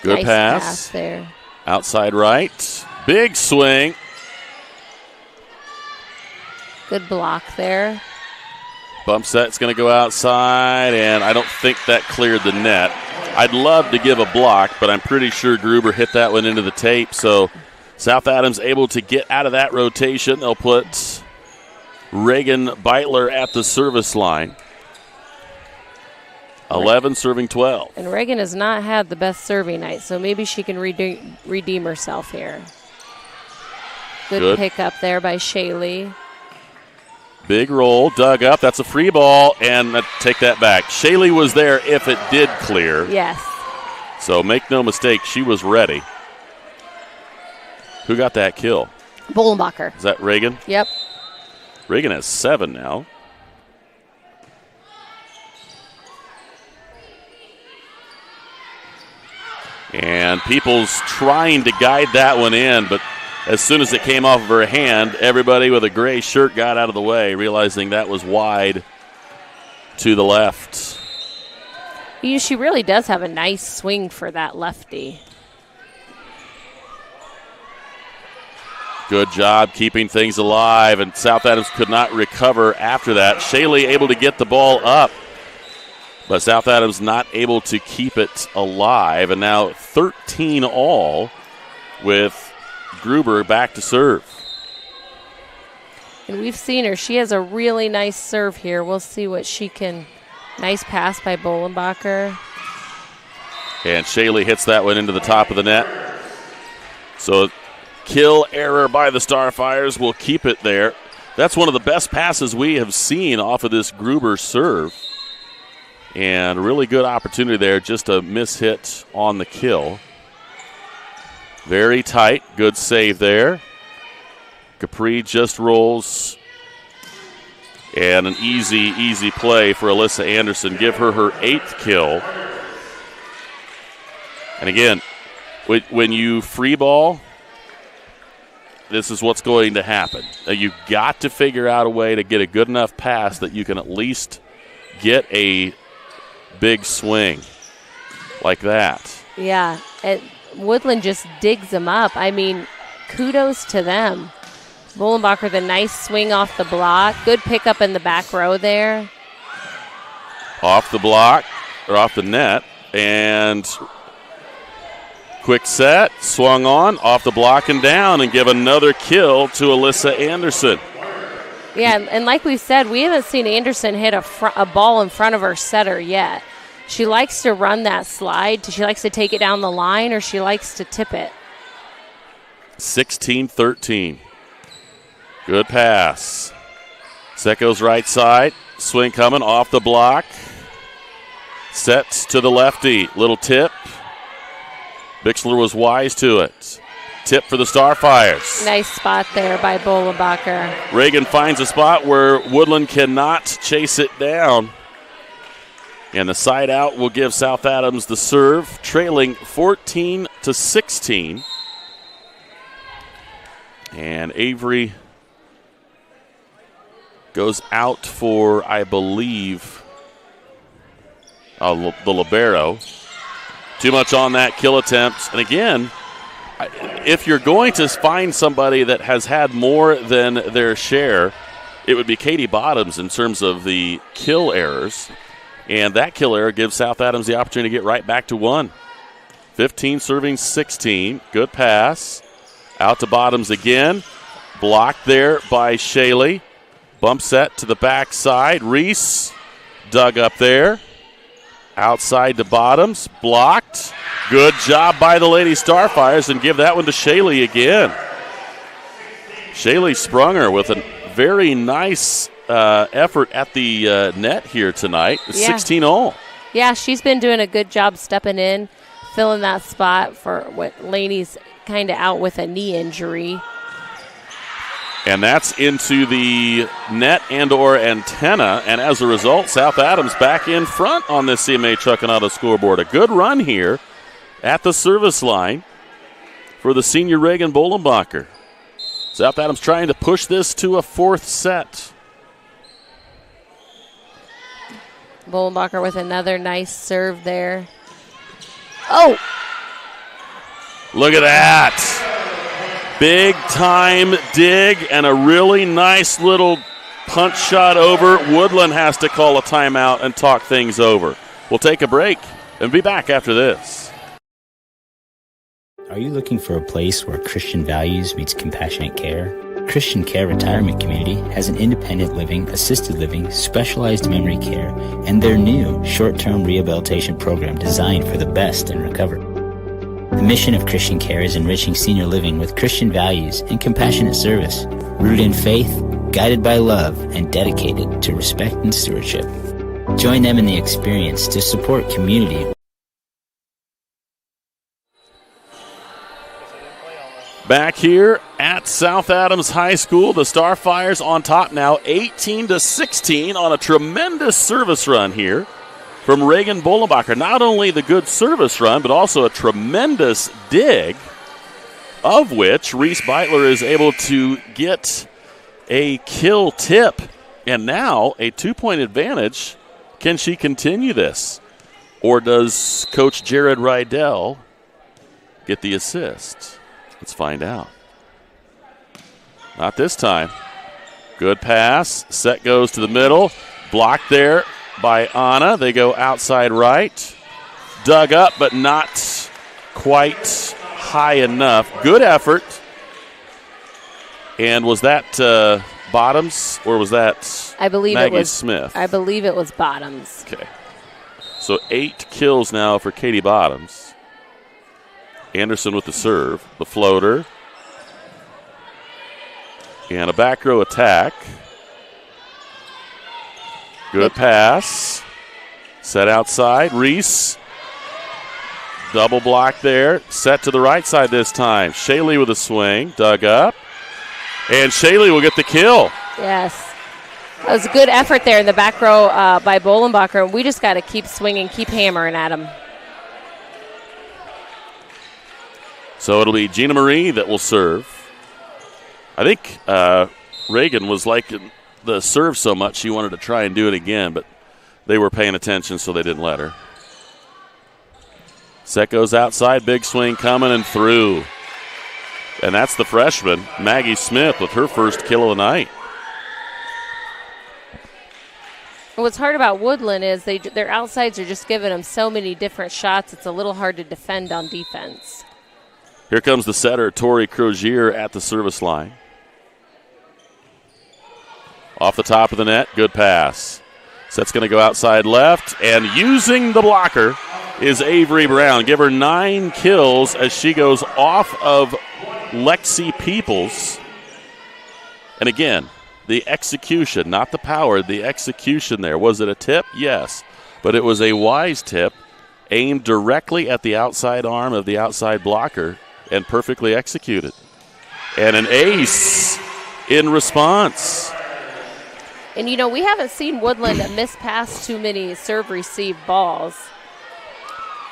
Good nice pass there. Outside right. Big swing. Good block there. Bump set's going to go outside, and I don't think that cleared the net. I'd love to give a block, but I'm pretty sure Gruber hit that one into the tape. So South Adams able to get out of that rotation. They'll put Reagan Beitler at the service line. 11 serving 12. And Reagan has not had the best serving night, so maybe she can redeem herself here. Good pick up there by Shaylee. Big roll, dug up. That's a free ball, and take that back. Shaylee was there if it did clear. Yes. So make no mistake, she was ready. Who got that kill? Bolenbacher. Is that Reagan? Yep. Reagan has 7 now. And Peoples trying to guide that one in, but as soon as it came off of her hand, everybody with a gray shirt got out of the way, realizing that was wide to the left. She really does have a nice swing for that lefty. Good job keeping things alive, and South Adams could not recover after that. Shaley able to get the ball up, but South Adams not able to keep it alive, and now 13 all with Gruber back to serve. And we've seen her. She has a really nice serve here. We'll see what she can. Nice pass by Bolenbacher. And Shaley hits that one into the top of the net. So kill error by the Starfires will keep it there. That's one of the best passes we have seen off of this Gruber serve. And really good opportunity there, just a miss hit on the kill. Very tight, good save there. Capri just rolls. And an easy play for Alyssa Anderson. Give her 8th kill. And again, when you free ball, this is what's going to happen. You've got to figure out a way to get a good enough pass that you can at least get a big swing like that. Yeah, Woodlan just digs them up. I mean, kudos to them. Bolenbacher, the nice swing off the block. Good pickup in the back row there. Off the block, or off the net, and quick set, swung on, off the block and down, and give another kill to Alyssa Anderson. Yeah, and like we said, we haven't seen Anderson hit a ball in front of her setter yet. She likes to run that slide. She likes to take it down the line, or she likes to tip it. 16-13. Good pass. Set goes right side. Swing coming off the block. Sets to the lefty. Little tip. Bixler was wise to it. Tip for the Starfires. Nice spot there by Bolenbacher. Reagan finds a spot where Woodlan cannot chase it down. And the side out will give South Adams the serve, trailing 14-16. And Avery goes out for, I believe, the libero. Too much on that kill attempt. And again, if you're going to find somebody that has had more than their share, it would be Katie Bottoms in terms of the kill errors. And that kill error gives South Adams the opportunity to get right back to 1. 15 serving 16. Good pass. Out to Bottoms again. Blocked there by Shaley. Bump set to the backside. Reese dug up there. Outside to Bottoms. Blocked. Good job by the Lady Starfires, and give that one to Shaley again. Shaley Sprunger with a very nice effort at the net here tonight. 16 all. Yeah, she's been doing a good job stepping in, filling that spot for what Laney's kind of out with a knee injury. And that's into the net and or antenna. And as a result, South Adams back in front on this CMA Truck and Auto scoreboard. A good run here at the service line for the senior Reagan Bolenbacher. South Adams trying to push this to a 4th set. Bolenbacher with another nice serve there. Oh! Look at that. Big time dig and a really nice little punch shot over. Woodlan has to call a timeout and talk things over. We'll take a break and be back after this. Are you looking for a place where Christian values meets compassionate care? Christian Care Retirement Community has an independent living, assisted living, specialized memory care, and their new short-term rehabilitation program designed for the best in recovery. The mission of Christian Care is enriching senior living with Christian values and compassionate service, rooted in faith, guided by love, and dedicated to respect and stewardship. Join them in the experience to support community. Back here at South Adams High School. The Starfires on top now, 18-16 on a tremendous service run here from Reagan Bollenbacher. Not only the good service run, but also a tremendous dig, of which Reese Beitler is able to get a kill tip. And now a 2-point advantage. Can she continue this? Or does Coach Jared Rydell get the assist? Let's find out. Not this time. Good pass. Set goes to the middle. Blocked there by Anna. They go outside right. Dug up, but not quite high enough. Good effort. And was that Bottoms or was that Maggie Smith? I believe it was Bottoms. Okay. So 8 kills now for Katie Bottoms. Anderson with the serve. The floater. And a back row attack. Good pass. Set outside. Reese. Double block there. Set to the right side this time. Shaylee with a swing. Dug up. And Shaylee will get the kill. Yes. That was a good effort there in the back row by Bollenbacher. We just got to keep swinging, keep hammering at him. So it'll be Gina Marie that will serve. I think Reagan was liking the serve so much she wanted to try and do it again, but they were paying attention, so they didn't let her. Set goes outside, big swing coming and through. And that's the freshman, Maggie Smith, with her first kill of the night. What's hard about Woodlan is their outsides are just giving them so many different shots, it's a little hard to defend on defense. Here comes the setter, Tori Crozier, at the service line. Off the top of the net, good pass. Set's going to go outside left, and using the blocker is Avery Brown. Give her 9 kills as she goes off of Lexi Peoples. And again, the execution, not the power, the execution there. Was it a tip? Yes. But it was a wise tip aimed directly at the outside arm of the outside blocker and perfectly executed. And an ace in response. And, you know, we haven't seen Woodland miss past too many serve-receive balls.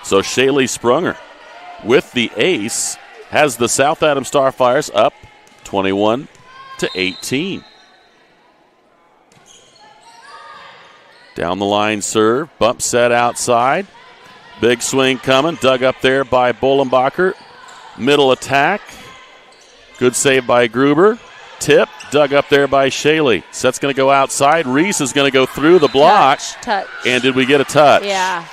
So Shaylee Sprunger with the ace has the South Adams Starfires up 21-18. Down the line serve, bump set outside. Big swing coming, dug up there by Bollenbacher. Middle attack. Good save by Gruber. Tip, dug up there by Shaylee. Set's going to go outside. Reese is going to go through the block. Touch. And did we get a touch? Yeah.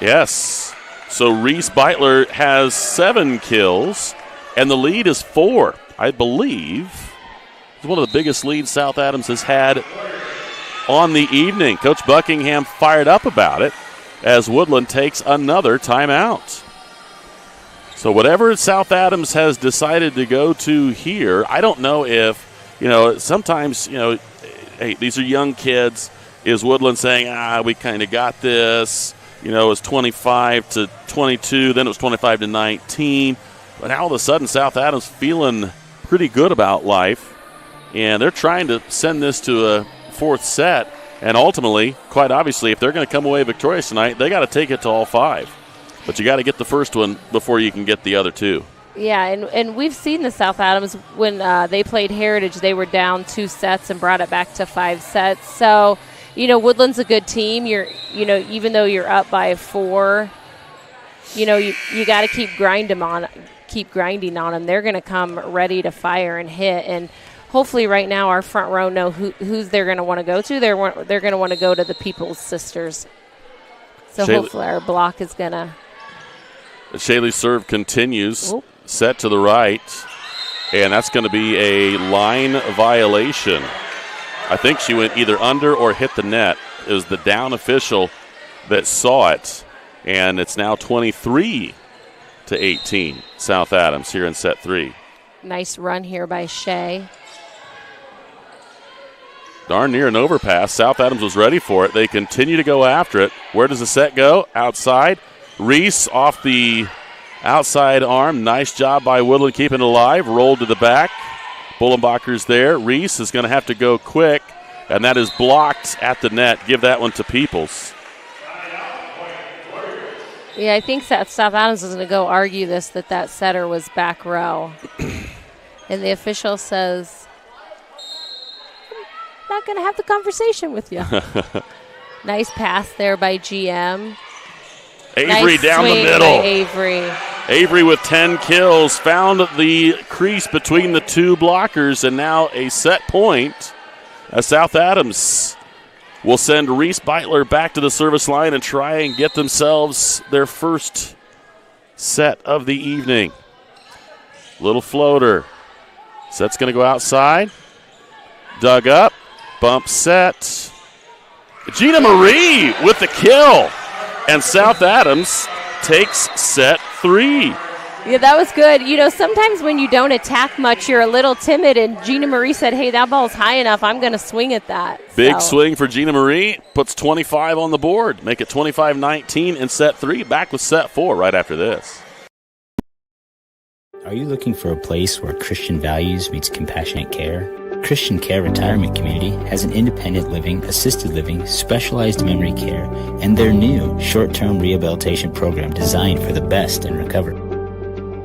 Yes. So Reese Beitler has 7 kills, and the lead is 4. I believe it's one of the biggest leads South Adams has had on the evening. Coach Buckingham fired up about it as Woodland takes another timeout. So whatever South Adams has decided to go to here, I don't know if, sometimes, hey, these are young kids. Is Woodland saying, we kind of got this? It was 25-22, then it was 25-19. But now all of a sudden South Adams feeling pretty good about life, and they're trying to send this to a 4th set. And ultimately, quite obviously, if they're going to come away victorious tonight, they got to take it to all 5. But you got to get the first one before you can get the other 2. Yeah, and we've seen the South Adams when they played Heritage, they were down 2 sets and brought it back to 5 sets. So, Woodland's a good team. Even though you're up by 4, you got to keep grinding on them. They're going to come ready to fire and hit. And hopefully right now our front row know who's they're going to want to go to. They're going to want to go to the People's Sisters. So hopefully our block is going to. Shaylee's serve continues. Oop. Set to the right, and that's going to be a line violation. I think she went either under or hit the net. It was the down official that saw it, and it's now 23-18 South Adams here in set 3. Nice run here by Shea. Darn near an overpass. South Adams was ready for it. They continue to go after it. Where does the set go? Outside. Reese off the Outside arm. Nice job by Woodlan keeping it alive. Rolled to the back. Bullenbacher's there. Reese is going to have to go quick, and that is blocked at the net. Give that one to Peoples. Yeah, I think that South Adams is going to go argue that setter was back row. And the official says, I'm not going to have the conversation with you. Nice pass there by GM. Avery nice down the swing middle. By Avery. Avery with 10 kills found the crease between the two blockers, and now a set point. South Adams will send Reese Beitler back to the service line and try and get themselves their first set of the evening. Little floater. Set's going to go outside. Dug up. Bump set. Gina Marie with the kill. And South Adams takes set 3. Yeah, that was good. You know, sometimes when you don't attack much, you're a little timid, and Gina Marie said, hey, that ball's high enough. I'm going to swing at that. Big swing for Gina Marie. Puts 25 on the board. Make it 25-19 in set 3. Back with set 4 right after this. Are you looking for a place where Christian values meets compassionate care? Christian Care Retirement Community has an independent living, assisted living, specialized memory care, and their new short-term rehabilitation program designed for the best in recovery.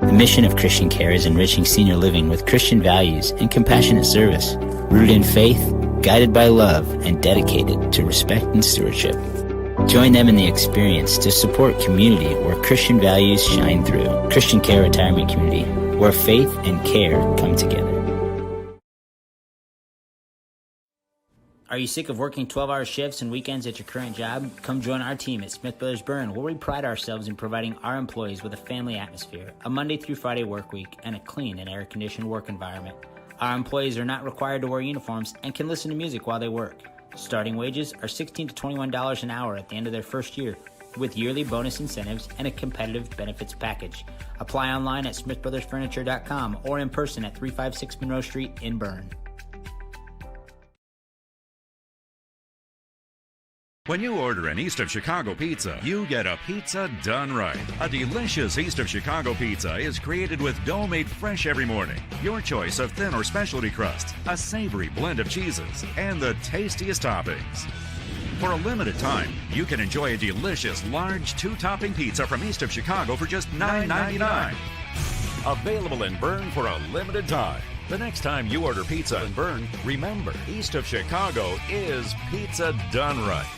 The mission of Christian Care is enriching senior living with Christian values and compassionate service, rooted in faith, guided by love, and dedicated to respect and stewardship. Join them in the experience to support community where Christian values shine through. Christian Care Retirement Community, where faith and care come together. Are you sick of working 12-hour shifts and weekends at your current job? Come join our team at Smith Brothers Berne, where we pride ourselves in providing our employees with a family atmosphere, a Monday through Friday work week, and a clean and air-conditioned work environment. Our employees are not required to wear uniforms and can listen to music while they work. Starting wages are $16 to $21 an hour at the end of their first year, with yearly bonus incentives and a competitive benefits package. Apply online at smithbrothersfurniture.com or in person at 356 Monroe Street in Berne. When you order an East of Chicago pizza, you get a pizza done right. A delicious East of Chicago pizza is created with dough made fresh every morning, your choice of thin or specialty crust, a savory blend of cheeses, and the tastiest toppings. For a limited time, you can enjoy a delicious large 2-topping pizza from East of Chicago for just $9.99. Available in Berne for a limited time. The next time you order pizza in Berne, remember, East of Chicago is pizza done right.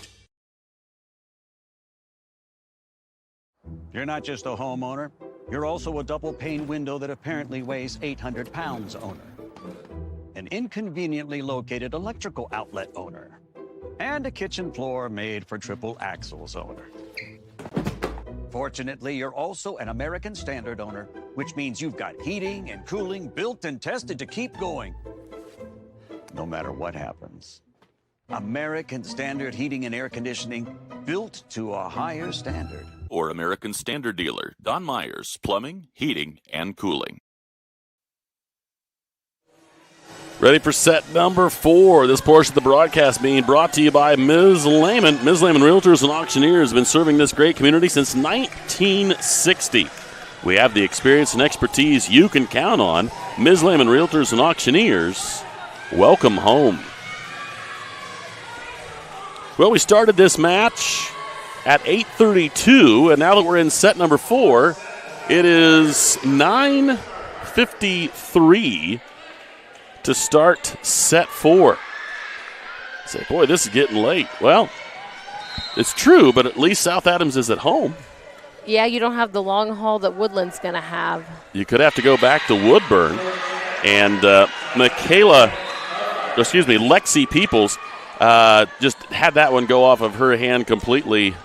You're not just a homeowner, you're also a double-pane window that apparently weighs 800 pounds owner. An inconveniently located electrical outlet owner. And a kitchen floor made for triple axles owner. Fortunately, you're also an American Standard owner, which means you've got heating and cooling built and tested to keep going, no matter what happens. American Standard Heating and Air Conditioning, built to a higher standard. Or American Standard dealer, Don Myers, Plumbing, Heating, and Cooling. Ready for set number 4. This portion of the broadcast being brought to you by Ms. Lehman. Ms. Lehman Realtors and Auctioneers have been serving this great community since 1960. We have the experience and expertise you can count on. Ms. Lehman Realtors and Auctioneers, welcome home. Well, we started this match at 8:32, and now that we're in set number 4, it is 9:53 to start set 4. Say, boy, this is getting late. Well, it's true, but at least South Adams is at home. Yeah, you don't have the long haul that Woodlan's going to have. You could have to go back to Woodburn, and Lexi Peoples just had that one go off of her hand completely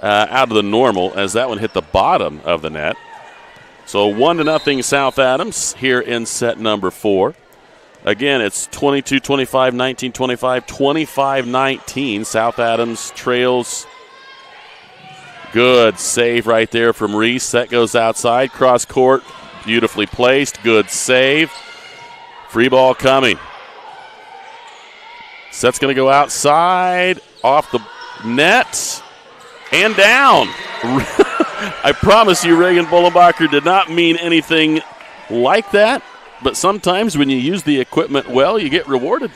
out of the normal as that one hit the bottom of the net. So 1-0 South Adams here in set number 4. Again, it's 22-25, 19-25, 25-19. South Adams trails. Good save right there from Reese. That goes outside. Cross court. Beautifully placed. Good save. Free ball coming. Set's going to go outside. Off the net. And down. I promise you, Reagan Bullenbacher did not mean anything like that. But sometimes when you use the equipment well, you get rewarded.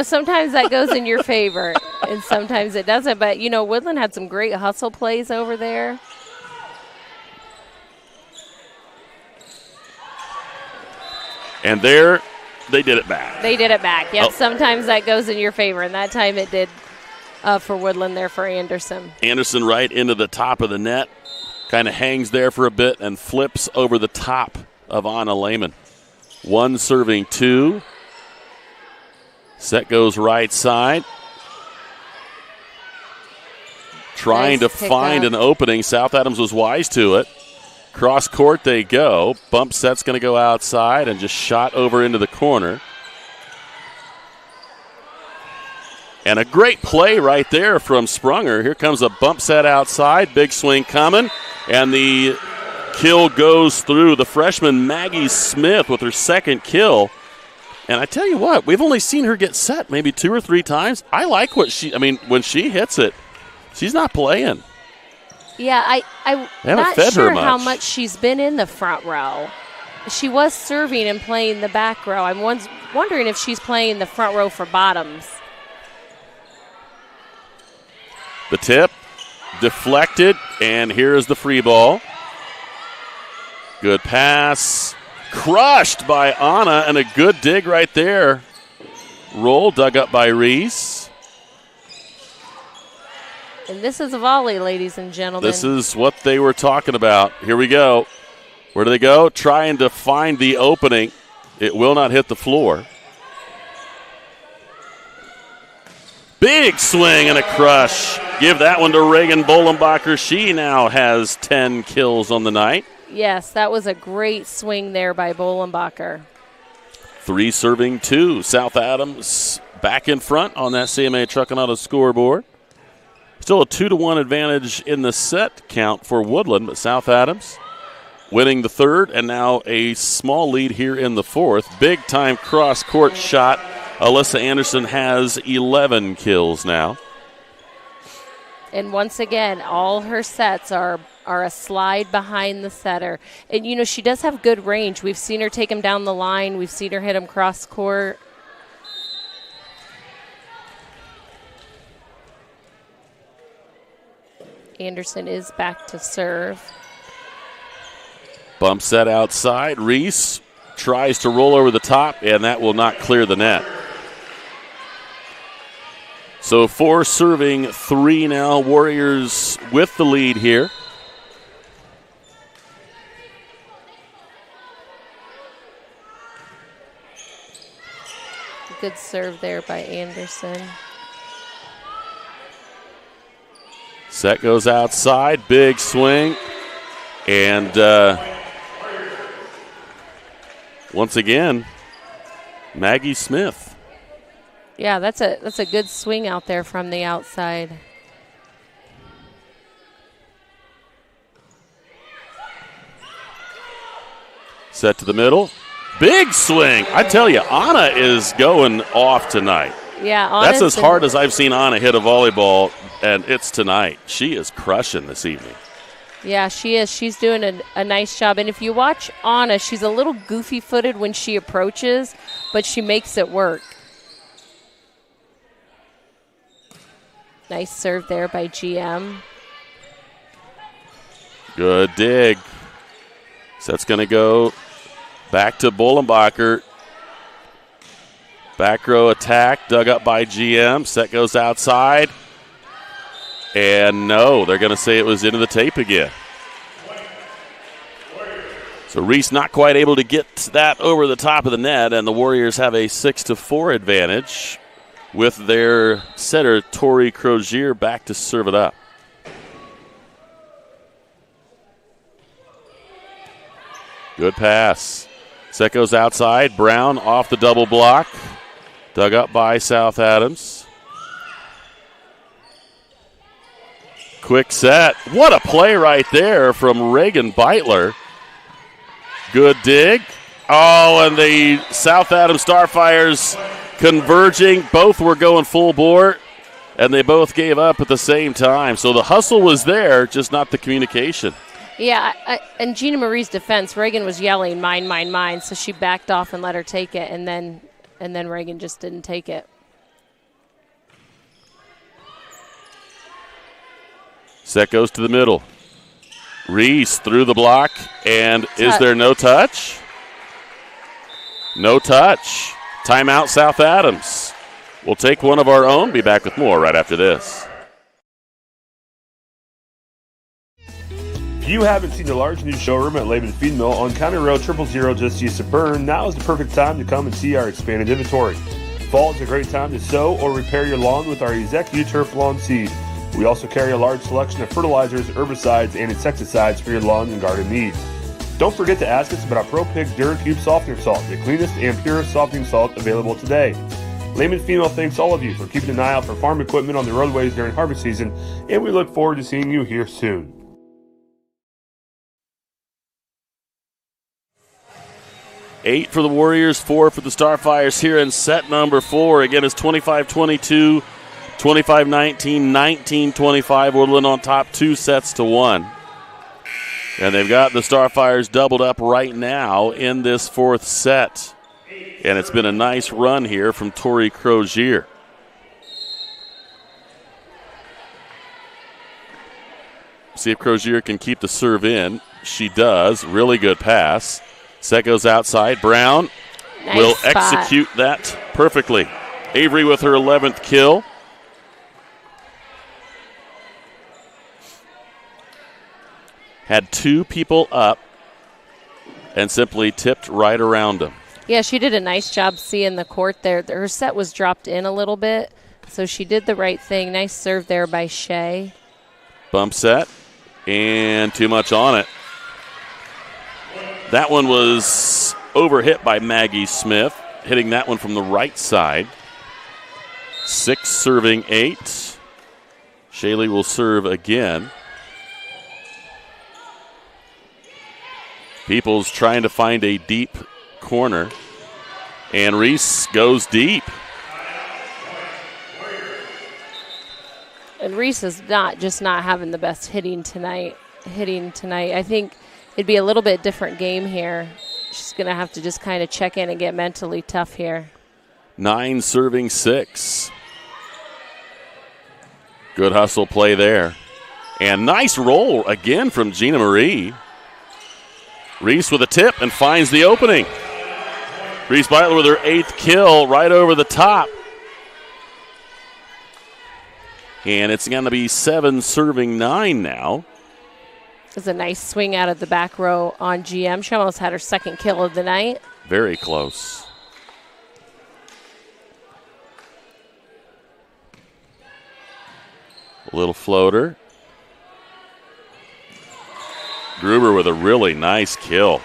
Sometimes that goes in your favor, and sometimes it doesn't. But, Woodlan had some great hustle plays over there. And there, they did it back. They did it back. Yep, Oh. Sometimes that goes in your favor, and that time it did for Woodlan there for Anderson. Anderson right into the top of the net, kind of hangs there for a bit and flips over the top of Anna Lehman. 1 serving 2. Set goes right side. Trying Nice to pick find up. an opening. South Adams was wise to it. Cross court they go. Bump set's going to go outside and just shot over into the corner. And a great play right there from Sprunger. Here comes a bump set outside. Big swing coming. And the kill goes through the freshman Maggie Smith with her second kill. And I tell you what, we've only seen her get set maybe 2 or 3 times. I like when she hits it, she's not playing. Yeah, I'm haven't not fed her sure how much. much she's been in the front row. She was serving and playing the back row. I'm wondering if she's playing the front row for bottoms. The tip, deflected, and here is the free ball. Good pass. Crushed by Anna, and a good dig right there. Roll dug up by Reese. And this is a volley, ladies and gentlemen. This is what they were talking about. Here we go. Where do they go? Trying to find the opening. It will not hit the floor. Big swing and a crush. Give that one to Reagan Bullenbacher. She now has 10 kills on the night. Yes, that was a great swing there by Bullenbacher. 3 serving 2. South Adams back in front on that CMA Truck and Auto scoreboard. Still a 2-1 advantage in the set count for Woodlan, but South Adams winning the third and now a small lead here in the fourth. Big time cross court shot. Alyssa Anderson has 11 kills now. And once again, all her sets are a slide behind the setter. And, she does have good range. We've seen her take them down the line. We've seen her hit them cross court. Anderson is back to serve. Bump set outside. Reese tries to roll over the top, and that will not clear the net. So 4 serving 3 now. Warriors with the lead here. Good serve there by Anderson. Set goes outside. Big swing. And once again, Maggie Smith. Yeah, that's a good swing out there from the outside. Set to the middle. Big swing. I tell you, Anna is going off tonight. Yeah, that's as hard as I've seen Anna hit a volleyball, and it's tonight. She is crushing this evening. Yeah, she is. She's doing a nice job. And if you watch Anna, she's a little goofy-footed when she approaches, but she makes it work. Nice serve there by GM. Good dig. Set's going to go back to Bullenbacher. Back row attack, dug up by GM. Set goes outside. And no, they're going to say it was into the tape again. So Reese not quite able to get that over the top of the net, and the Warriors have a 6-4 advantage with their setter, Tori Crozier, back to serve it up. Good pass. Set goes outside. Brown off the double block. Dug up by South Adams. Quick set. What a play right there from Reagan Beitler. Good dig. Oh, and the South Adams Starfires converging. Both were going full bore. and they both gave up at the same time. So the hustle was there, just not the communication. Yeah, in Gina Marie's defense, Reagan was yelling, mine, mine, mine, so she backed off and let her take it, and then Reagan just didn't take it. Set goes to the middle. Reese through the block, and is there no touch? No touch. Timeout, South Adams. We'll take one of our own. Be back with more right after this. If you haven't seen the large new showroom at Laban Feed Mill on County Road 000 just east of Berne, now is the perfect time to come and see our expanded inventory. Fall is a great time to sow or repair your lawn with our Ezek Turf Lawn Seed. We also carry a large selection of fertilizers, herbicides, and insecticides for your lawn and garden needs. Don't forget to ask us about our Pro Pig DuraCube Softener Salt, the cleanest and purest softening salt available today. Layman Female thanks all of you for keeping an eye out for farm equipment on the roadways during harvest season, and we look forward to seeing you here soon. Eight for the Warriors, 4 for the Starfires here in set number 4. Again, it's 25-22, 25-19, 19-25. Woodlan on top 2 sets to 1. And they've got the Starfires doubled up right now in this 4th set. And it's been a nice run here from Tori Crozier. See if Crozier can keep the serve in. She does. Really good pass. Set goes outside. Brown will execute that perfectly. Avery with her 11th kill. Had 2 people up and simply tipped right around them. Yeah, she did a nice job seeing the court there. Her set was dropped in a little bit, so she did the right thing. Nice serve there by Shea. Bump set, and too much on it. That one was overhit by Maggie Smith, hitting that one from the right side. 6 serving 8. Shaylee will serve again. Peoples trying to find a deep corner, and Reese goes deep. And Reese is not having the best hitting tonight. I think it'd be a little bit different game here. She's going to have to just kind of check in and get mentally tough here. 9 serving 6. Good hustle play there. And nice roll again from Gina Marie. Reese with a tip and finds the opening. Reese Beitler with her 8th kill right over the top. And it's going to be 7 serving 9 now. It's a nice swing out of the back row on GM. She almost had her 2nd kill of the night. Very close. A little floater. Gruber with a really nice kill.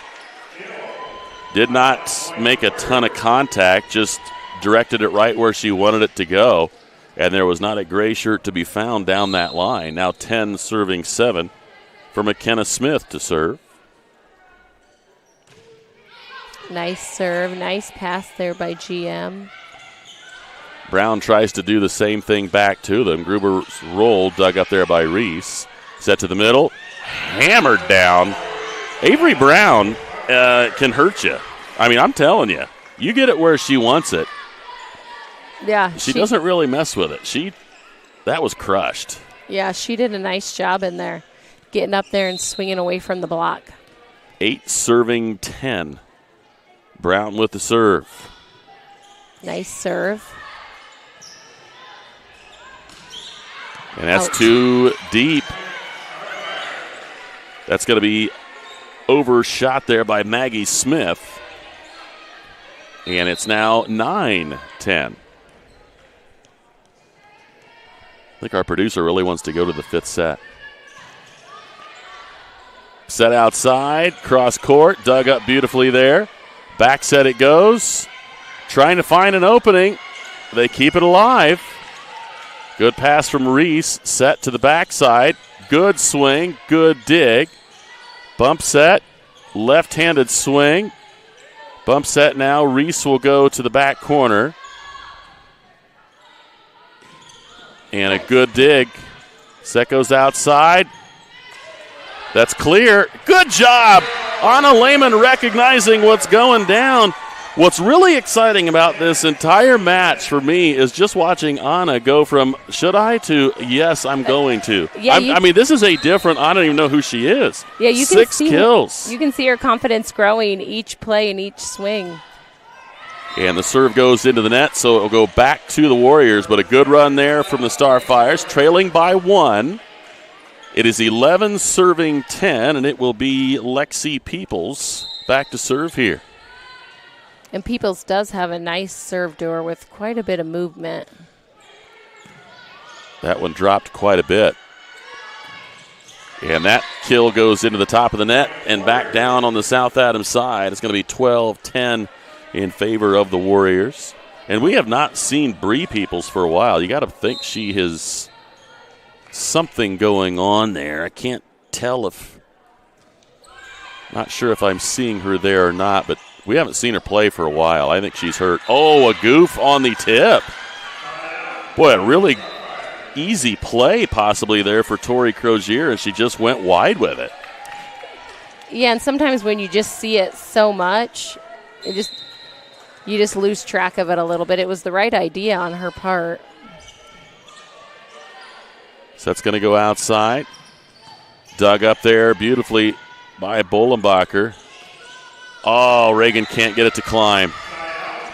Did not make a ton of contact, just directed it right where she wanted it to go. And there was not a gray shirt to be found down that line. Now 10 serving 7 for McKenna Smith to serve. Nice serve, nice pass there by GM. Brown tries to do the same thing back to them. Gruber's roll dug up there by Reese. Set to the middle. Hammered down. Avery Brown can hurt you. I mean, I'm telling you. You get it where she wants it. Yeah. She doesn't really mess with it. That was crushed. Yeah, she did a nice job in there, getting up there and swinging away from the block. 8 serving 10. Brown with the serve. Nice serve. And that's too deep. That's going to be overshot there by Maggie Smith. And it's now 9-10. I think our producer really wants to go to the 5th set. Set outside, cross court, dug up beautifully there. Back set it goes. Trying to find an opening. They keep it alive. Good pass from Reese. Set to the backside. Good swing, good dig. Bump set, left-handed swing. Bump set now. Reese will go to the back corner. And a good dig. Set goes outside. That's clear. Good job. Anna Lehman recognizing what's going down. What's really exciting about this entire match for me is just watching Anna go from should I to yes, I'm going to. I mean, this is a different, I don't even know who she is. Yeah, you 6 kills. You can see her confidence growing each play and each swing. And the serve goes into the net, so it will go back to the Warriors. But a good run there from the Starfires, trailing by 1. It is 11 serving 10, and it will be Lexi Peoples back to serve here. And Peoples does have a nice serve to her with quite a bit of movement. That one dropped quite a bit. And that kill goes into the top of the net and back down on the South Adams side. It's going to be 12-10 in favor of the Warriors. And we have not seen Bree Peoples for a while. You got to think she has something going on there. I can't tell if, not sure if I'm seeing her there or not, but we haven't seen her play for a while. I think she's hurt. Oh, a goof on the tip. Boy, a really easy play possibly there for Tori Crozier, and she just went wide with it. Yeah, and sometimes when you just see it so much, you just lose track of it a little bit. It was the right idea on her part. So that's going to go outside. Dug up there beautifully by Bolenbacher. Oh, Reagan can't get it to climb.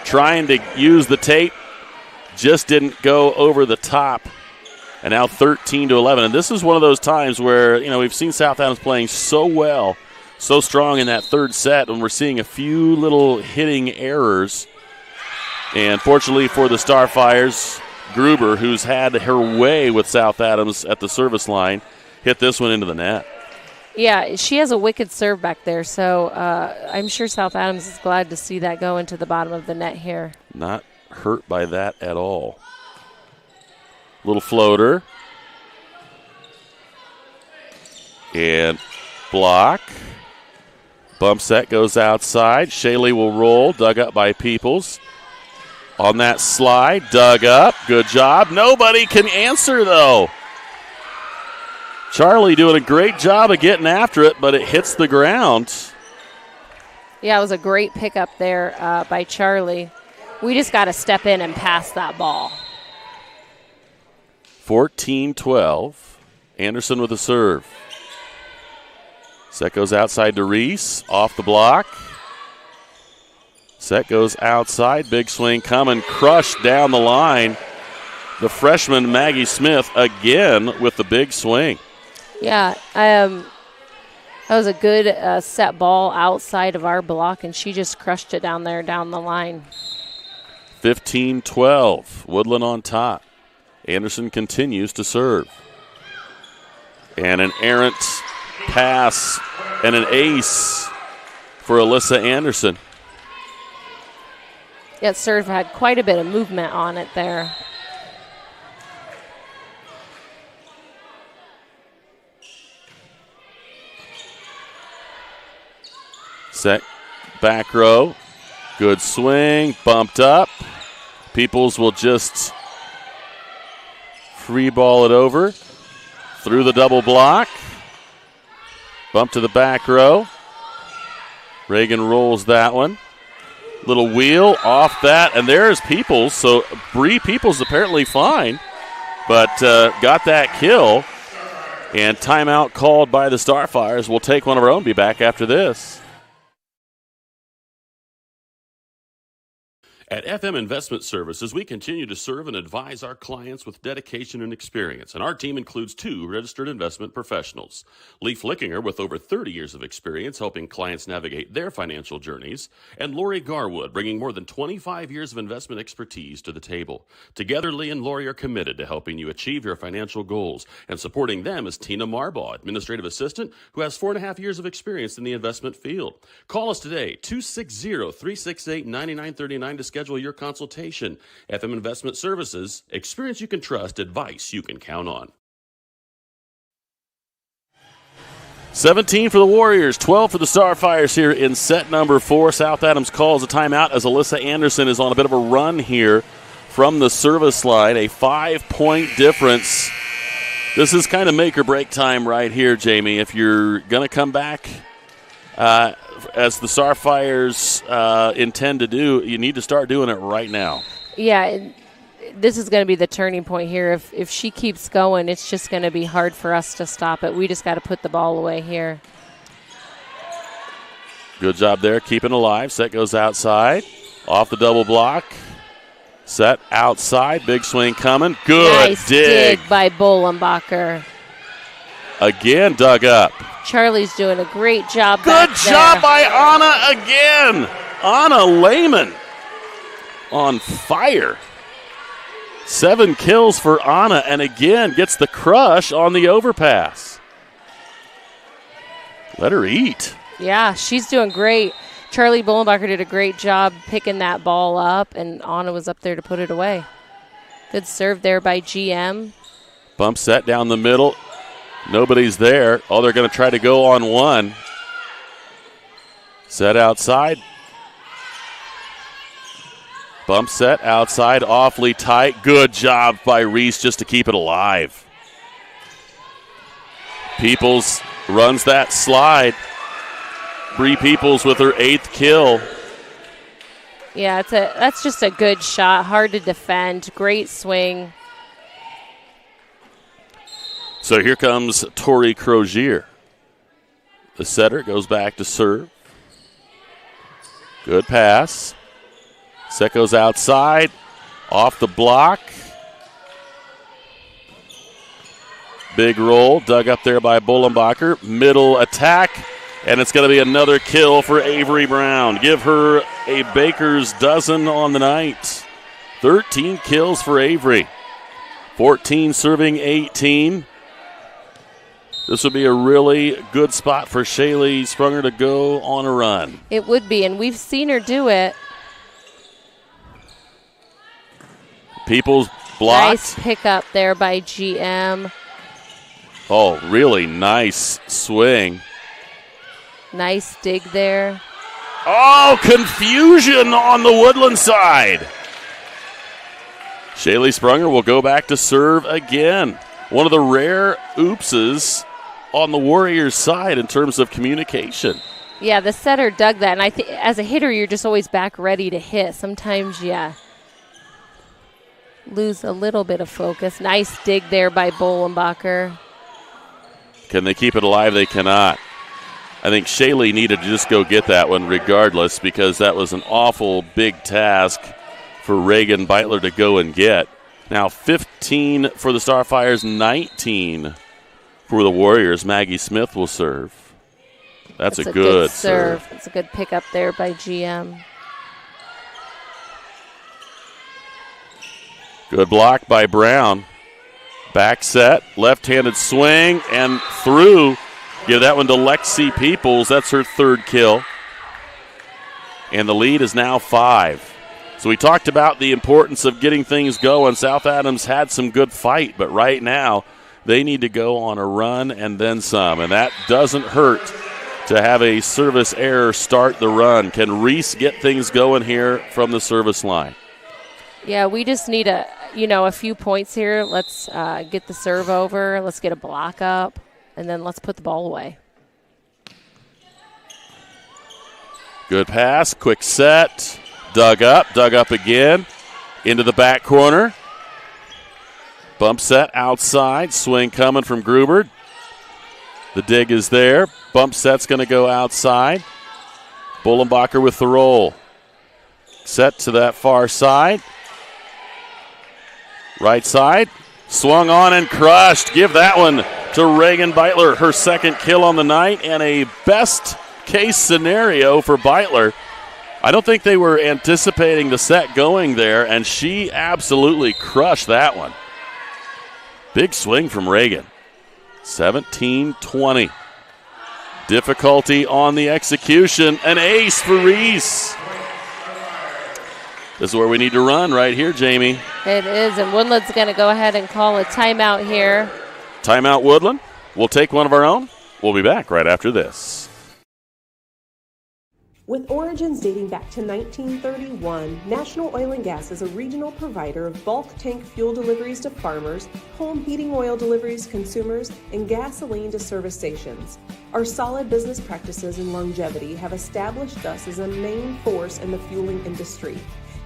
Trying to use the tape, just didn't go over the top. And now 13-11. And this is one of those times where, we've seen South Adams playing so well, so strong in that third set, and we're seeing a few little hitting errors. And fortunately for the Starfires, Gruber, who's had her way with South Adams at the service line, hit this one into the net. Yeah, she has a wicked serve back there, so I'm sure South Adams is glad to see that go into the bottom of the net here. Not hurt by that at all. Little floater. And block. Bump set goes outside. Shaley will roll, dug up by Peoples. On that slide, dug up. Good job. Nobody can answer, though. Charlie doing a great job of getting after it, but it hits the ground. Yeah, it was a great pickup there by Charlie. We just got to step in and pass that ball. 14-12. Anderson with a serve. Set goes outside to Reese. Off the block. Set goes outside. Big swing coming. Crushed down the line. The freshman Maggie Smith again with the big swing. Yeah, that was a good set ball outside of our block, and she just crushed it down there down the line. 15-12. Woodlan on top. Anderson continues to serve. And an errant pass and an ace for Alyssa Anderson. Yeah, serve had quite a bit of movement on it there. Set back row. Good swing. Bumped up. Peoples will just free ball it over. Through the double block. Bump to the back row. Reagan rolls that one. Little wheel off that, and there's Peoples. So Bree Peoples apparently fine, but got that kill. And timeout called by the Starfires. We'll take one of our own. Be back after this. At FM Investment Services, we continue to serve and advise our clients with dedication and experience, and our team includes 2 registered investment professionals. Leif Lickinger, with over 30 years of experience helping clients navigate their financial journeys, and Lori Garwood, bringing more than 25 years of investment expertise to the table. Together, Lee and Lori are committed to helping you achieve your financial goals, and supporting them is Tina Marbaugh, administrative assistant, who has 4.5 years of experience in the investment field. Call us today, 260-368-9939 to schedule your consultation. FM Investment Services, experience you can trust, advice you can count on. 17 for the Warriors, 12 for the Starfires here in set number 4. South Adams calls a timeout as Alyssa Anderson is on a bit of a run here from the service line, a 5-point difference. This is kind of make or break time right here, Jamie. If you're going to come back, as the Starfires intend to do, you need to start doing it right now. Yeah, this is going to be the turning point here. If she keeps going, it's just going to be hard for us to stop it. We just got to put the ball away here. Good job there, keeping alive. Set goes outside. Off the double block. Set outside. Big swing coming. Good nice dig by Bolenbacher. Again dug up. Charlie's doing a great job Good back job there. by Anna again. Anna Lehman on fire. 7 kills for Anna, and again gets the crush on the overpass. Let her eat. Yeah, she's doing great. Charlie Bolenbacher did a great job picking that ball up, and Anna was up there to put it away. Good serve there by GM. Bump set down the middle. Nobody's there. Oh, they're going to try to go on one. Set outside. Bump set outside, awfully tight. Good job by Reese just to keep it alive. Peoples runs that slide. Bree Peoples with her 8th kill. Yeah, that's just a good shot. Hard to defend. Great swing. So here comes Tori Crozier. The setter goes back to serve. Good pass. Set goes outside. Off the block. Big roll. Dug up there by Bolenbacher. Middle attack. And it's going to be another kill for Avery Brown. Give her a baker's dozen on the night. 13 kills for Avery. 14 serving 18. This would be a really good spot for Shaylee Sprunger to go on a run. It would be, and we've seen her do it. Peoples blocked. Nice pickup there by GM. Oh, really nice swing. Nice dig there. Oh, confusion on the Woodland side. Shaylee Sprunger will go back to serve again. One of the rare oopses on the Warriors side in terms of communication. Yeah, the setter dug that, and I think as a hitter, you're just always back ready to hit. Sometimes, lose a little bit of focus. Nice dig there by Bolenbacher. Can they keep it alive? They cannot. I think Shaylee needed to just go get that one regardless because that was an awful big task for Reagan Beitler to go and get. Now 15 for the Starfires, 19 for the Warriors. Maggie Smith will serve. That's a good serve. That's a good pickup there by GM. Good block by Brown. Back set, left-handed swing, and through. Give that one to Lexi Peoples. That's her 3rd kill. And the lead is now 5. So we talked about the importance of getting things going. South Adams had some good fight, but right now they need to go on a run and then some. And that doesn't hurt to have a service error start the run. Can Reese get things going here from the service line? Yeah, we just need a few points here. Let's get the serve over. Let's get a block up. And then let's put the ball away. Good pass, quick set, dug up again, into the back corner. Bump set outside, swing coming from Gruber. The dig is there. Bump set's going to go outside. Bolenbacher with the roll. Set to that far side. Right side, swung on and crushed. Give that one to Reagan Beitler, her 2nd kill on the night, and a best-case scenario for Beitler. I don't think they were anticipating the set going there, and she absolutely crushed that one. Big swing from Reagan. 17-20. Difficulty on the execution. An ace for Reese. This is where we need to run right here, Jamie. It is, and Woodland's going to go ahead and call a timeout here. Timeout, Woodland. We'll take one of our own. We'll be back right after this. With origins dating back to 1931, National Oil and Gas is a regional provider of bulk tank fuel deliveries to farmers, home heating oil deliveries to consumers, and gasoline to service stations. Our solid business practices and longevity have established us as a main force in the fueling industry.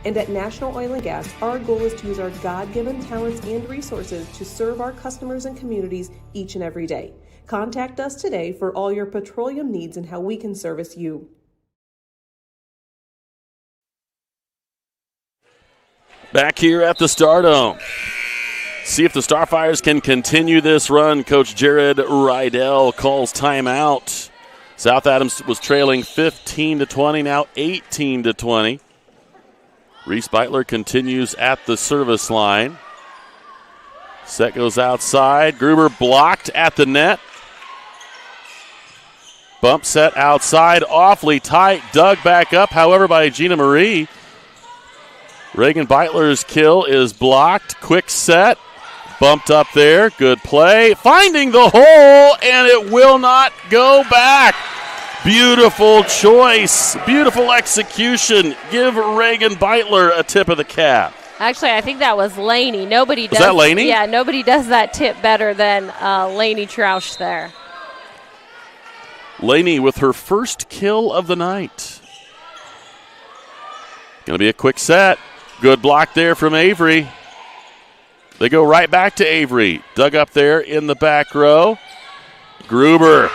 And at National Oil and Gas, our goal is to use our God-given talents and resources to serve our customers and communities each and every day. Contact us today for all your petroleum needs and how we can service you. Back here at the Stardome. See if the Starfires can continue this run. Coach Jared Rydell calls timeout. South Adams was trailing 15-20, now 18-20. Reese Beitler continues at the service line. Set goes outside. Gruber blocked at the net. Bump set outside, awfully tight, dug back up, however, by Gina Marie. Reagan Beitler's kill is blocked. Quick set. Bumped up there. Good play. Finding the hole, and it will not go back. Beautiful choice. Beautiful execution. Give Reagan Beitler a tip of the cap. Actually, I think that was Laney. Nobody does. Was that Laney? Yeah, nobody does that tip better than Laney Troush there. Laney with her first kill of the night. Going to be a quick set. Good block there from Avery. They go right back to Avery. Dug up there in the back row. Gruber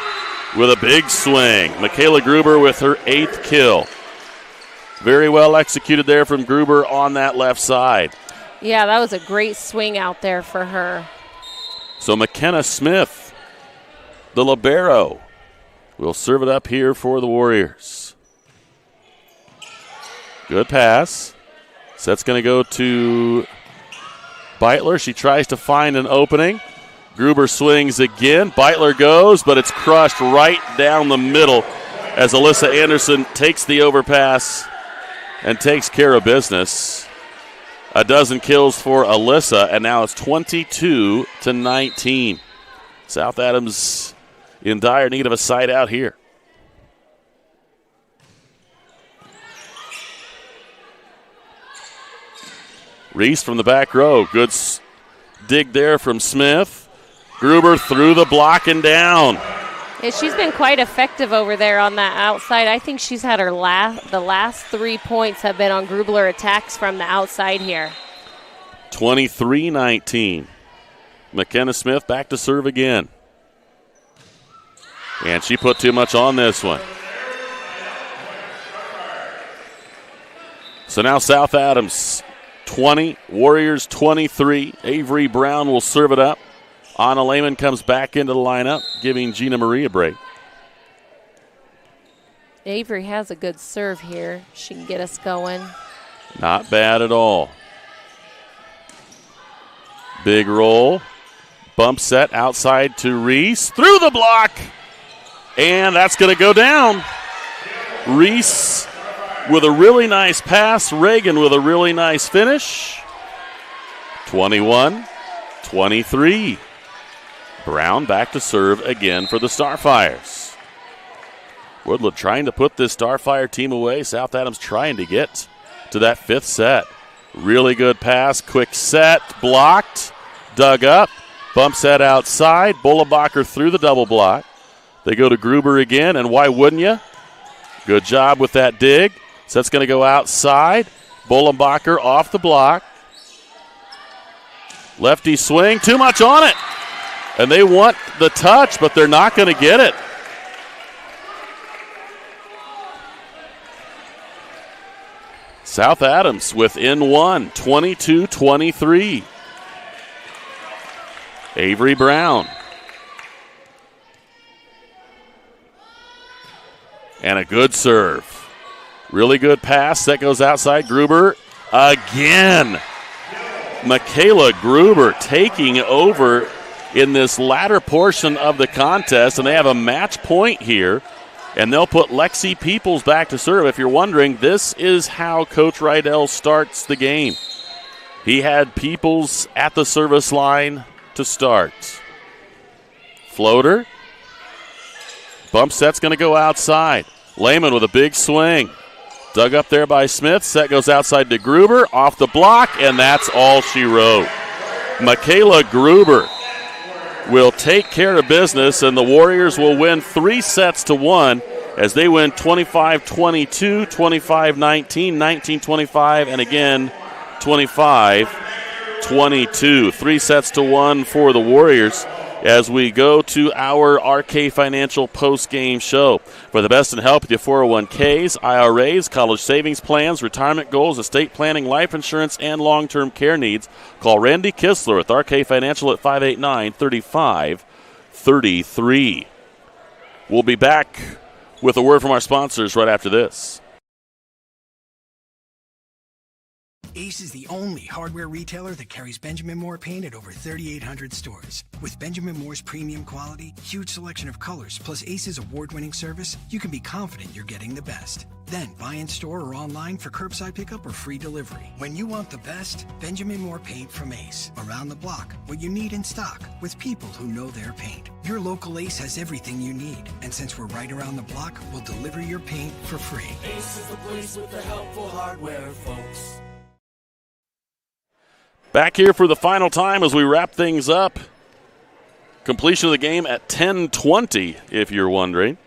with a big swing. Michaela Gruber with her 8th kill. Very well executed there from Gruber on that left side. Yeah, that was a great swing out there for her. So McKenna Smith, the libero, will serve it up here for the Warriors. Good pass. Set's going to go to Beitler. She tries to find an opening. Gruber swings again. Beitler goes, but it's crushed right down the middle as Alyssa Anderson takes the overpass and takes care of business. A dozen kills for Alyssa, and now it's 22-19. South Adams in dire need of a side out here. Reese from the back row. Good dig there from Smith. Gruber through the block and down. Yeah, she's been quite effective over there on that outside. I think she's had the last 3 points have been on Grubler attacks from the outside here. 23-19. McKenna Smith back to serve again. And she put too much on this one. So now South Adams 20, Warriors 23. Avery Brown will serve it up. Anna Lehman comes back into the lineup, giving Gina Marie a break. Avery has a good serve here. She can get us going. Not bad at all. Big roll. Bump set outside to Reese. Through the block. And that's going to go down. Reese with a really nice pass. Reagan with a really nice finish. 21-23. Brown back to serve again for the Starfires. Woodlan trying to put this Starfire team away. South Adams trying to get to that 5th set. Really good pass. Quick set. Blocked. Dug up. Bump set outside. Bullenbacher through the double block. They go to Gruber again, and why wouldn't you? Good job with that dig. Set's going to go outside. Bullenbacher off the block. Lefty swing. Too much on it. And they want the touch, but they're not going to get it. South Adams within one, 22-23. Avery Brown. And a good serve. Really good pass. That goes outside. Gruber again. Michaela Gruber taking over in this latter portion of the contest, and they have a match point here, and they'll put Lexi Peoples back to serve. If you're wondering, this is how Coach Rydell starts the game. He had Peoples at the service line to start. Floater. Bump set's going to go outside. Lehman with a big swing. Dug up there by Smith. Set goes outside to Gruber. Off the block, and that's all she wrote. Michaela Gruber will take care of business, and the Warriors will win 3-1 as they win 25-22, 25-19, 19-25, and again 25-22. 3-1 for the Warriors as we go to our RK Financial post-game show. For the best in help with your 401ks, IRAs, college savings plans, retirement goals, estate planning, life insurance, and long-term care needs, call Randy Kistler with RK Financial at 589-3533. We'll be back with a word from our sponsors right after this. Ace is the only hardware retailer that carries Benjamin Moore paint at over 3,800 stores. With Benjamin Moore's premium quality, huge selection of colors, plus Ace's award-winning service, you can be confident you're getting the best. Then buy in store or online for curbside pickup or free delivery. When you want the best, Benjamin Moore paint from Ace. Around the block, what you need in stock, with people who know their paint. Your local Ace has everything you need, and since we're right around the block, we'll deliver your paint for free. Ace is the place with the helpful hardware, folks. Back here for the final time as we wrap things up. Completion of the game at 10:20, if you're wondering.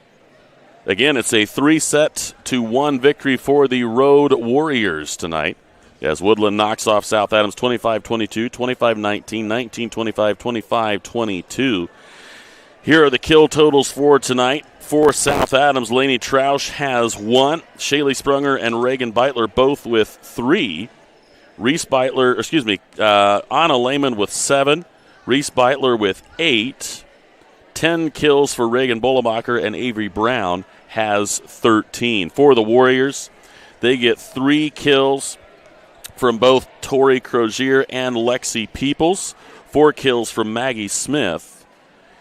Again, it's a 3-1 victory for the Road Warriors tonight as Woodlan knocks off South Adams 25-22, 25-19, 19-25, 25-22. Here are the kill totals for tonight. For South Adams, Lainey Troush has 1. Shaylee Sprunger and Reagan Beitler both with 3. Anna Lehman with 7. Reese Beitler with 8. 10 kills for Reagan Bollemacher, and Avery Brown has 13. For the Warriors, they get 3 kills from both Tori Crozier and Lexi Peoples. 4 kills from Maggie Smith.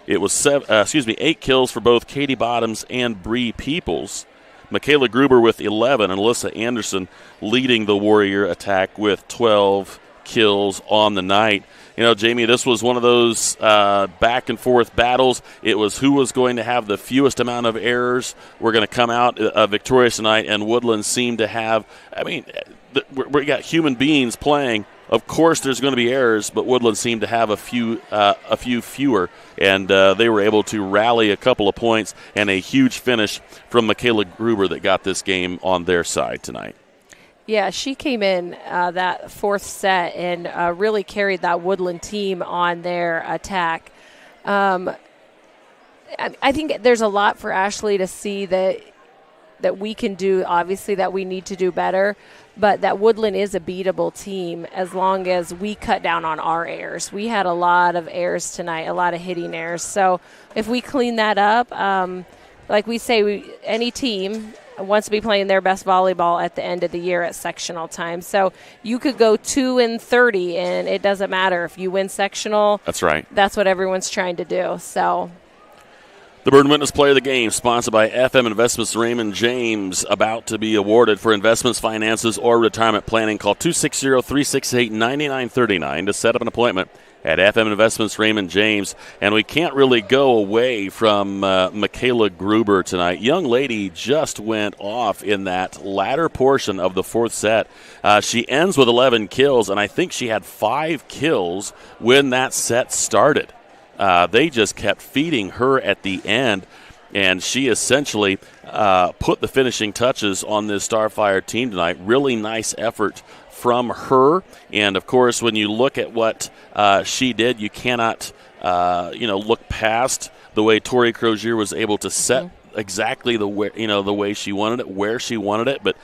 It was 8 kills for both Katie Bottoms and Bree Peoples. Michaela Gruber with 11, and Alyssa Anderson leading the Warrior attack with 12 kills on the night. You know, Jamie, this was one of those back-and-forth battles. It was who was going to have the fewest amount of errors. We're going to come out victorious tonight, and Woodland seemed to have, we got human beings playing. Of course, there's going to be errors, but Woodland seemed to have a few fewer, and they were able to rally a couple of points and a huge finish from Michaela Gruber that got this game on their side tonight. Yeah, she came in that fourth set and really carried that Woodland team on their attack. I think there's a lot for Ashley to see that we can do, obviously, that we need to do better. But that Woodland is a beatable team as long as we cut down on our errors. We had a lot of errors tonight, a lot of hitting errors. So if we clean that up, like we say, any team wants to be playing their best volleyball at the end of the year at sectional time. So you could go 2-30, and it doesn't matter if you win sectional. That's right. That's what everyone's trying to do. So. The Berne Witness Player of the Game, sponsored by FM Investments Raymond James, about to be awarded for investments, finances, or retirement planning. Call 260-368-9939 to set up an appointment at FM Investments Raymond James. And we can't really go away from Michaela Gruber tonight. Young lady just went off in that latter portion of the fourth set. She ends with 11 kills, and I think she had 5 kills when that set started. They just kept feeding her at the end, and she essentially put the finishing touches on this Starfire team tonight. Really nice effort from her, and of course, when you look at what she did, you cannot, look past the way Tori Crozier was able to set exactly the way she wanted it, where she wanted it, but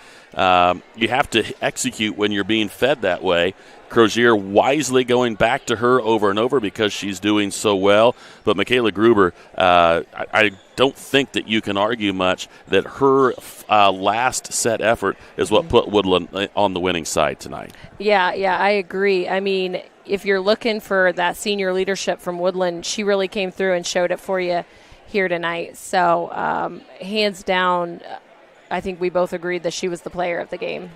you have to execute when you're being fed that way. Crozier wisely going back to her over and over because she's doing so well. But Michaela Gruber, I don't think that you can argue much that her last set effort is what put Woodland on the winning side tonight. Yeah, I agree. I mean, if you're looking for that senior leadership from Woodland, she really came through and showed it for you here tonight. So hands down, I think we both agreed that she was the player of the game.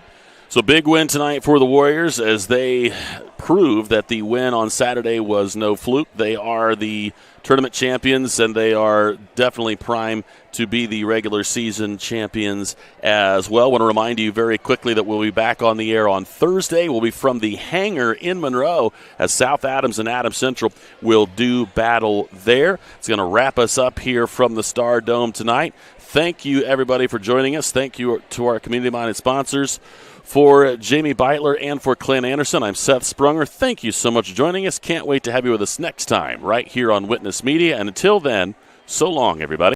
So big win tonight for the Warriors as they prove that the win on Saturday was no fluke. They are the tournament champions, and they are definitely prime to be the regular season champions as well. I want to remind you very quickly that we'll be back on the air on Thursday. We'll be from the hangar in Monroe as South Adams and Adams Central will do battle there. It's going to wrap us up here from the Star Dome tonight. Thank you, everybody, for joining us. Thank you to our community-minded sponsors. For Jamie Beitler and for Clint Anderson, I'm Seth Sprunger. Thank you so much for joining us. Can't wait to have you with us next time right here on Witness Media. And until then, so long, everybody.